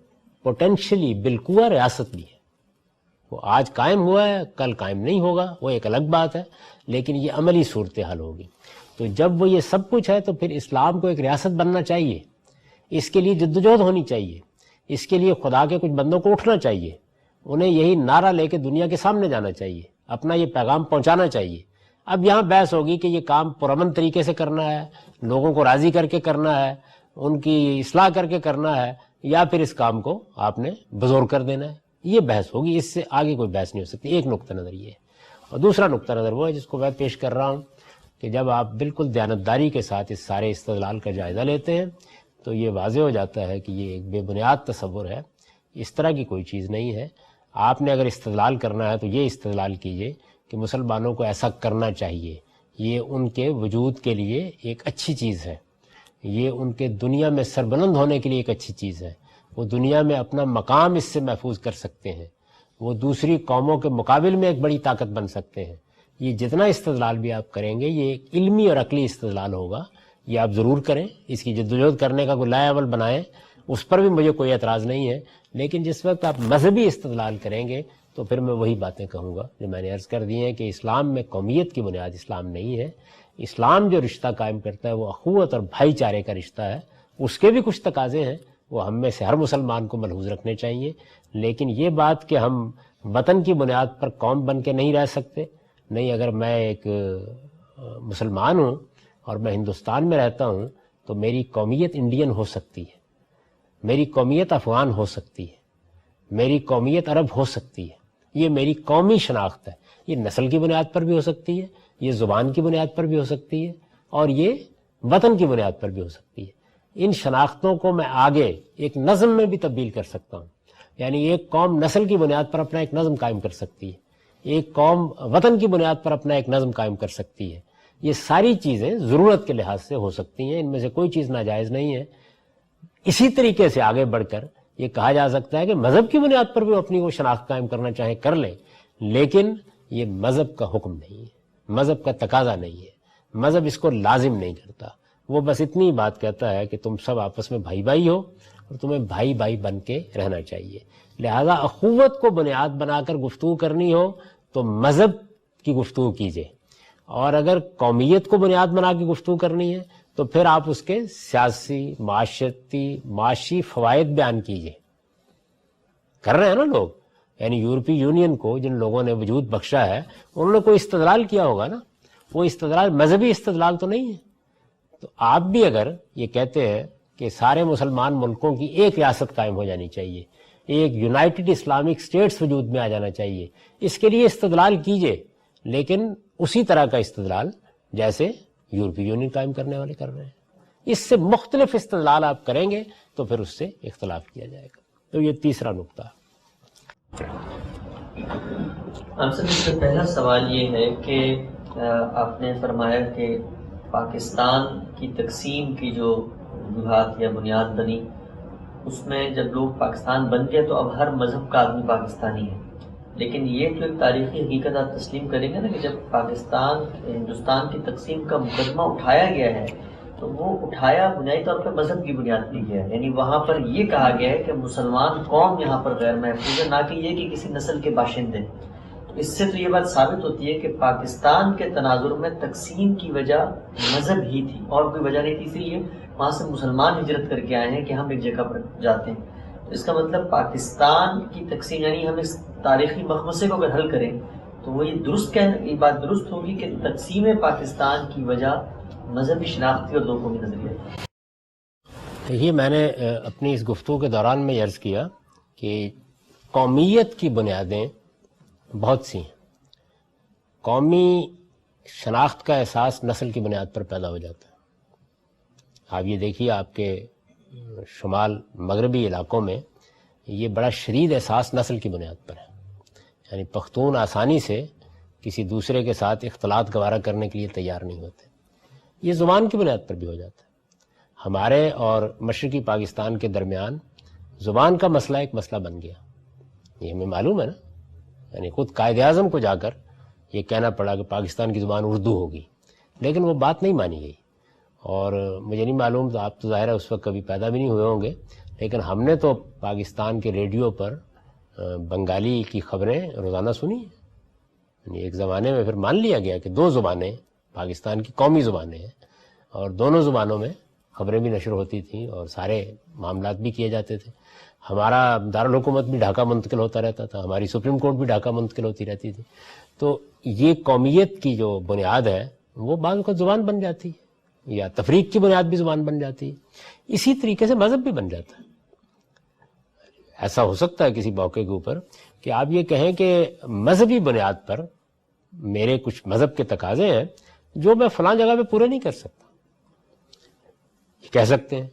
پوٹینشلی بالقوہ ریاست بھی ہے. وہ آج قائم ہوا ہے، کل قائم نہیں ہوگا، وہ ایک الگ بات ہے، لیکن یہ عملی صورتحال ہوگی. تو جب وہ یہ سب کچھ ہے تو پھر اسلام کو ایک ریاست بننا چاہیے، اس کے لیے جدوجہد ہونی چاہیے، اس کے لیے خدا کے کچھ بندوں کو اٹھنا چاہیے، انہیں یہی نعرہ لے کے دنیا کے سامنے جانا چاہیے، اپنا یہ پیغام پہنچانا چاہیے. اب یہاں بحث ہوگی کہ یہ کام پرامن طریقے سے کرنا ہے، لوگوں کو راضی کر کے کرنا ہے، ان کی اصلاح کر کے کرنا ہے، یا پھر اس کام کو آپ نے بزور کر دینا ہے. یہ بحث ہوگی، اس سے آگے کوئی بحث نہیں ہو سکتی. ایک نقطہ نظر یہ ہے. اور دوسرا نقطہ نظر وہ ہے جس کو میں پیش کر رہا ہوں کہ جب آپ بالکل دیانتداری کے ساتھ اس سارے استدلال کا جائزہ لیتے ہیں تو یہ واضح ہو جاتا ہے کہ یہ ایک بے بنیاد تصور ہے، اس طرح کی کوئی چیز نہیں ہے. آپ نے اگر استدلال کرنا ہے تو یہ استدلال کیجئے کہ مسلمانوں کو ایسا کرنا چاہیے، یہ ان کے وجود کے لیے ایک اچھی چیز ہے، یہ ان کے دنیا میں سربلند ہونے کے لیے ایک اچھی چیز ہے، وہ دنیا میں اپنا مقام اس سے محفوظ کر سکتے ہیں، وہ دوسری قوموں کے مقابل میں ایک بڑی طاقت بن سکتے ہیں. یہ جتنا استدلال بھی آپ کریں گے یہ ایک علمی اور عقلی استدلال ہوگا، یہ آپ ضرور کریں، اس کی جدوجہد کرنے کا کوئی لائحہ عمل بنائیں، اس پر بھی مجھے کوئی اعتراض نہیں ہے. لیکن جس وقت آپ مذہبی استدلال کریں گے تو پھر میں وہی باتیں کہوں گا جو میں نے عرض کر دی ہیں کہ اسلام میں قومیت کی بنیاد اسلام نہیں ہے. اسلام جو رشتہ قائم کرتا ہے وہ اخوت اور بھائی چارے کا رشتہ ہے. اس کے بھی کچھ تقاضے ہیں، وہ ہم میں سے ہر مسلمان کو ملحوظ رکھنے چاہیے. لیکن یہ بات کہ ہم وطن کی بنیاد پر قوم بن کے نہیں رہ سکتے، نہیں، اگر میں ایک مسلمان ہوں اور میں ہندوستان میں رہتا ہوں تو میری قومیت انڈین ہو سکتی ہے، میری قومیت افغان ہو سکتی ہے، میری قومیت عرب ہو سکتی ہے. یہ میری قومی شناخت ہے. یہ نسل کی بنیاد پر بھی ہو سکتی ہے، یہ زبان کی بنیاد پر بھی ہو سکتی ہے، اور یہ وطن کی بنیاد پر بھی ہو سکتی ہے. ان شناختوں کو میں آگے ایک نظم میں بھی تبدیل کر سکتا ہوں. یعنی ایک قوم نسل کی بنیاد پر اپنا ایک نظم قائم کر سکتی ہے، ایک قوم وطن کی بنیاد پر اپنا ایک نظم قائم کر سکتی ہے. یہ ساری چیزیں ضرورت کے لحاظ سے ہو سکتی ہیں، ان میں سے کوئی چیز ناجائز نہیں ہے. اسی طریقے سے آگے بڑھ کر یہ کہا جا سکتا ہے کہ مذہب کی بنیاد پر بھی اپنی وہ شناخت قائم کرنا چاہیں کر لیں، لیکن یہ مذہب کا حکم نہیں ہے، مذہب کا تقاضا نہیں ہے، مذہب اس کو لازم نہیں کرتا. وہ بس اتنی بات کہتا ہے کہ تم سب آپس میں بھائی بھائی ہو اور تمہیں بھائی بھائی بن کے رہنا چاہیے. لہذا اخوت کو بنیاد بنا کر گفتگو کرنی ہو تو مذہب کی گفتگو کیجیے، اور اگر قومیت کو بنیاد بنا کے گفتگو کرنی ہے تو پھر آپ اس کے سیاسی، معاشرتی، معاشی فوائد بیان کیجیے. کر رہے ہیں نا لوگ، یعنی یورپی یونین کو جن لوگوں نے وجود بخشا ہے انہوں نے کوئی استدلال کیا ہوگا نا، وہ استدلال مذہبی استدلال تو نہیں ہے. تو آپ بھی اگر یہ کہتے ہیں کہ سارے مسلمان ملکوں کی ایک ریاست قائم ہو جانی چاہیے، ایک یونائٹڈ اسلامک اسٹیٹس وجود میں آ جانا چاہیے، اس کے لیے استدلال کیجئے، لیکن اسی طرح کا استدلال جیسے یورپی یونین قائم کرنے والے کر رہے ہیں. اس سے مختلف استدلال آپ کریں گے تو پھر اس سے اختلاف کیا جائے گا. تو یہ تیسرا نقطہ. آپ سے پہلا سوال یہ ہے کہ آپ نے فرمایا کہ پاکستان کی تقسیم کی جو وجوہات یا بنیاد بنی، اس میں جب لوگ پاکستان بن گئے تو اب ہر مذہب کا آدمی پاکستانی ہے. لیکن یہ تو ایک تاریخی حقیقت آپ تسلیم کریں گے نا کہ جب ہندوستان کی تقسیم کا مقدمہ اٹھایا گیا ہے تو وہ اٹھایا بنیادی طور پر مذہب کی بنیاد پہ گیا ہے. یعنی وہاں پر یہ کہا گیا ہے کہ مسلمان قوم یہاں پر غیر محفوظ ہے، نہ کہ یہ کہ کسی نسل کے باشندے. تو اس سے تو یہ بات ثابت ہوتی ہے کہ پاکستان کے تناظر میں تقسیم کی وجہ مذہب ہی تھی اور کوئی وجہ نہیں تھی. اس لیے وہاں سے مسلمان ہجرت کر کے آئے ہیں کہ ہم ایک جگہ پر جاتے ہیں. تو اس کا مطلب پاکستان کی تقسیم، یعنی ہم اس تاریخی مخمصے کو اگر حل کریں تو وہ یہ بات درست ہوگی کہ تقسیم پاکستان کی وجہ مذہبی شناختی اور دو قومی نظریہ. دیکھیے، میں نے اپنی اس گفتگو کے دوران میں عرض کیا کہ قومیت کی بنیادیں بہت سی ہیں. قومی شناخت کا احساس نسل کی بنیاد پر پیدا ہو جاتا ہے. آپ یہ دیکھیے، آپ کے شمال مغربی علاقوں میں یہ بڑا شدید احساس نسل کی بنیاد پر ہے. یعنی پختون آسانی سے کسی دوسرے کے ساتھ اختلاط گوارا کرنے کے لیے تیار نہیں ہوتے. یہ زبان کی بنیاد پر بھی ہو جاتا ہے. ہمارے اور مشرقی پاکستان کے درمیان زبان کا مسئلہ ایک مسئلہ بن گیا. یہ ہمیں معلوم ہے نا, یعنی خود قائد اعظم کو جا کر یہ کہنا پڑا کہ پاکستان کی زبان اردو ہوگی, لیکن وہ بات نہیں مانی گئی. اور مجھے نہیں معلوم, تو آپ تو ظاہر ہے اس وقت کبھی پیدا بھی نہیں ہوئے ہوں گے, لیکن ہم نے تو پاکستان کے ریڈیو پر بنگالی کی خبریں روزانہ سنی ہیں. یعنی ایک زمانے میں پھر مان لیا گیا کہ 2 زبانیں پاکستان کی قومی زبانیں ہیں, اور دونوں زبانوں میں خبریں بھی نشر ہوتی تھیں اور سارے معاملات بھی کیے جاتے تھے. ہمارا دارالحکومت بھی ڈھاکہ منتقل ہوتا رہتا تھا, ہماری سپریم کورٹ بھی ڈھاکہ منتقل ہوتی رہتی تھی. تو یہ قومیت کی جو بنیاد ہے وہ بعض اوقات زبان بن جاتی ہے, یا تفریق کی بنیاد بھی زبان بن جاتی ہے. اسی طریقے سے مذہب بھی بن جاتا ہے. ایسا ہو سکتا ہے کسی موقع کے اوپر کہ آپ یہ کہیں کہ مذہبی بنیاد پر میرے کچھ مذہب کے تقاضے ہیں جو میں فلاں جگہ پہ پورے نہیں کر سکتا, کہہ سکتے ہیں.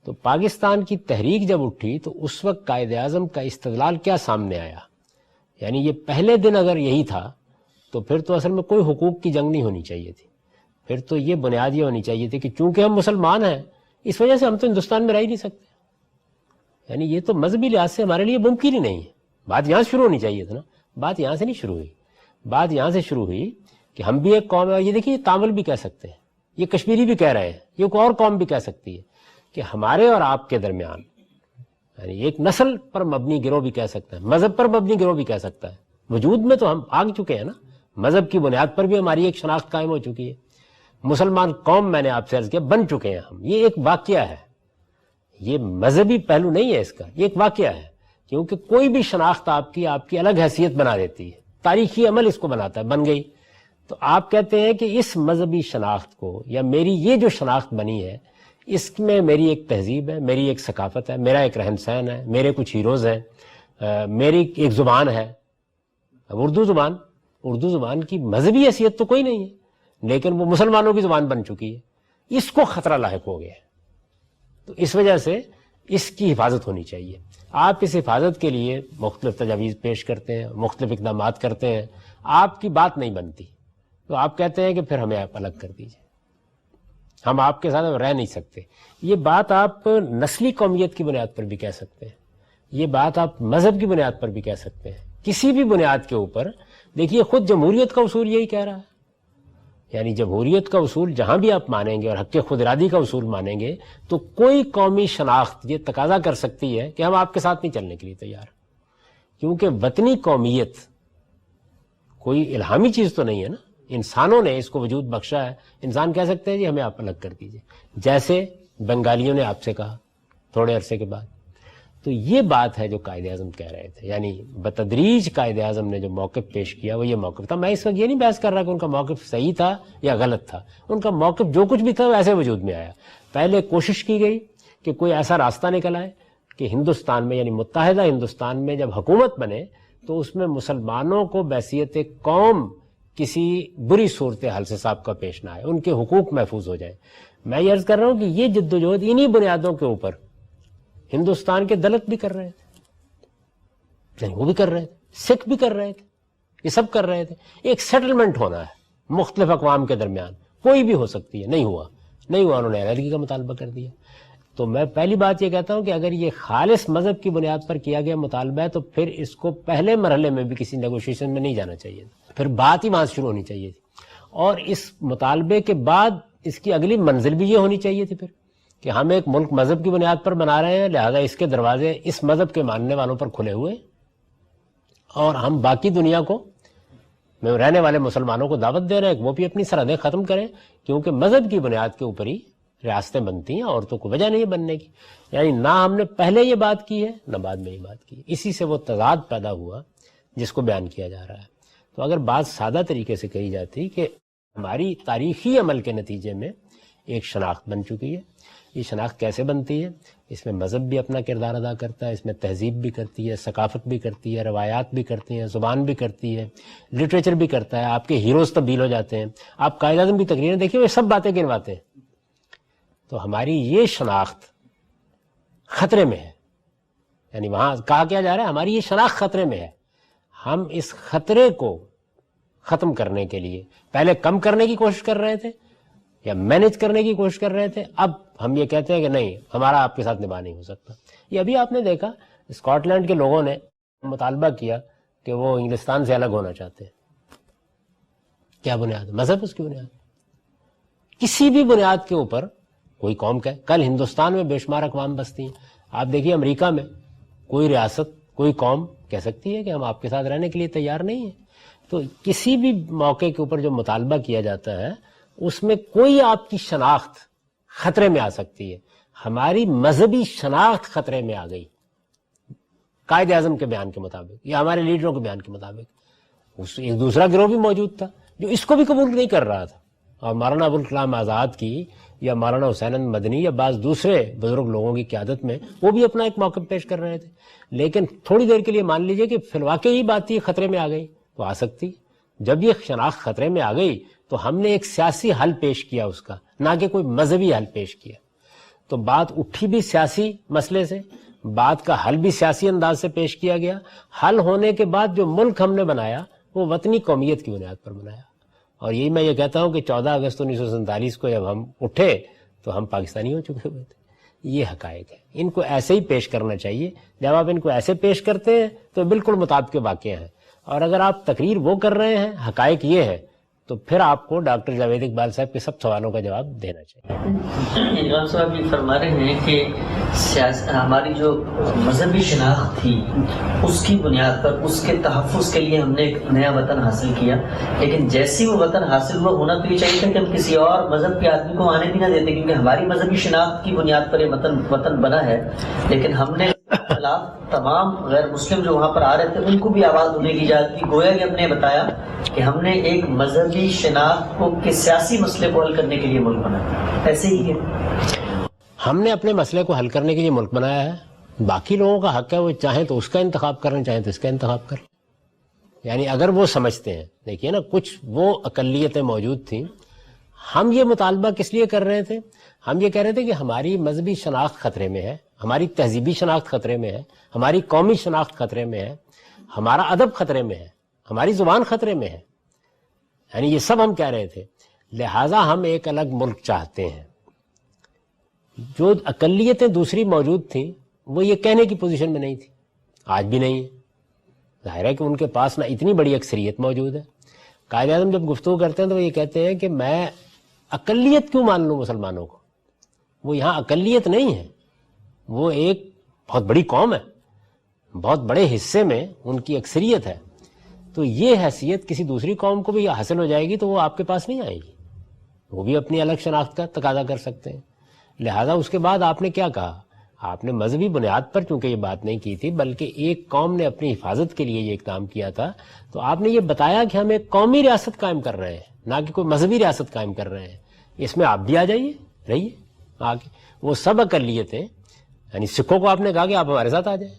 تو پاکستان کی تحریک جب اٹھی تو اس وقت قائد اعظم کا استدلال کیا سامنے آیا, یعنی یہ پہلے دن اگر یہی تھا تو پھر تو اصل میں کوئی حقوق کی جنگ نہیں ہونی چاہیے تھی. پھر تو یہ بنیاد یہ ہونی چاہیے تھی کہ چونکہ ہم مسلمان ہیں اس وجہ سے ہم تو ہندوستان میں رہ ہی نہیں سکتے. یعنی یہ تو مذہبی لحاظ سے ہمارے لیے ممکن ہی نہیں ہے. بات یہاں شروع ہونی چاہیے تھی نا, بات یہاں سے نہیں شروع ہوئی. بات یہاں سے شروع ہوئی کہ ہم بھی ایک قوم ہے. یہ دیکھیے, تامل بھی کہہ سکتے ہیں, یہ کشمیری بھی کہہ رہے ہیں, یہ ایک اور قوم بھی کہہ سکتی ہے کہ ہمارے اور آپ کے درمیان, یعنی ایک نسل پر مبنی گروہ بھی کہہ سکتا ہے, مذہب پر مبنی گروہ بھی کہہ سکتا ہے. وجود میں تو ہم آگ چکے ہیں نا, مذہب کی بنیاد پر بھی ہماری ایک شناخت قائم ہو چکی ہے. مسلمان قوم, میں نے آپ سے عرض کیا, بن چکے ہیں ہم. یہ ایک واقعہ ہے, یہ مذہبی پہلو نہیں ہے اس کا, یہ ایک واقعہ ہے. کیونکہ کوئی بھی شناخت آپ کی الگ حیثیت بنا دیتی ہے, تاریخی عمل اس کو بناتا ہے, بن گئی. تو آپ کہتے ہیں کہ اس مذہبی شناخت کو, یا میری یہ جو شناخت بنی ہے, اس میں میری ایک تہذیب ہے, میری ایک ثقافت ہے, میرا ایک رہن سہن ہے, میرے کچھ ہیروز ہیں, میری ایک زبان ہے. اب اردو زبان کی مذہبی حیثیت تو کوئی نہیں ہے, لیکن وہ مسلمانوں کی زبان بن چکی ہے. اس کو خطرہ لاحق ہو گیا ہے. تو اس وجہ سے اس کی حفاظت ہونی چاہیے. آپ اس حفاظت کے لیے مختلف تجاویز پیش کرتے ہیں, مختلف اقدامات کرتے ہیں, آپ کی بات نہیں بنتی تو آپ کہتے ہیں کہ پھر ہمیں آپ الگ کر دیجئے, ہم آپ کے ساتھ رہ نہیں سکتے. یہ بات آپ نسلی قومیت کی بنیاد پر بھی کہہ سکتے ہیں, یہ بات آپ مذہب کی بنیاد پر بھی کہہ سکتے ہیں, کسی بھی بنیاد کے اوپر. دیکھیے, خود جمہوریت کا اصول یہی کہہ رہا ہے. یعنی جمہوریت کا اصول جہاں بھی آپ مانیں گے اور حق خود ارادی کا اصول مانیں گے تو کوئی قومی شناخت یہ تقاضا کر سکتی ہے کہ ہم آپ کے ساتھ نہیں چلنے کے لیے تیار. کیونکہ وطنی قومیت کوئی الہامی چیز تو نہیں ہے نا, انسانوں نے اس کو وجود بخشا ہے. انسان کہہ سکتے ہیں جی ہمیں آپ الگ کر دیجئے, جیسے بنگالیوں نے آپ سے کہا تھوڑے عرصے کے بعد. تو یہ بات ہے جو قائد اعظم کہہ رہے تھے. یعنی بتدریج قائد اعظم نے جو موقف پیش کیا وہ یہ موقف تھا. میں اس وقت یہ نہیں بحث کر رہا کہ ان کا موقف صحیح تھا یا غلط تھا, ان کا موقف جو کچھ بھی تھا وہ ایسے وجود میں آیا. پہلے کوشش کی گئی کہ کوئی ایسا راستہ نکل آئے کہ ہندوستان میں, یعنی متحدہ ہندوستان میں جب حکومت بنے تو اس میں مسلمانوں کو بحیثیت قوم کسی بری صورتحال سے سابقہ پیش نہ آئے, ان کے حقوق محفوظ ہو جائیں. میں یہ عرض کر رہا ہوں کہ یہ جدوجہد انہی بنیادوں کے اوپر ہندوستان کے دلت بھی کر رہے تھے, وہ بھی کر رہے تھے, سکھ بھی کر رہے تھے, یہ سب کر رہے تھے. ایک سیٹلمنٹ ہونا ہے مختلف اقوام کے درمیان, کوئی بھی ہو سکتی ہے, نہیں ہوا, انہوں نے علیحدگی کا مطالبہ کر دیا. تو میں پہلی بات یہ کہتا ہوں کہ اگر یہ خالص مذہب کی بنیاد پر کیا گیا مطالبہ ہے تو پھر اس کو پہلے مرحلے میں بھی کسی نیگوشیشن میں نہیں جانا چاہیے, پھر بات ہی وہاں سے شروع ہونی چاہیے تھی. اور اس مطالبے کے بعد اس کی اگلی منزل بھی یہ ہونی چاہیے تھی پھر کہ ہم ایک ملک مذہب کی بنیاد پر بنا رہے ہیں, لہذا اس کے دروازے اس مذہب کے ماننے والوں پر کھلے ہوئے, اور ہم باقی دنیا کو میں رہنے والے مسلمانوں کو دعوت دے رہے ہیں کہ وہ بھی اپنی سرحدیں ختم کریں, کیونکہ مذہب کی بنیاد کے اوپر ہی ریاستیں بنتی ہیں, اور تو کوئی وجہ نہیں ہے بننے کی. یعنی نہ ہم نے پہلے یہ بات کی ہے نہ بعد میں یہ بات کی. اسی سے وہ تضاد پیدا ہوا جس کو بیان کیا جا رہا ہے. تو اگر بات سادہ طریقے سے کہی جاتی کہ ہماری تاریخی عمل کے نتیجے میں ایک شناخت بن چکی ہے. یہ شناخت کیسے بنتی ہے؟ اس میں مذہب بھی اپنا کردار ادا کرتا ہے, اس میں تہذیب بھی کرتی ہے, ثقافت بھی کرتی ہے, روایات بھی کرتی ہیں, زبان بھی کرتی ہے, لٹریچر بھی کرتا ہے, آپ کے ہیروز تبدیل ہو جاتے ہیں, آپ قائد اعظم کی تقریریں دیکھیے وہ سب باتیں گنواتے ہیں. تو ہماری یہ شناخت خطرے میں ہے. یعنی وہاں کہا کیا جا رہا ہے, ہماری یہ شناخت خطرے میں ہے. ہم اس خطرے کو ختم کرنے کے لیے پہلے کم کرنے کی کوشش کر رہے تھے, یا مینج کرنے کی کوشش کر رہے تھے. اب ہم یہ کہتے ہیں کہ نہیں, ہمارا آپ کے ساتھ نبھا نہیں ہو سکتا. یہ ابھی آپ نے دیکھا اسکاٹ لینڈ کے لوگوں نے مطالبہ کیا کہ وہ انگلستان سے الگ ہونا چاہتے ہیں. کیا بنیاد؟ مذہب اس کی بنیاد. کسی بھی بنیاد کے اوپر کوئی قوم کہے. کل ہندوستان میں بے شمار اقوام بستی ہیں. آپ دیکھیے امریکہ میں کوئی ریاست, کوئی قوم کہہ سکتی ہے کہ ہم آپ کے ساتھ رہنے کے لیے تیار نہیں ہیں. تو کسی بھی موقع کے اوپر جو مطالبہ کیا جاتا ہے اس میں کوئی آپ کی شناخت خطرے میں آ سکتی ہے. ہماری مذہبی شناخت خطرے میں آ گئی قائد اعظم کے بیان کے مطابق یا ہمارے لیڈروں کے بیان کے مطابق. ایک دوسرا گروہ بھی موجود تھا جو اس کو بھی قبول نہیں کر رہا تھا, اور مولانا ابوالکلام آزاد کی یا مولانا حسین احمد مدنی یا بعض دوسرے بزرگ لوگوں کی قیادت میں وہ بھی اپنا ایک موقف پیش کر رہے تھے. لیکن تھوڑی دیر کے لیے مان لیجئے کہ فی الواقع یہ بات یہ خطرے میں آ گئی تو آ سکتی. جب یہ شناخت خطرے میں آ گئی تو ہم نے ایک سیاسی حل پیش کیا اس کا, نہ کہ کوئی مذہبی حل پیش کیا. تو بات اٹھی بھی سیاسی مسئلے سے, بات کا حل بھی سیاسی انداز سے پیش کیا گیا. حل ہونے کے بعد جو ملک ہم نے بنایا وہ وطنی قومیت کی بنیاد پر بنایا. اور یہی میں یہ کہتا ہوں کہ 14 اگست 1947 کو جب ہم اٹھے تو ہم پاکستانی ہو چکے ہوئے تھے. یہ حقائق ہے, ان کو ایسے ہی پیش کرنا چاہیے. جب آپ ان کو ایسے پیش کرتے ہیں تو بالکل مطابق واقع ہیں, اور اگر آپ تقریر وہ کر رہے ہیں حقائق یہ ہے تو پھر آپ کو ڈاکٹر جاوید اقبال صاحب کے سب سوالوں کا جواب دینا چاہیے. امام صاحب یہ فرما رہے ہیں کہ ہماری جو مذہبی شناخت تھی اس کی بنیاد پر اس کے تحفظ کے لیے ہم نے ایک نیا وطن حاصل کیا, لیکن جیسی وہ وطن حاصل ہوا ہونا تو یہ چاہیے تھا کہ ہم کسی اور مذہب کے آدمی کو آنے بھی نہ دیتے, کیونکہ ہماری مذہبی شناخت کی بنیاد پر یہ وطن بنا ہے. لیکن ہم نے تمام غیر مسلم جو وہاں پر آ رہے تھے ان کو بھی آواز ہونے کی اجازت کی. گویا کہ ہم نے بتایا کہ ہم نے ایک مذہبی شناخت کو کے سیاسی مسئلے کو حل کرنے کے لیے ملک بنایا. ایسے ہی ہے, ہم نے اپنے مسئلے کو حل کرنے کے لیے ملک بنایا ہے. باقی لوگوں کا حق ہے, وہ چاہیں تو اس کا انتخاب کریں, چاہیں تو اس کا انتخاب کریں. یعنی اگر وہ سمجھتے ہیں, دیکھیے نا کچھ وہ اقلیتیں موجود تھیں. ہم یہ مطالبہ کس لیے کر رہے تھے؟ ہم یہ کہہ رہے تھے کہ ہماری مذہبی شناخت خطرے میں ہے, ہماری تہذیبی شناخت خطرے میں ہے, ہماری قومی شناخت خطرے میں ہے, ہمارا ادب خطرے میں ہے, ہماری زبان خطرے میں ہے. یعنی یہ سب ہم کہہ رہے تھے. لہٰذا ہم ایک الگ ملک چاہتے ہیں. جو اقلیتیں دوسری موجود تھیں وہ یہ کہنے کی پوزیشن میں نہیں تھی, آج بھی نہیں ہے. ظاہر ہے کہ ان کے پاس نہ اتنی بڑی اکثریت موجود ہے. قائد اعظم جب گفتگو کرتے ہیں تو وہ یہ کہتے ہیں کہ میں اقلیت کیوں مان لوں مسلمانوں کو. وہ یہاں اقلیت نہیں ہے, وہ ایک بہت بڑی قوم ہے, بہت بڑے حصے میں ان کی اکثریت ہے. تو یہ حیثیت کسی دوسری قوم کو بھی حاصل ہو جائے گی تو وہ آپ کے پاس نہیں آئے گی, وہ بھی اپنی الگ شناخت کا تقاضا کر سکتے ہیں. لہذا اس کے بعد آپ نے کیا کہا؟ آپ نے مذہبی بنیاد پر چونکہ یہ بات نہیں کی تھی بلکہ ایک قوم نے اپنی حفاظت کے لیے یہ اقدام کیا تھا, تو آپ نے یہ بتایا کہ ہم ایک قومی ریاست قائم کر رہے ہیں, نہ کہ کوئی مذہبی ریاست قائم کر رہے ہیں. اس میں آپ بھی آ جائیے, رہیے آگے. وہ سب اقلیتیں, یعنی سکھوں کو آپ نے کہا کہ آپ ہمارے ساتھ آ جائیں,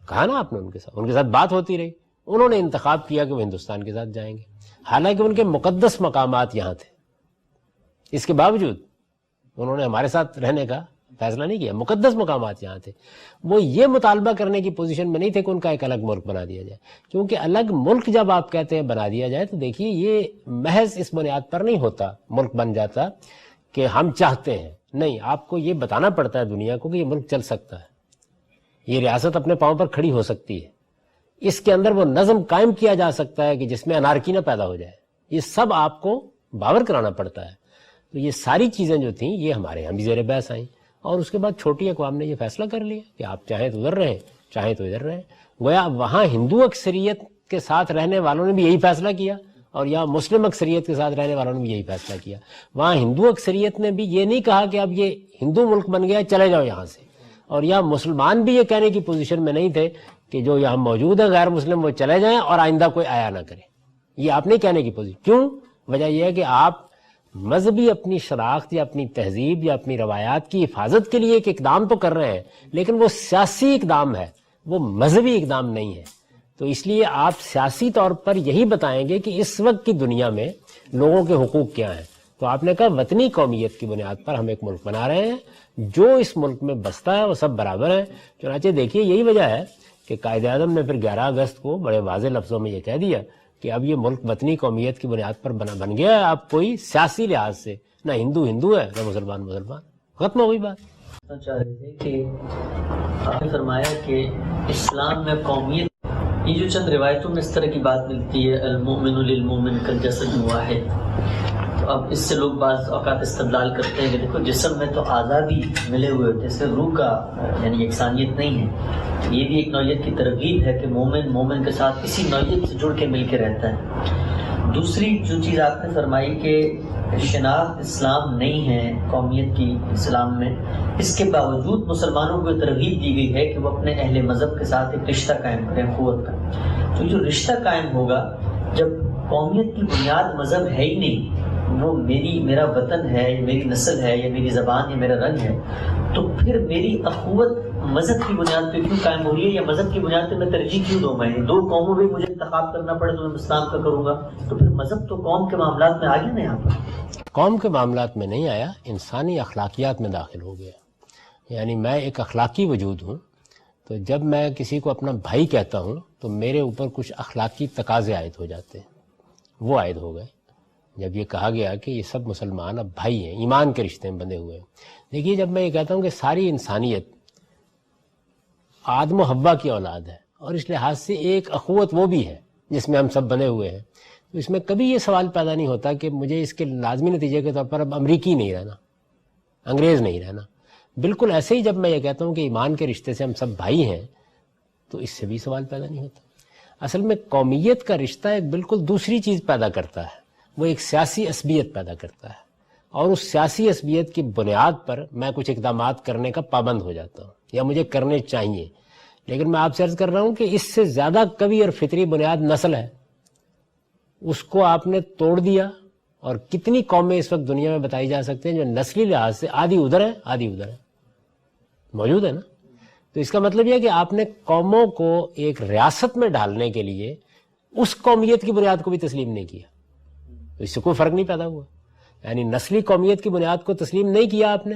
کہا نا آپ نے ان کے ساتھ بات ہوتی رہی. انہوں نے انتخاب کیا کہ وہ ہندوستان کے ساتھ جائیں گے, حالانکہ ان کے مقدس مقامات یہاں تھے. اس کے باوجود انہوں نے ہمارے ساتھ رہنے کا فیصلہ نہیں کیا, مقدس مقامات یہاں تھے. وہ یہ مطالبہ کرنے کی پوزیشن میں نہیں تھے کہ ان کا ایک الگ ملک بنا دیا جائے, کیونکہ الگ ملک جب آپ کہتے ہیں بنا دیا جائے تو دیکھیے یہ محض اس بنیاد پر نہیں ہوتا ملک بن جاتا کہ ہم چاہتے ہیں. نہیں, آپ کو یہ بتانا پڑتا ہے دنیا کو کہ یہ ملک چل سکتا ہے, یہ ریاست اپنے پاؤں پر کھڑی ہو سکتی ہے, اس کے اندر وہ نظم قائم کیا جا سکتا ہے کہ جس میں انارکی نہ پیدا ہو جائے. یہ سب آپ کو باور کرانا پڑتا ہے. تو یہ ساری چیزیں جو تھیں یہ ہمارے یہاں بھی زیر بحث آئیں, اور اس کے بعد چھوٹی اقوام نے یہ فیصلہ کر لیا کہ آپ چاہیں تو ادھر رہیں, چاہیں تو ادھر رہیں. گویا وہاں ہندو اکثریت کے ساتھ رہنے والوں نے بھی یہی فیصلہ کیا, اور یہاں مسلم اکثریت کے ساتھ رہنے والوں نے بھی یہی فیصلہ کیا. وہاں ہندو اکثریت نے بھی یہ نہیں کہا کہ اب یہ ہندو ملک بن گیا چلے جاؤ یہاں سے, اور یہاں مسلمان بھی یہ کہنے کی پوزیشن میں نہیں تھے کہ جو یہاں موجود ہے غیر مسلم وہ چلے جائیں اور آئندہ کوئی آیا نہ کرے. یہ آپ نہیں کہنے کی پوزیشن. کیوں؟ وجہ یہ ہے کہ آپ مذہبی اپنی شناخت یا اپنی تہذیب یا اپنی روایات کی حفاظت کے لیے ایک اقدام تو کر رہے ہیں, لیکن وہ سیاسی اقدام ہے, وہ مذہبی اقدام نہیں ہے. تو اس لیے آپ سیاسی طور پر یہی بتائیں گے کہ اس وقت کی دنیا میں لوگوں کے حقوق کیا ہیں. تو آپ نے کہا وطنی قومیت کی بنیاد پر ہم ایک ملک بنا رہے ہیں, جو اس ملک میں بستا ہے وہ سب برابر ہیں. چنانچہ دیکھیے یہی وجہ ہے کہ قائد اعظم نے پھر 11 اگست کو بڑے واضح لفظوں میں یہ کہہ دیا کہ اب یہ ملک وطنی قومیت کی بنیاد پر بن گیا ہے. اب کوئی سیاسی لحاظ سے نہ ہندو ہندو ہے نہ مسلمان مسلمان، ختم ہو گئی بات. چاہ رہے تھے کہ آپ نے فرمایا کہ اسلام میں قومیت، یہ جو چند روایتوں میں اس طرح کی بات ملتی ہے، المؤمن للمؤمن کالجسد واحد، تو اب اس سے لوگ بعض اوقات استدلال کرتے ہیں کہ دیکھو جسم میں تو اعضاء بھی ملے ہوئے ہوتے ہیں، صرف روح کا یعنی یکسانیت نہیں ہے. یہ بھی ایک نوعیت کی ترغیب ہے کہ مومن مومن کے ساتھ اسی نوعیت سے جڑ کے مل کے رہتا ہے. دوسری جو چیز آپ نے فرمائی کہ شناخت اسلام نہیں ہے قومیت کی اسلام میں، اس کے باوجود مسلمانوں کو ترغیب دی گئی ہے کہ وہ اپنے اہل مذہب کے ساتھ ایک رشتہ قائم کریں، قوت کا. تو جو رشتہ قائم ہوگا جب قومیت کی بنیاد مذہب ہے ہی نہیں، وہ میرا وطن ہے، یا میری نسل ہے، یا میری زبان یا میرا رنگ ہے، تو پھر میری اخوت مذہب کی بنیاد پہ کیوں قائم ہو رہی ہے، یا مذہب کی بنیاد پہ میں ترجیح کیوں دوں؟ میں دو قوموں میں مجھے انتخاب کرنا پڑے تو میں اسلام کا کروں گا، تو پھر مذہب تو قوم کے معاملات میں آگے نہیں آتا. قوم کے معاملات میں نہیں آیا، انسانی اخلاقیات میں داخل ہو گیا. یعنی میں ایک اخلاقی وجود ہوں، تو جب میں کسی کو اپنا بھائی کہتا ہوں تو میرے اوپر کچھ اخلاقی تقاضے عائد ہو جاتے ہیں. وہ عائد ہو گئے جب یہ کہا گیا کہ یہ سب مسلمان اب بھائی ہیں، ایمان کے رشتے میں بندھے ہوئے ہیں. دیکھیے جب میں یہ کہتا ہوں کہ ساری انسانیت آدم و حوا کی اولاد ہے، اور اس لحاظ سے ایک اخوت وہ بھی ہے جس میں ہم سب بنے ہوئے ہیں، تو اس میں کبھی یہ سوال پیدا نہیں ہوتا کہ مجھے اس کے لازمی نتیجے کے طور پر اب امریکی نہیں رہنا، انگریز نہیں رہنا. بالکل ایسے ہی جب میں یہ کہتا ہوں کہ ایمان کے رشتے سے ہم سب بھائی ہیں، تو اس سے بھی سوال پیدا نہیں ہوتا. اصل میں قومیت کا رشتہ ایک بالکل دوسری چیز پیدا کرتا ہے، وہ ایک سیاسی عصبیت پیدا کرتا ہے، اور اس سیاسی عصبیت کی بنیاد پر میں کچھ اقدامات کرنے کا پابند ہو جاتا ہوں، یا مجھے کرنے چاہیے. لیکن میں آپ سے عرض کر رہا ہوں کہ اس سے زیادہ قوی اور فطری بنیاد نسل ہے، اس کو آپ نے توڑ دیا. اور کتنی قومیں اس وقت دنیا میں بتائی جا سکتے ہیں جو نسلی لحاظ سے آدھی ادھر ہے آدھی ادھر ہے، موجود ہے نا. تو اس کا مطلب یہ ہے کہ آپ نے قوموں کو ایک ریاست میں ڈالنے کے لیے اس قومیت کی بنیاد کو بھی تسلیم نہیں کیا، تو اس سے کوئی فرق نہیں پیدا ہوا. یعنی نسلی قومیت کی بنیاد کو تسلیم نہیں کیا آپ نے،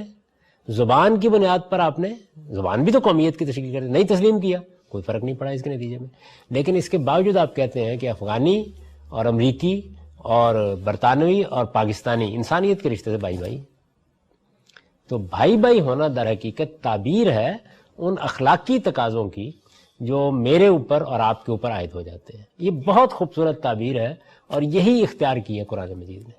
زبان کی بنیاد پر آپ نے، زبان بھی تو قومیت کی تشکیل کرتی، نہیں تسلیم کیا، کوئی فرق نہیں پڑا اس کے نتیجے میں. لیکن اس کے باوجود آپ کہتے ہیں کہ افغانی اور امریکی اور برطانوی اور پاکستانی انسانیت کے رشتے سے بھائی بھائی. تو بھائی بھائی ہونا در حقیقت تعبیر ہے ان اخلاقی تقاضوں کی جو میرے اوپر اور آپ کے اوپر عائد ہو جاتے ہیں. یہ بہت خوبصورت تعبیر ہے، اور یہی اختیار کی ہے قرآن مجید نے.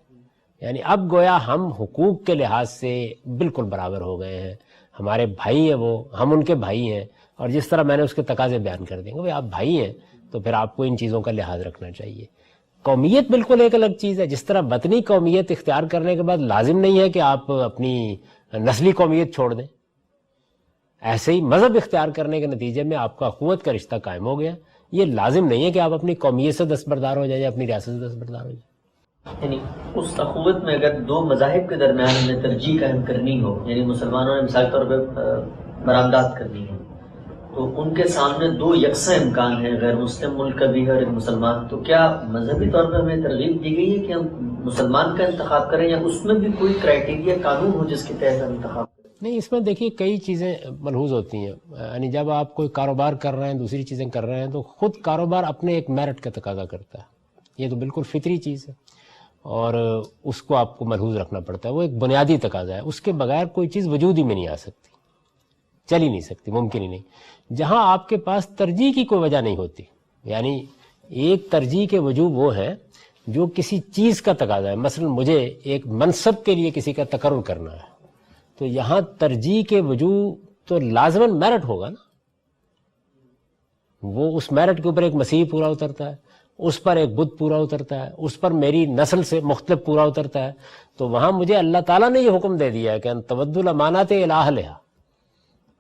یعنی اب گویا ہم حقوق کے لحاظ سے بالکل برابر ہو گئے ہیں، ہمارے بھائی ہیں وہ، ہم ان کے بھائی ہیں. اور جس طرح میں نے اس کے تقاضے بیان کر دیں گے، بھائی آپ بھائی ہیں تو پھر آپ کو ان چیزوں کا لحاظ رکھنا چاہیے. قومیت بالکل ایک الگ چیز ہے. جس طرح وطنی قومیت اختیار کرنے کے بعد لازم نہیں ہے کہ آپ اپنی نسلی قومیت چھوڑ دیں، ایسے ہی مذہب اختیار کرنے کے نتیجے میں آپ کا قوت کا رشتہ قائم ہو گیا. یہ لازم نہیں ہے کہ آپ اپنی قومیت سے دستبردار ہو جائیں یا اپنی ریاست سے دستبردار ہو جائیں. یعنی اس اخوت میں اگر دو مذاہب کے درمیان ہمیں ترجیح قائم کرنی ہو، یعنی مسلمانوں نے مثال کے طور پہ برآمدات کرنی ہے، تو ان کے سامنے دو یکساں امکان ہیں، غیر مسلم ملک کا بھی ہے اور ایک مسلمان. تو کیا مذہبی طور پہ ہمیں ترغیب دی گئی ہے کہ ہم مسلمان کا انتخاب کریں، یا اس میں بھی کوئی کرائیٹیریا قانون ہو جس کے تحت ہم انتخاب کریں؟ نہیں، اس میں دیکھیے کئی چیزیں ملحوظ ہوتی ہیں. یعنی جب آپ کوئی کاروبار کر رہے ہیں، دوسری چیزیں کر رہے ہیں، تو خود کاروبار اپنے ایک میرٹ کا تقاضا کرتا ہے. یہ تو بالکل فطری چیز ہے، اور اس کو آپ کو ملحوظ رکھنا پڑتا ہے. وہ ایک بنیادی تقاضا ہے، اس کے بغیر کوئی چیز وجود ہی میں نہیں آ سکتی، چل ہی نہیں سکتی، ممکن ہی نہیں. جہاں آپ کے پاس ترجیح کی کوئی وجہ نہیں ہوتی، یعنی ایک ترجیح کے وجوہ وہ ہیں جو کسی چیز کا تقاضا ہے. مثلا مجھے ایک منصب کے لیے کسی کا تقرر کرنا ہے، تو یہاں ترجیح کے وجوہ تو لازماً میرٹ ہوگا نا. وہ اس میرٹ کے اوپر ایک مسیح پورا اترتا ہے، اس پر ایک بدھ پورا اترتا ہے، اس پر میری نسل سے مختلف پورا اترتا ہے. تو وہاں مجھے اللہ تعالیٰ نے یہ حکم دے دیا ہے کہ ان تودوا الامانات الی اہلہا،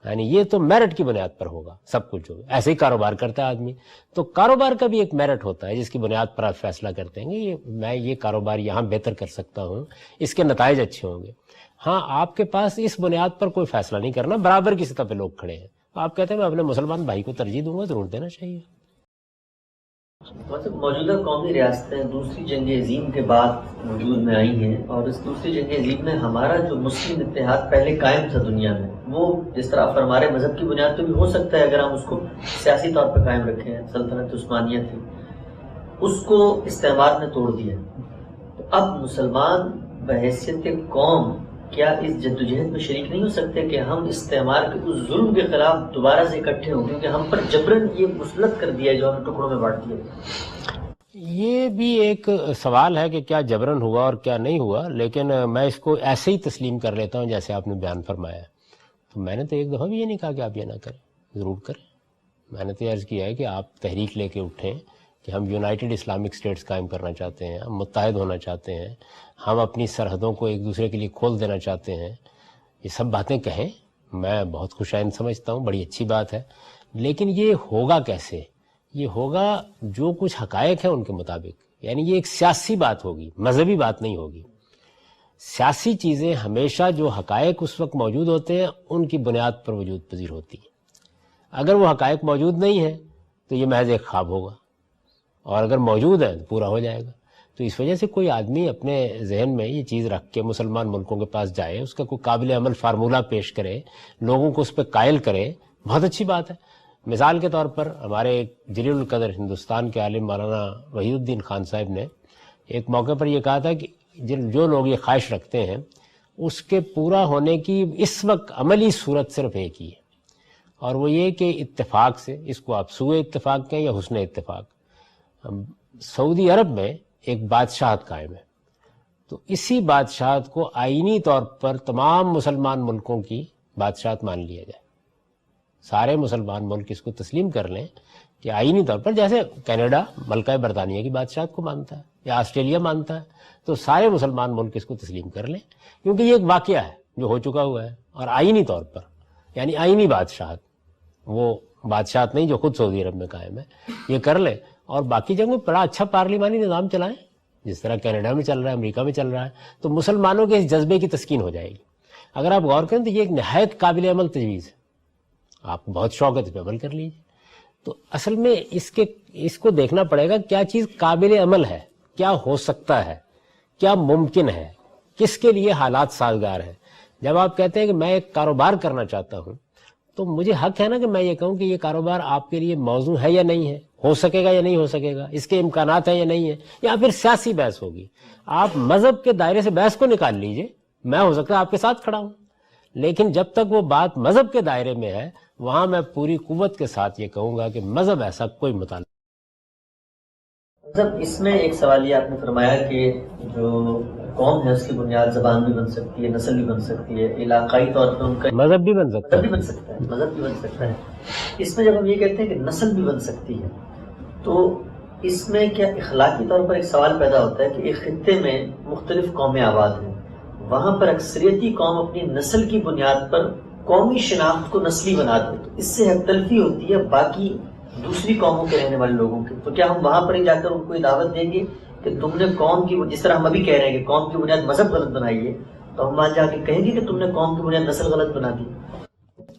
یعنی یہ تو میرٹ کی بنیاد پر ہوگا سب کچھ ہوگا. ایسے ہی کاروبار کرتا ہے آدمی، تو کاروبار کا بھی ایک میرٹ ہوتا ہے جس کی بنیاد پر آپ فیصلہ کرتے ہیں کہ میں یہ کاروبار یہاں بہتر کر سکتا ہوں، اس کے نتائج اچھے ہوں گے. ہاں آپ کے پاس اس بنیاد پر کوئی فیصلہ نہیں کرنا، برابر کی سطح پہ لوگ کھڑے ہیں، آپ کہتے ہیں میں اپنے مسلمان بھائی کو ترجیح دوں گا، ضرور دینا چاہیے. موجودہ قومی ریاستیں دوسری جنگ عظیم کے بعد وجود میں آئی ہیں، اور اس دوسری جنگ عظیم میں ہمارا جو مسلم اتحاد پہلے قائم تھا دنیا میں، وہ جس طرح آپ فرما رہے مذہب کی بنیاد پہ بھی ہو سکتا ہے اگر ہم اس کو سیاسی طور پہ قائم رکھیں. سلطنت عثمانیہ تھی، اس کو استعمار نے توڑ دیا. تو اب مسلمان بحیثیت قوم کیا اس جدوجہد میں شریک نہیں ہو سکتے کہ ہم استعمار کے اس ظلم کے خلاف دوبارہ سے اکٹھے ہوں، کیونکہ ہم پر جبرن یہ مسلط کر دیا ہے جو ہم ٹکڑوں میں بانٹ دیا. یہ بھی ایک سوال ہے کہ کیا جبرن ہوا اور کیا نہیں ہوا، لیکن میں اس کو ایسے ہی تسلیم کر لیتا ہوں جیسے آپ نے بیان فرمایا. تو میں نے تو ایک دفعہ بھی یہ نہیں کہا کہ آپ یہ نہ کریں، ضرور کریں. میں نے تو عرض کیا ہے کہ آپ تحریک لے کے اٹھیں کہ ہم یونائٹڈ اسلامک اسٹیٹس قائم کرنا چاہتے ہیں، ہم متحد ہونا چاہتے ہیں، ہم اپنی سرحدوں کو ایک دوسرے کے لیے کھول دینا چاہتے ہیں. یہ سب باتیں کہیں، میں بہت خوش آئند سمجھتا ہوں، بڑی اچھی بات ہے. لیکن یہ ہوگا کیسے؟ یہ ہوگا جو کچھ حقائق ہیں ان کے مطابق. یعنی یہ ایک سیاسی بات ہوگی، مذہبی بات نہیں ہوگی. سیاسی چیزیں ہمیشہ جو حقائق اس وقت موجود ہوتے ہیں ان کی بنیاد پر وجود پذیر ہوتی ہیں. اگر وہ حقائق موجود نہیں ہیں تو یہ محض ایک خواب ہوگا، اور اگر موجود ہے تو پورا ہو جائے گا. تو اس وجہ سے کوئی آدمی اپنے ذہن میں یہ چیز رکھ کے مسلمان ملکوں کے پاس جائے، اس کا کوئی قابل عمل فارمولہ پیش کرے، لوگوں کو اس پہ قائل کرے، بہت اچھی بات ہے. مثال کے طور پر ہمارے جلیل القدر ہندوستان کے عالم مولانا وحید الدین خان صاحب نے ایک موقع پر یہ کہا تھا کہ جو لوگ یہ خواہش رکھتے ہیں اس کے پورا ہونے کی اس وقت عملی صورت صرف ایک ہی ہے، اور وہ یہ کہ اتفاق سے، اس کو آپ سوء اتفاق کہیں یا حسن اتفاق، سعودی عرب میں ایک بادشاہت قائم ہے. تو اسی بادشاہت کو آئینی طور پر تمام مسلمان ملکوں کی بادشاہت مان لیا جائے. سارے مسلمان ملک اس کو تسلیم کر لیں کہ آئینی طور پر، جیسے کینیڈا ملکہ برطانیہ کی بادشاہت کو مانتا ہے یا آسٹریلیا مانتا ہے، تو سارے مسلمان ملک اس کو تسلیم کر لیں، کیونکہ یہ ایک واقعہ ہے جو ہو چکا ہوا ہے. اور آئینی طور پر، یعنی آئینی بادشاہت، وہ بادشاہت نہیں جو خود سعودی عرب میں قائم ہے، یہ کر لیں. اور باقی جگہوں بڑا اچھا پارلیمانی نظام چلائیں، جس طرح کینیڈا میں چل رہا ہے، امریکہ میں چل رہا ہے. تو مسلمانوں کے اس جذبے کی تسکین ہو جائے گی. اگر آپ غور کریں تو یہ ایک نہایت قابل عمل تجویز ہے، آپ کو بہت شوق ہے تو عمل کر لیجیے. تو اصل میں اس کو دیکھنا پڑے گا کیا چیز قابل عمل ہے، کیا ہو سکتا ہے، کیا ممکن ہے، کس کے لیے حالات سازگار ہیں. جب آپ کہتے ہیں کہ میں ایک کاروبار کرنا چاہتا ہوں تو مجھے حق ہے نا کہ میں یہ کہوں کہ یہ کاروبار آپ کے لیے موزوں ہے یا نہیں ہے، ہو سکے گا یا نہیں ہو سکے گا، اس کے امکانات ہیں یا نہیں ہے. یا پھر سیاسی بحث ہوگی. آپ مذہب کے دائرے سے بحث کو نکال لیجئے، میں ہو سکتا ہے آپ کے ساتھ کھڑا ہوں، لیکن جب تک وہ بات مذہب کے دائرے میں ہے وہاں میں پوری قوت کے ساتھ یہ کہوں گا کہ مذہب ایسا کوئی مطالبہ. مطلب اس میں ایک سوال یہ آپ نے فرمایا کہ جو قوم ہے اس کی بنیاد زبان بھی بن سکتی ہے، نسل بھی بن سکتی ہے، علاقائی طور پر ان کا مذہب بھی بن سکتا ہے، مذہب بھی بن سکتا ہے. اس میں جب ہم یہ کہتے ہیں کہ نسل بھی بن سکتی ہے تو اس میں کیا اخلاقی طور پر ایک سوال پیدا ہوتا ہے کہ ایک خطے میں مختلف قومیں آباد ہیں، وہاں پر اکثریتی قوم اپنی نسل کی بنیاد پر قومی شناخت کو نسلی بنا دے، تو اس سے حق تلفی ہوتی ہے باقی دوسری قوموں کے رہنے والے لوگوں کی. تو کیا ہم وہاں پر ہی جا کر ان کو دعوت دیں گے کہ تم نے قوم کی، جس طرح ہم ابھی کہہ رہے ہیں کہ قوم کی بنیاد مذہب غلط بنائی ہے، تو ہم وہاں جا کے کہیں گے کہ تم نے قوم کی بنیاد نسل غلط بنا دی؟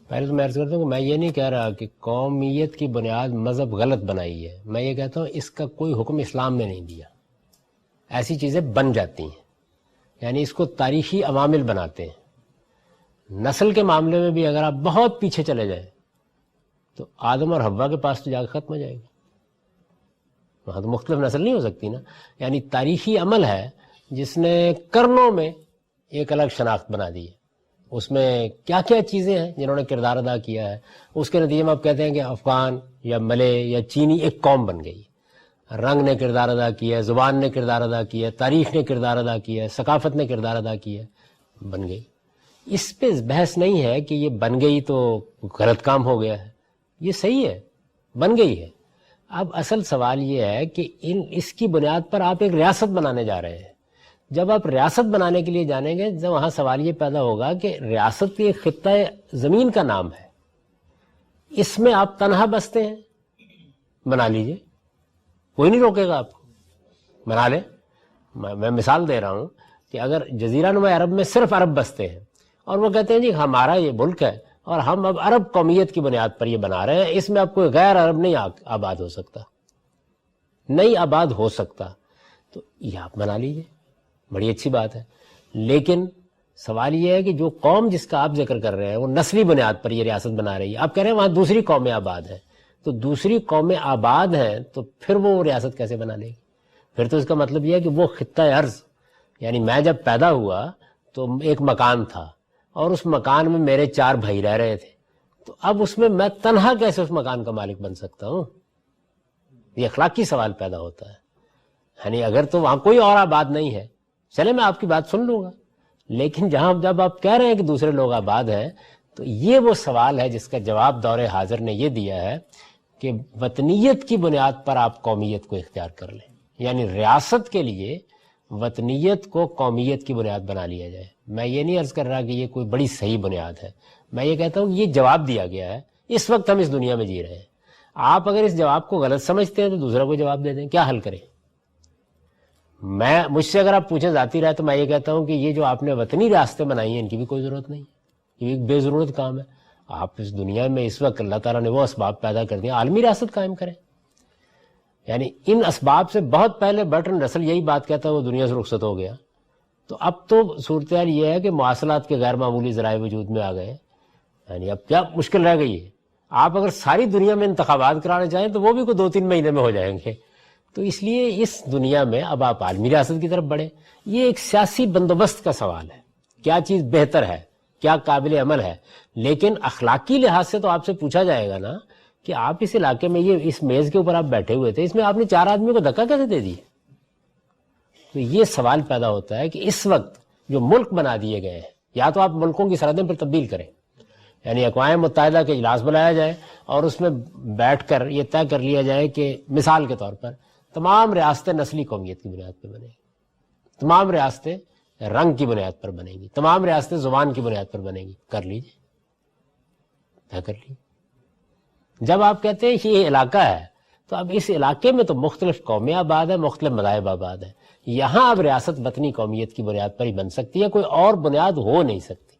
پہلے تو میں عرض کرتا ہوں کہ میں یہ نہیں کہہ رہا کہ قومیت کی بنیاد مذہب غلط بنائی ہے. میں یہ کہتا ہوں اس کا کوئی حکم اسلام نے نہیں دیا. ایسی چیزیں بن جاتی ہیں، یعنی اس کو تاریخی عوامل بناتے ہیں. نسل کے معاملے میں بھی اگر آپ بہت پیچھے چلے جائیں تو آدم اور حوا کے پاس تو جا کے ختم ہو جائے گی، وہاں تو مختلف نسل نہیں ہو سکتی نا. یعنی تاریخی عمل ہے جس نے کرنوں میں ایک الگ شناخت بنا دی ہے. اس میں کیا کیا چیزیں ہیں جنہوں نے کردار ادا کیا ہے، اس کے نتیجے میں آپ کہتے ہیں کہ افغان یا ملے یا چینی ایک قوم بن گئی. رنگ نے کردار ادا کیا ہے، زبان نے کردار ادا کیا ہے، تاریخ نے کردار ادا کیا ہے، ثقافت نے کردار ادا کیا ہے، بن گئی. اس پہ بحث نہیں ہے کہ یہ بن گئی تو غلط کام ہو گیا ہے، یہ صحیح ہے، بن گئی ہے. اب اصل سوال یہ ہے کہ اس کی بنیاد پر آپ ایک ریاست بنانے جا رہے ہیں. جب آپ ریاست بنانے کے لیے جانیں گے جب وہاں سوال یہ پیدا ہوگا کہ ریاست ایک خطہ زمین کا نام ہے، اس میں آپ تنہا بستے ہیں، بنا لیجئے، کوئی نہیں روکے گا آپ کو، بنا لیں. میں مثال دے رہا ہوں کہ اگر جزیرہ نما عرب میں صرف عرب بستے ہیں اور وہ کہتے ہیں جی ہمارا یہ ملک ہے اور ہم اب عرب قومیت کی بنیاد پر یہ بنا رہے ہیں، اس میں اب کوئی غیر عرب نہیں آباد ہو سکتا، نہیں آباد ہو سکتا، تو یہ آپ بنا لیجئے، بڑی اچھی بات ہے. لیکن سوال یہ ہے کہ جو قوم جس کا آپ ذکر کر رہے ہیں وہ نسلی بنیاد پر یہ ریاست بنا رہی ہے، آپ کہہ رہے ہیں وہاں دوسری قومیں آباد ہیں، تو دوسری قومیں آباد ہیں تو پھر وہ ریاست کیسے بنا لے گی؟ پھر تو اس کا مطلب یہ ہے کہ وہ خطہ ارض، یعنی میں جب پیدا ہوا تو ایک مکان تھا اور اس مکان میں میرے 4 بھائی رہ رہے تھے، تو اب اس میں میں تنہا کیسے اس مکان کا مالک بن سکتا ہوں؟ یہ اخلاقی سوال پیدا ہوتا ہے. یعنی اگر تو وہاں کوئی اور آباد نہیں ہے، چلے میں آپ کی بات سن لوں گا، لیکن جب آپ کہہ رہے ہیں کہ دوسرے لوگ آباد ہیں، تو یہ وہ سوال ہے جس کا جواب دور حاضر نے یہ دیا ہے کہ وطنیت کی بنیاد پر آپ قومیت کو اختیار کر لیں. یعنی ریاست کے لیے وطنیت کو قومیت کی بنیاد بنا لیا جائے. میں یہ نہیں عرض کر رہا کہ یہ کوئی بڑی صحیح بنیاد ہے، میں یہ کہتا ہوں کہ یہ جواب دیا گیا ہے. اس وقت ہم اس دنیا میں جی رہے ہیں. آپ اگر اس جواب کو غلط سمجھتے ہیں تو دوسرا کو جواب دے دیں، کیا حل کریں؟ مجھ سے اگر آپ پوچھیں ذاتی رائے تو میں یہ کہتا ہوں کہ یہ جو آپ نے وطنی ریاستیں بنائی ہیں ان کی بھی کوئی ضرورت نہیں، یہ ایک بے ضرورت کام ہے. آپ اس دنیا میں اس وقت اللہ تعالیٰ نے وہ اسباب پیدا کر دیا، عالمی ریاست قائم کریں. یعنی ان اسباب سے بہت پہلے برٹن رسل یہی بات کہتا ہے، وہ دنیا سے رخصت ہو گیا. تو اب تو صورتحال یہ ہے کہ مواصلات کے غیر معمولی ذرائع وجود میں آ گئے. یعنی اب کیا مشکل رہ گئی ہے؟ آپ اگر ساری دنیا میں انتخابات کرانا چاہیں تو وہ بھی کوئی 2-3 مہینے میں ہو جائیں گے. تو اس لیے اس دنیا میں اب آپ عالمی ریاست کی طرف بڑھیں. یہ ایک سیاسی بندوبست کا سوال ہے، کیا چیز بہتر ہے، کیا قابل عمل ہے. لیکن اخلاقی لحاظ سے تو آپ سے پوچھا جائے گا نا کہ آپ اس علاقے میں یہ اس میز کے اوپر آپ بیٹھے ہوئے تھے، اس میں آپ نے 4 آدمیوں کو دھکا کیسے دے دی؟ تو یہ سوال پیدا ہوتا ہے کہ اس وقت جو ملک بنا دیے گئے ہیں، یا تو آپ ملکوں کی سرحدیں پر تبدیل کریں، یعنی اقوام متحدہ کے اجلاس بلایا جائے اور اس میں بیٹھ کر یہ طے کر لیا جائے کہ مثال کے طور پر تمام ریاستیں نسلی قومیت کی بنیاد پر بنیں گی، تمام ریاستیں رنگ کی بنیاد پر بنیں گی، تمام ریاستیں زبان کی بنیاد پر بنیں گی. کر لیجیے، طے کر لیجیے. جب آپ کہتے ہیں کہ یہ علاقہ ہے تو اب اس علاقے میں تو مختلف قومیں آباد ہیں، مختلف مذاہب آباد ہیں. یہاں اب ریاست وطنی قومیت کی بنیاد پر ہی بن سکتی ہے، کوئی اور بنیاد ہو نہیں سکتی،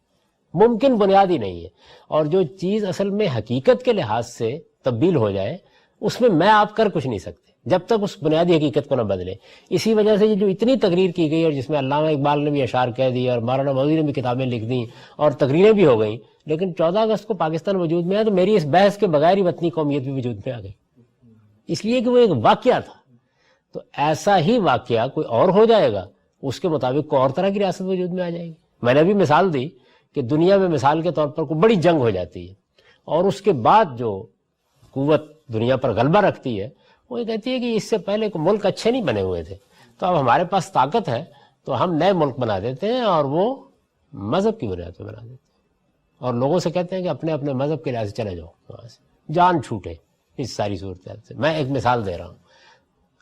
ممکن بنیاد ہی نہیں ہے. اور جو چیز اصل میں حقیقت کے لحاظ سے تبدیل ہو جائے اس میں آپ کر کچھ نہیں سکتے جب تک اس بنیادی حقیقت کو نہ بدلے. اسی وجہ سے یہ جو اتنی تقریر کی گئی اور جس میں علامہ اقبال نے بھی اشعار کہہ دی اور مولانا مودودی نے بھی کتابیں لکھ دیں اور تقریریں بھی ہو گئیں، لیکن 14 اگست کو پاکستان وجود میں آیا تو میری اس بحث کے بغیر ہی وطنی قومیت بھی وجود میں آ گئی، اس لیے کہ وہ ایک واقعہ تھا. تو ایسا ہی واقعہ کوئی اور ہو جائے گا، اس کے مطابق کوئی اور طرح کی ریاست وجود میں آ جائے گی. میں نے ابھی مثال دی کہ دنیا میں مثال کے طور پر کوئی بڑی جنگ ہو جاتی ہے اور اس کے بعد جو قوت دنیا پر غلبہ رکھتی ہے وہ یہ کہتی ہے کہ اس سے پہلے کوئی ملک اچھے نہیں بنے ہوئے تھے، تو اب ہمارے پاس طاقت ہے تو ہم نئے ملک بنا دیتے ہیں اور وہ مذہب کی بنیاد پہ بنا دیتے ہیں اور لوگوں سے کہتے ہیں کہ اپنے اپنے مذہب کے لحاظ سے چلے جاؤ، وہاں سے جان چھوٹے اس ساری صورتحال سے. میں ایک مثال دے رہا ہوں،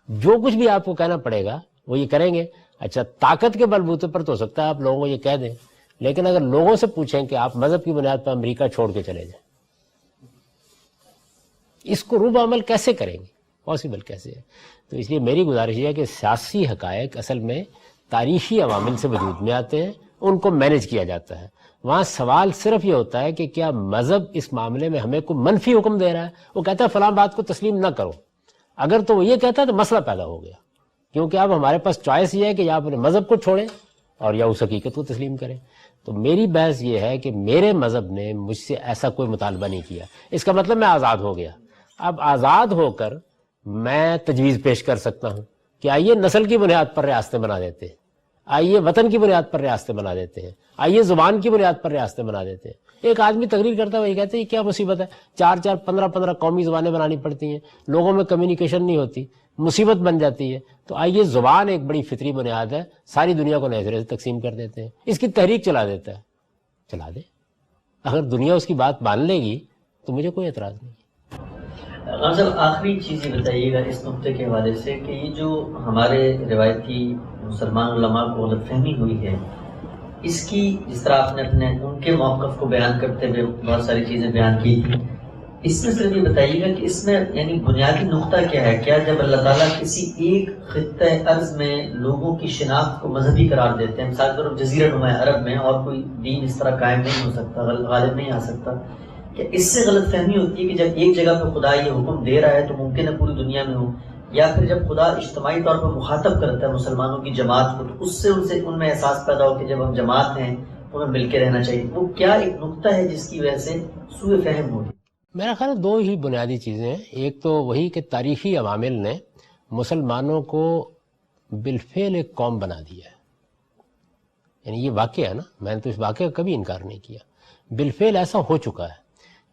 جو کچھ بھی آپ کو کہنا پڑے گا وہ یہ کریں گے. اچھا، طاقت کے بلبوتے پر تو ہو سکتا ہے آپ لوگوں کو یہ کہہ دیں، لیکن اگر لوگوں سے پوچھیں کہ آپ مذہب کی بنیاد پر امریکہ چھوڑ کے چلے جائیں، اس کو روب عمل کیسے کریں گے؟ پاسبل کیسے ہے؟ تو اس لیے میری گزارش یہ ہے کہ سیاسی حقائق اصل میں تاریخی عوامل سے وجود میں آتے ہیں، ان کو مینج کیا جاتا ہے. وہاں سوال صرف یہ ہوتا ہے کہ کیا مذہب اس معاملے میں ہمیں کوئی منفی حکم دے رہا ہے؟ وہ کہتا ہے فلاں بات کو تسلیم نہ کرو. اگر تو وہ یہ کہتا ہے تو مسئلہ پیدا ہو گیا، کیونکہ اب ہمارے پاس چوائس یہ ہے کہ یا اپنے مذہب کو چھوڑیں اور یا اس حقیقت کو تسلیم کریں. تو میری بحث یہ ہے کہ میرے مذہب نے مجھ سے ایسا کوئی مطالبہ نہیں کیا، اس کا مطلب میں آزاد ہو گیا. اب آزاد ہو کر میں تجویز پیش کر سکتا ہوں کہ آئیے نسل کی بنیاد پر ریاستیں بنا دیتے ہیں، آئیے وطن کی بنیاد پر ریاستیں بنا دیتے ہیں، آئیے زبان کی بنیاد پر ریاستیں بنا دیتے ہیں. ایک آدمی تقریر کرتا ہے وہی کہتے ہیں کیا مصیبت ہے، 4 15 قومی زبانیں بنانی پڑتی ہیں، لوگوں میں کمیونیکیشن نہیں ہوتی، مصیبت بن جاتی ہے. تو آئیے زبان ایک بڑی فطری بنیاد ہے، ساری دنیا کو نئے سرے سے تقسیم کر دیتے ہیں، اس کی تحریک چلا دیتا ہے. چلا دے، اگر دنیا اس کی بات مان لے گی تو مجھے کوئی اعتراض نہیں. صاحب آخری چیز یہ بتائیے گا اس نقطے کے حوالے سے کہ یہ جو ہمارے روایتی مسلمان علماء کو غلط فہمی ہوئی ہے، اس کی جس طرح آپ نے اپنے ان کے موقف کو بیان کرتے ہوئے بہت ساری چیزیں بیان کی تھی، اس میں صرف یہ بتائیے گا کہ اس میں یعنی بنیادی نقطہ کیا ہے؟ کیا جب اللہ تعالیٰ کسی ایک خطۂ ارض میں لوگوں کی شناخت کو مذہبی قرار دیتے ہیں، مثال کے طور پر جزیرہ نما عرب میں اور کوئی دین اس طرح قائم نہیں ہو سکتا، غالب نہیں آ سکتا، کہ اس سے غلط فہمی ہوتی ہے کہ جب ایک جگہ پہ خدا یہ حکم دے رہا ہے تو ممکن ہے پوری دنیا میں ہو، یا پھر جب خدا اجتماعی طور پر مخاطب کرتا ہے مسلمانوں کی جماعت کو تو اس سے ان میں احساس پیدا ہو کہ جب ہم جماعت ہیں تو ہمیں مل کے رہنا چاہیے. وہ کیا ایک نقطہ ہے جس کی وجہ سے سوء فہم ہو گئی؟ میرا خیال ہے دو ہی بنیادی چیزیں ہیں. ایک تو وہی کہ تاریخی عوامل نے مسلمانوں کو بالفعل ایک قوم بنا دیا ہے. یعنی یہ واقعہ ہے نا، میں نے تو اس واقعے کا کبھی انکار نہیں کیا. بالفعل ایسا ہو چکا ہے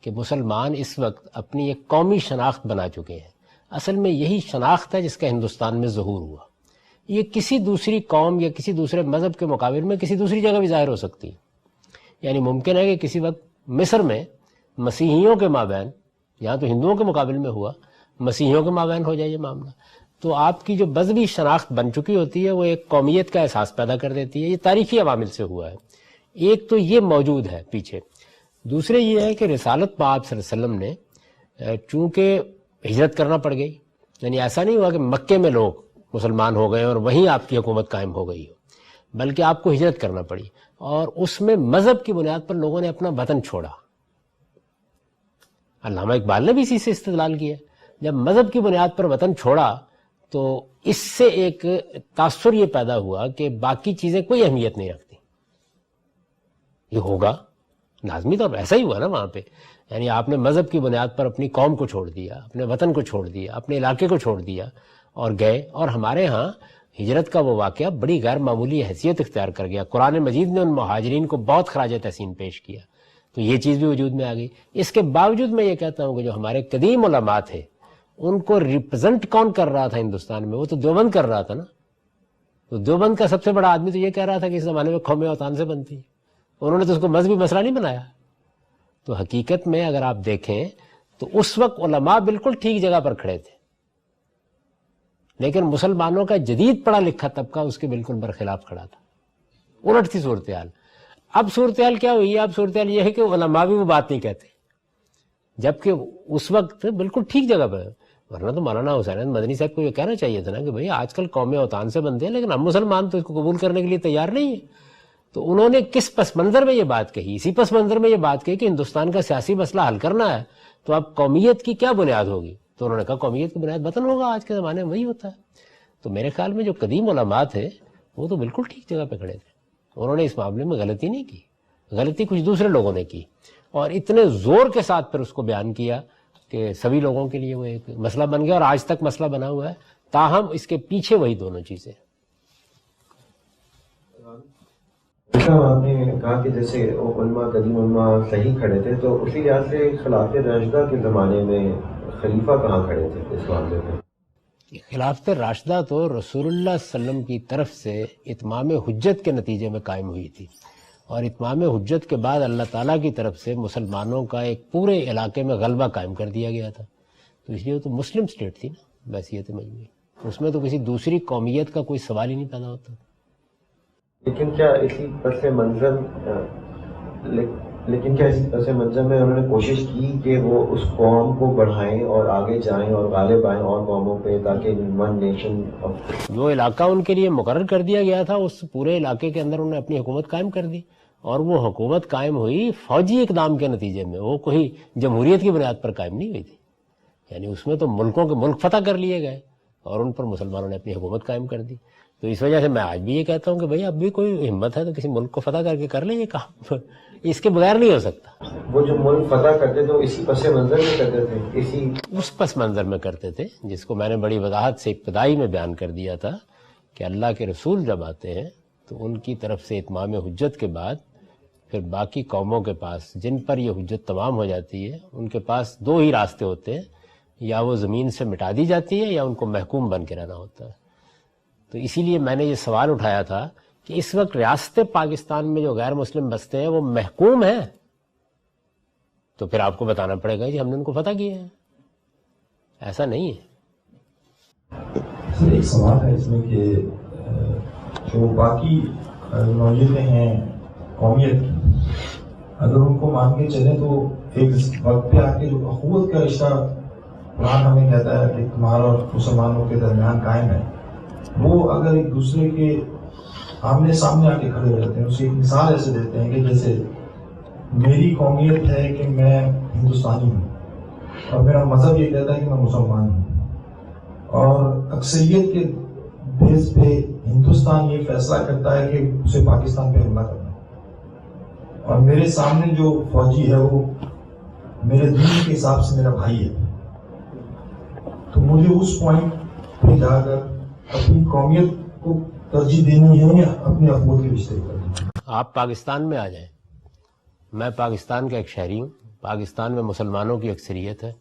کہ مسلمان اس وقت اپنی ایک قومی شناخت بنا چکے ہیں. اصل میں یہی شناخت ہے جس کا ہندوستان میں ظہور ہوا. یہ کسی دوسری قوم یا کسی دوسرے مذہب کے مقابل میں کسی دوسری جگہ بھی ظاہر ہو سکتی ہے. یعنی ممکن ہے کہ کسی وقت مصر میں مسیحیوں کے مابین، یہاں تو ہندوؤں کے مقابل میں ہوا، مسیحیوں کے مابین ہو جائے یہ معاملہ، تو آپ کی جو مذہبی شناخت بن چکی ہوتی ہے وہ ایک قومیت کا احساس پیدا کر دیتی ہے. یہ تاریخی عوامل سے ہوا ہے. ایک تو یہ موجود ہے پیچھے. دوسرے یہ ہے کہ رسالت پاک صلی اللہ علیہ وسلم نے چونکہ ہجرت کرنا پڑ گئی، یعنی ایسا نہیں ہوا کہ مکے میں لوگ مسلمان ہو گئے اور وہیں آپ کی حکومت قائم ہو گئی ہو، بلکہ آپ کو ہجرت کرنا پڑی، اور اس میں مذہب کی بنیاد پر لوگوں نے اپنا وطن چھوڑا. علامہ اقبال نے بھی اسی سے استدلال کیا. جب مذہب کی بنیاد پر وطن چھوڑا تو اس سے ایک تاثر یہ پیدا ہوا کہ باقی چیزیں کوئی اہمیت نہیں رکھتی. یہ ہوگا لازمی طور پر، ایسا ہی ہوا نا وہاں پہ. یعنی آپ نے مذہب کی بنیاد پر اپنی قوم کو چھوڑ دیا، اپنے وطن کو چھوڑ دیا، اپنے علاقے کو چھوڑ دیا اور گئے. اور ہمارے ہاں ہجرت کا وہ واقعہ بڑی غیر معمولی حیثیت اختیار کر گیا. قرآن مجید نے ان مہاجرین کو بہت خراج تحسین پیش کیا، تو یہ چیز بھی وجود میں آ گئی. اس کے باوجود میں یہ کہتا ہوں کہ جو ہمارے قدیم علماء تھے ان کو ریپرزنٹ کون کر رہا تھا ہندوستان میں؟ وہ تو دیوبند کر رہا تھا نا. تو دیوبند کا سب سے بڑا آدمی تو یہ کہہ رہا تھا کہ اس زمانے میں قوم اوطان سے بنتی ہے. انہوں نے تو اس کو مذہبی مسئلہ نہیں بنایا. تو حقیقت میں اگر آپ دیکھیں تو اس وقت علماء بالکل ٹھیک جگہ پر کھڑے تھے، لیکن مسلمانوں کا جدید پڑھا لکھا طبقہ اس کے بالکل برخلاف کھڑا تھا. الٹ تھی صورتحال. اب صورتحال کیا ہوئی ہے؟ اب صورتحال یہ ہے کہ علماء بھی وہ بات نہیں کہتے، جبکہ اس وقت بالکل ٹھیک جگہ پر. ورنہ تو مولانا حسین احمد مدنی صاحب کو یہ کہنا چاہیے تھا نا کہ بھئی آج کل قوم اوطان سے بنتے ہیں لیکن ہم مسلمان تو اس کو قبول کرنے کے لیے تیار نہیں ہیں. تو انہوں نے کس پس منظر میں یہ بات کہی؟ اسی پس منظر میں یہ بات کہی کہ ہندوستان کا سیاسی مسئلہ حل کرنا ہے، تو اب قومیت کی کیا بنیاد ہوگی؟ تو انہوں نے کہا قومیت کی بنیاد وطن ہوگا. آج کے زمانے میں وہی ہوتا ہے. تو میرے خیال میں جو قدیم علماء تھے وہ تو بالکل ٹھیک جگہ پہ کھڑے تھے. انہوں نے اس معاملے میں غلطی نہیں کی. غلطی کچھ دوسرے لوگوں نے کی اور اتنے زور کے ساتھ پھر اس کو بیان کیا کہ سبھی لوگوں کے لیے وہ ایک مسئلہ بن گیا، اور آج تک مسئلہ بنا ہوا ہے. تاہم اس کے پیچھے وہی دونوں چیزیں. آپ نے کہا کہ جیسے علماء قدیم علماء صحیح کھڑے تھے، تو اسی لحاظ سے خلافت راشدہ کے زمانے میں خلیفہ کہاں کھڑے تھے اس معاملے میں؟ خلافت راشدہ تو رسول اللہ صلی اللہ علیہ وسلم کی طرف سے اتمام حجت کے نتیجے میں قائم ہوئی تھی، اور اتمام حجت کے بعد اللہ تعالیٰ کی طرف سے مسلمانوں کا ایک پورے علاقے میں غلبہ قائم کر دیا گیا تھا. تو اس لیے وہ تو مسلم سٹیٹ تھی نا، حیثیت مجموعی. اس میں تو کسی دوسری قومیت کا کوئی سوال ہی نہیں پیدا ہوتا. لیکن کیا اسی پس منظر میں انہوں نے کوشش کی کہ وہ اس قوم کو بڑھائیں اور آگے جائیں اور غالب آئیں اور قوموں پہ، تاکہ ون نیشن جو علاقہ ان کے لیے مقرر کر دیا گیا تھا اس پورے علاقے کے اندر انہوں نے اپنی حکومت قائم کر دی. اور وہ حکومت قائم ہوئی فوجی اقدام کے نتیجے میں، وہ کوئی جمہوریت کی بنیاد پر قائم نہیں ہوئی تھی. یعنی اس میں تو ملکوں کے ملک فتح کر لیے گئے اور ان پر مسلمانوں نے اپنی حکومت قائم کر دی. تو اس وجہ سے میں آج بھی یہ کہتا ہوں کہ بھئی اب بھی کوئی ہمت ہے تو کسی ملک کو فتح کر کے کر لیں یہ کام. اس کے بغیر نہیں ہو سکتا. وہ جو ملک فتح کرتے تو اسی پس منظر میں کرتے تھے، اس پس منظر میں کرتے تھے جس کو میں نے بڑی وضاحت سے ابتدائی میں بیان کر دیا تھا کہ اللہ کے رسول جب آتے ہیں تو ان کی طرف سے اتمام حجت کے بعد پھر باقی قوموں کے پاس جن پر یہ حجت تمام ہو جاتی ہے ان کے پاس دو ہی راستے ہوتے ہیں، یا وہ زمین سے مٹا دی جاتی ہے یا ان کو محکوم بن کے رہنا ہوتا ہے. تو اسی لیے میں نے یہ سوال اٹھایا تھا کہ اس وقت ریاست پاکستان میں جو غیر مسلم بستے ہیں وہ محکوم ہیں، تو پھر آپ کو بتانا پڑے گا کہ ہم نے ان کو فتح کیا ہے. ایسا نہیں ہے. ایک سوال ہے اس میں کہ جو باقی نوعیتیں ہیں قومیت کی، اگر ان کو مان کے چلیں تو ایک وقت پہ آ کے جو اخوت کا رشتہ قرآن ہمیں کہتا ہے کہ تمہارا اور مسلمانوں کے درمیان قائم ہے، وہ اگر ایک دوسرے کے آمنے سامنے آ کے کھڑے ہو جاتے ہیں. اسے ایک مثال ایسے دیتے ہیں کہ جیسے میری قومیت ہے کہ میں ہندوستانی ہوں اور میرا مذہب یہ کہتا ہے کہ میں مسلمان ہوں، اور اکثریت کے بیس پہ ہندوستان یہ فیصلہ کرتا ہے کہ اسے پاکستان پہ حملہ کرنا ہے، اور میرے سامنے جو فوجی ہے وہ میرے دین کے حساب سے میرا بھائی ہے، تو مجھے اس پوائنٹ پہ جا کر اپنی قومیت کو ترجیح دینی ہے یا اپنے اخوت کے رشتے کرنی ہے؟ آپ پاکستان میں آ جائیں، میں پاکستان کا ایک شہری ہوں، پاکستان میں مسلمانوں کی اکثریت ہے،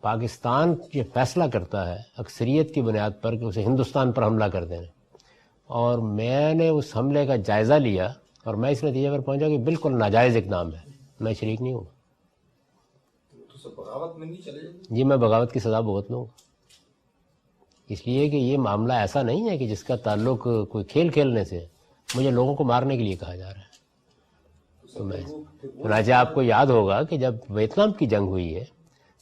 پاکستان یہ فیصلہ کرتا ہے اکثریت کی بنیاد پر کہ اسے ہندوستان پر حملہ کر دینا، اور میں نے اس حملے کا جائزہ لیا اور میں اس نتیجے پر پہنچا کہ بالکل ناجائز اقدام ہے، میں شریک نہیں ہوں۔ تو بغاوت میں نہیں چلے جائیں؟ جی میں بغاوت کی سزا بھگت لوں گا، اس لیے کہ یہ معاملہ ایسا نہیں ہے کہ جس کا تعلق کوئی کھیل کھیلنے سے، مجھے لوگوں کو مارنے کے لیے کہا جا رہا ہے۔ تو میں چنانچہ آپ کو یاد ہوگا کہ جب ویتنام کی جنگ ہوئی ہے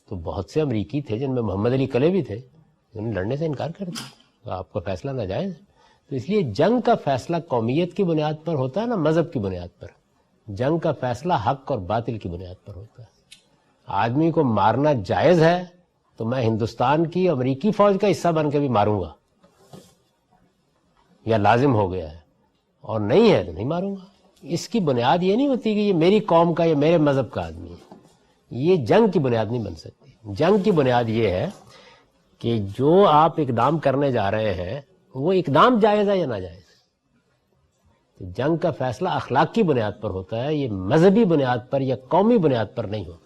تو بہت سے امریکی تھے جن میں محمد علی کلے بھی تھے، انہوں نے لڑنے سے انکار کر دیا، آپ کا فیصلہ ناجائز ہے۔ تو اس لیے جنگ کا فیصلہ قومیت کی بنیاد پر ہوتا ہے، نہ مذہب کی بنیاد پر، جنگ کا فیصلہ حق اور باطل کی بنیاد پر ہوتا ہے۔ آدمی کو مارنا جائز ہے تو میں ہندوستان کی امریکی فوج کا حصہ بن کے بھی ماروں گا، یا لازم ہو گیا ہے، اور نہیں ہے تو نہیں ماروں گا۔ اس کی بنیاد یہ نہیں ہوتی کہ یہ میری قوم کا یا میرے مذہب کا آدمی ہے، یہ جنگ کی بنیاد نہیں بن سکتی۔ جنگ کی بنیاد یہ ہے کہ جو آپ اقدام کرنے جا رہے ہیں وہ اقدام جائز ہے یا ناجائز۔ تو جنگ کا فیصلہ اخلاق کی بنیاد پر ہوتا ہے، یہ مذہبی بنیاد پر یا قومی بنیاد پر نہیں ہوتا۔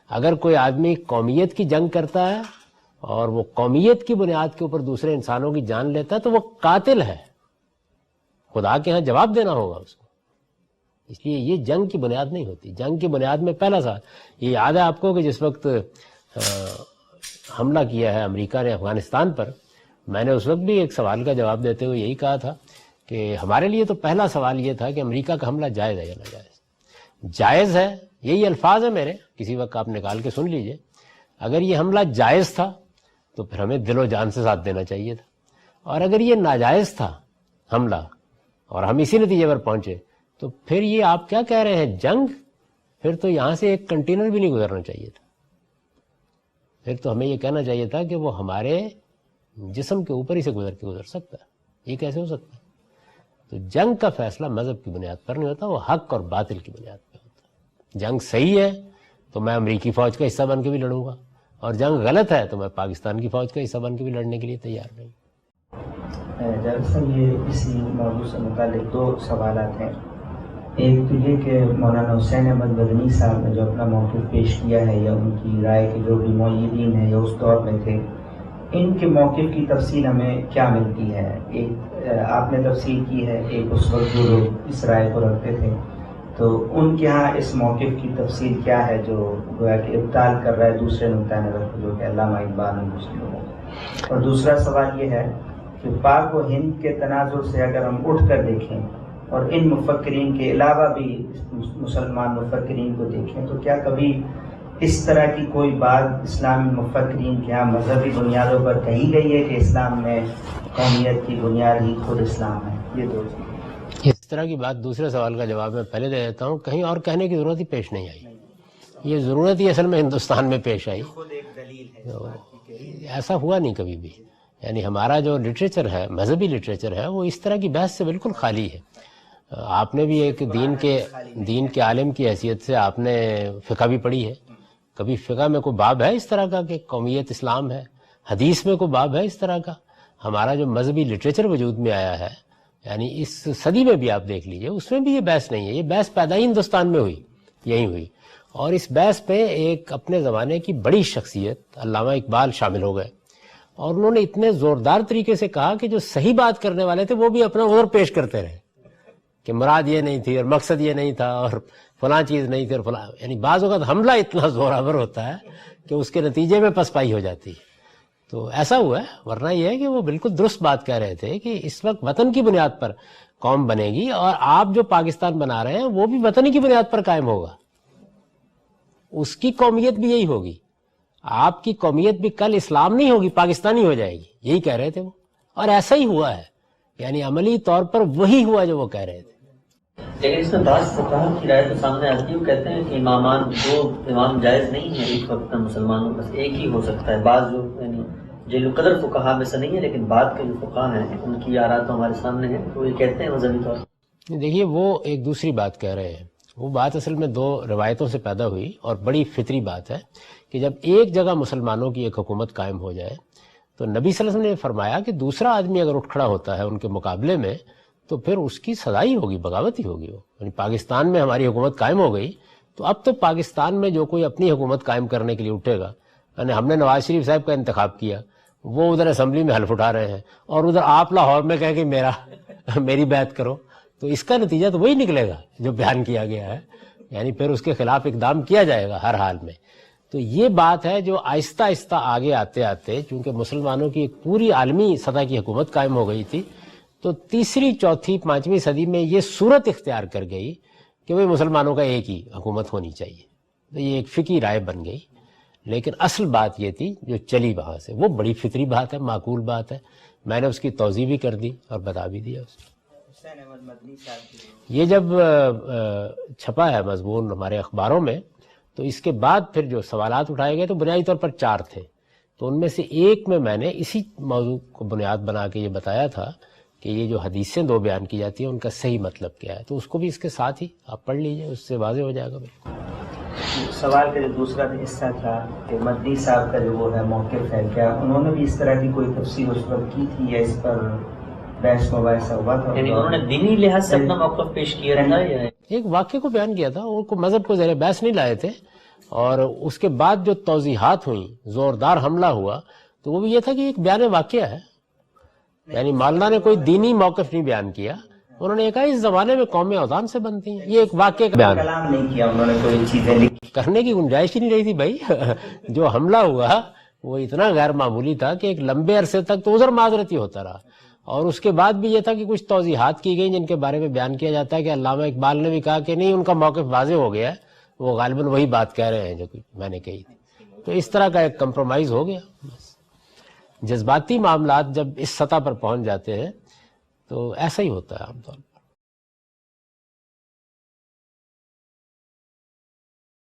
اگر کوئی آدمی قومیت کی جنگ کرتا ہے اور وہ قومیت کی بنیاد کے اوپر دوسرے انسانوں کی جان لیتا ہے تو وہ قاتل ہے، خدا کے ہاں جواب دینا ہوگا اس کو۔ اس لیے یہ جنگ کی بنیاد نہیں ہوتی۔ جنگ کی بنیاد میں پہلا سوال یہ یاد ہے آپ کو کہ جس وقت حملہ کیا ہے امریکہ نے افغانستان پر، میں نے اس وقت بھی ایک سوال کا جواب دیتے ہوئے یہی کہا تھا کہ ہمارے لیے تو پہلا سوال یہ تھا کہ امریکہ کا حملہ جائز ہے یا ناجائز۔ جائز ہے، یہی الفاظ ہیں میرے، کسی وقت آپ نکال کے سن لیجئے۔ اگر یہ حملہ جائز تھا تو پھر ہمیں دل و جان سے ساتھ دینا چاہیے تھا، اور اگر یہ ناجائز تھا حملہ اور ہم اسی نتیجے پر پہنچے تو پھر یہ آپ کیا کہہ رہے ہیں جنگ؟ پھر تو یہاں سے ایک کنٹینر بھی نہیں گزرنا چاہیے تھا، پھر تو ہمیں یہ کہنا چاہیے تھا کہ وہ ہمارے جسم کے اوپر ہی سے گزر سکتا ہے۔ یہ کیسے ہو سکتا ہے؟ تو جنگ کا فیصلہ مذہب کی بنیاد پر نہیں ہوتا، وہ حق اور باطل کی بنیاد پر ہوتا ہے۔ جنگ صحیح ہے تو میں امریکی فوج کا حصہ بن کے بھی لڑوں گا، اور جنگ غلط ہے تو میں پاکستان کی فوج کا حصہ بن کے بھی لڑنے کے لیے تیار نہیں۔ جاوید صاحب، یہ اسی موضوع سے متعلق دو سوالات ہیں۔ ایک تو یہ کہ مولانا حسین احمد مدنی صاحب نے جو اپنا موقف پیش کیا ہے، یا ان کی رائے کے جو بھی معیدین ہیں یا اس دور میں تھے، ان کے موقف کی تفصیل ہمیں کیا ملتی ہے؟ ایک آپ نے تفصیل کی ہے، ایک اس وقت جو لوگ اس رائے کو رکھتے تھے، تو ان کے ہاں اس موقف کی تفصیل کیا ہے جو گویا کہ ابطال کر رہا ہے دوسرے نقطۂ نظر کو، جو کہ علامہ اقبال اور دوسرے لوگوں کو۔ اور دوسرا سوال یہ ہے کہ پاک و ہند کے تناظر سے اگر ہم اٹھ کر دیکھیں اور ان مفکرین کے علاوہ بھی مسلمان مفکرین کو دیکھیں، تو کیا کبھی اس طرح کی کوئی بات اسلامی مفکرین کے یہاں مذہبی بنیادوں پر کہی گئی ہے کہ اسلام میں قومیت کی بنیاد ہی خود اسلام ہے؟ یہ دو چیزیں۔ اس طرح کی بات دوسرے سوال کا جواب میں پہلے دے دیتا ہوں، کہیں اور کہنے کی ضرورت ہی پیش نہیں آئی۔ یہ ضرورت ہی اصل میں ہندوستان میں پیش آئی، ایسا ہوا نہیں کبھی بھی۔ یعنی ہمارا جو لٹریچر ہے، مذہبی لٹریچر ہے، وہ اس طرح کی بحث سے بالکل خالی ہے۔ آپ نے بھی ایک دین کے عالم کی حیثیت سے آپ نے فقہ بھی پڑھی ہے، کبھی فقہ میں کوئی باب ہے اس طرح کا کہ قومیت اسلام ہے؟ حدیث میں کوئی باب ہے اس طرح کا؟ ہمارا جو مذہبی لٹریچر وجود میں آیا ہے، یعنی اس صدی میں بھی آپ دیکھ لیجئے، اس میں بھی یہ بحث نہیں ہے۔ یہ بحث پیدا ہی ہندوستان میں ہوئی، یہی ہوئی، اور اس بحث پہ ایک اپنے زمانے کی بڑی شخصیت علامہ اقبال شامل ہو گئے، اور انہوں نے اتنے زوردار طریقے سے کہا کہ جو صحیح بات کرنے والے تھے وہ بھی اپنا عذر پیش کرتے رہے کہ مراد یہ نہیں تھی اور مقصد یہ نہیں تھا اور فلاں چیز نہیں تھی اور فلاں، یعنی بعض اوقات حملہ اتنا زوراور ہوتا ہے کہ اس کے نتیجے میں پسپائی ہو جاتی ہے۔ تو ایسا ہوا ہے، ورنہ یہ ہے کہ وہ بالکل درست بات کہہ رہے تھے کہ اس وقت وطن کی بنیاد پر قوم بنے گی، اور آپ جو پاکستان بنا رہے ہیں وہ بھی وطن کی بنیاد پر قائم ہوگا، اس کی قومیت بھی یہی ہوگی، آپ کی قومیت بھی کل اسلام نہیں ہوگی، پاکستانی ہو جائے گی، یہی کہہ رہے تھے وہ، اور ایسا ہی ہوا ہے، یعنی عملی طور پر وہی ہوا جو وہ کہہ رہے تھے۔ لیکن اس میں بعض فقہا کی رائے تو سامنے آتی ہے، وہ کہتے ہیں کہ دو امام جائز نہیں ہے ایک وقت میں مسلمانوں بس ایک ہی ہو سکتا ہے۔ بعض جو یعنی جیل قدر فقہا میں سے نہیں ہے، لیکن بعد کے جو فقہا ہیں ان کی آراء تو ہمارے سامنے ہیں، تو یہ کہتے ہیں مذہبی طور پر۔ دیکھیے وہ ایک دوسری بات کہہ رہے ہیں، وہ بات اصل میں دو روایتوں سے پیدا ہوئی اور بڑی فطری بات ہے کہ جب ایک جگہ مسلمانوں کی ایک حکومت قائم ہو جائے تو نبی صلی اللہ علیہ وسلم نے فرمایا کہ دوسرا آدمی اگر اٹھ کھڑا ہوتا ہے ان کے مقابلے میں تو پھر اس کی سزا ہی ہوگی، بغاوت ہی ہوگی. وہ یعنی پاکستان میں ہماری حکومت قائم ہو گئی تو اب تو پاکستان میں جو کوئی اپنی حکومت قائم کرنے کے لیے اٹھے گا، یعنی ہم نے نواز شریف صاحب کا انتخاب کیا، وہ ادھر اسمبلی میں حلف اٹھا رہے ہیں اور ادھر آپ لاہور میں کہیں کہ میری بیعت کرو، تو اس کا نتیجہ تو وہی نکلے گا جو بیان کیا گیا ہے. یعنی پھر اس کے خلاف اقدام کیا جائے گا ہر حال میں. تو یہ بات ہے جو آہستہ آہستہ آگے آتے آتے چونکہ مسلمانوں کی ایک پوری عالمی سطح کی حکومت قائم ہو گئی تھی تو تیسری، چوتھی، پانچویں صدی میں یہ صورت اختیار کر گئی کہ وہ مسلمانوں کا ایک ہی حکومت ہونی چاہیے. تو یہ ایک فقہی رائے بن گئی. لیکن اصل بات یہ تھی جو چلی وہاں سے، وہ بڑی فطری بات ہے، معقول بات ہے. میں نے اس کی توضیح بھی کر دی اور بتا بھی دیا اس کو. یہ جب چھپا ہے مضمون ہمارے اخباروں میں تو اس کے بعد پھر جو سوالات اٹھائے گئے تو بنیادی طور پر 4 تھے. تو ان میں سے ایک میں نے اسی موضوع کو بنیاد بنا کے یہ بتایا تھا کہ یہ جو حدیثیں 2 بیان کی جاتی ہیں ان کا صحیح مطلب کیا ہے. تو اس کو بھی اس کے ساتھ ہی آپ پڑھ لیجئے، اس سے واضح ہو جائے گا. بالکل سوال کا جو دوسرا حصہ تھا کہ مدنی صاحب کا جو وہ ہے موقف ہے، کیا انہوں نے بھی اس طرح کی کوئی تفسیر اس پر کی تھی یا اس پر بحث مباحثہ ہوا تھا؟ یعنی انہوں نے دینی لحاظ سے اپنا موقف پیش کیا تھا یا ایک واقعے کو بیان کیا تھا، ان کو مذہب کو زیر بحث نہیں لائے تھے. اور اس کے بعد جو توضیحات ہوئیں، زوردار حملہ ہوا، تو وہ بھی یہ تھا کہ ایک بیان واقعہ ہے. یعنی مولانا نے کوئی دینی موقف نہیں بیان کیا، انہوں نے کہا اس زمانے میں قومیں اوطان سے بنتی ہیں. یہ ایک واقعے کا بیان کلام نہیں کیا انہوں نے، کوئی چیزیں لکھی کرنے کی گنجائش ہی نہیں رہی تھی بھائی. جو حملہ ہوا وہ اتنا غیر معمولی تھا کہ ایک لمبے عرصے تک تو عذر معذرتی ہوتا رہا. اور اس کے بعد بھی یہ تھا کہ کچھ توضیحات کی گئیں جن کے بارے میں بیان کیا جاتا ہے کہ علامہ اقبال نے بھی کہا کہ نہیں ان کا موقف واضح ہو گیا ہے، وہ غالباً وہی بات کہہ رہے ہیں جو میں نے کہی تھی. تو اس طرح کا ایک کمپرومائز ہو گیا. جذباتی معاملات جب اس سطح پر پہنچ جاتے ہیں تو ایسا ہی ہوتا ہے عام طور پر.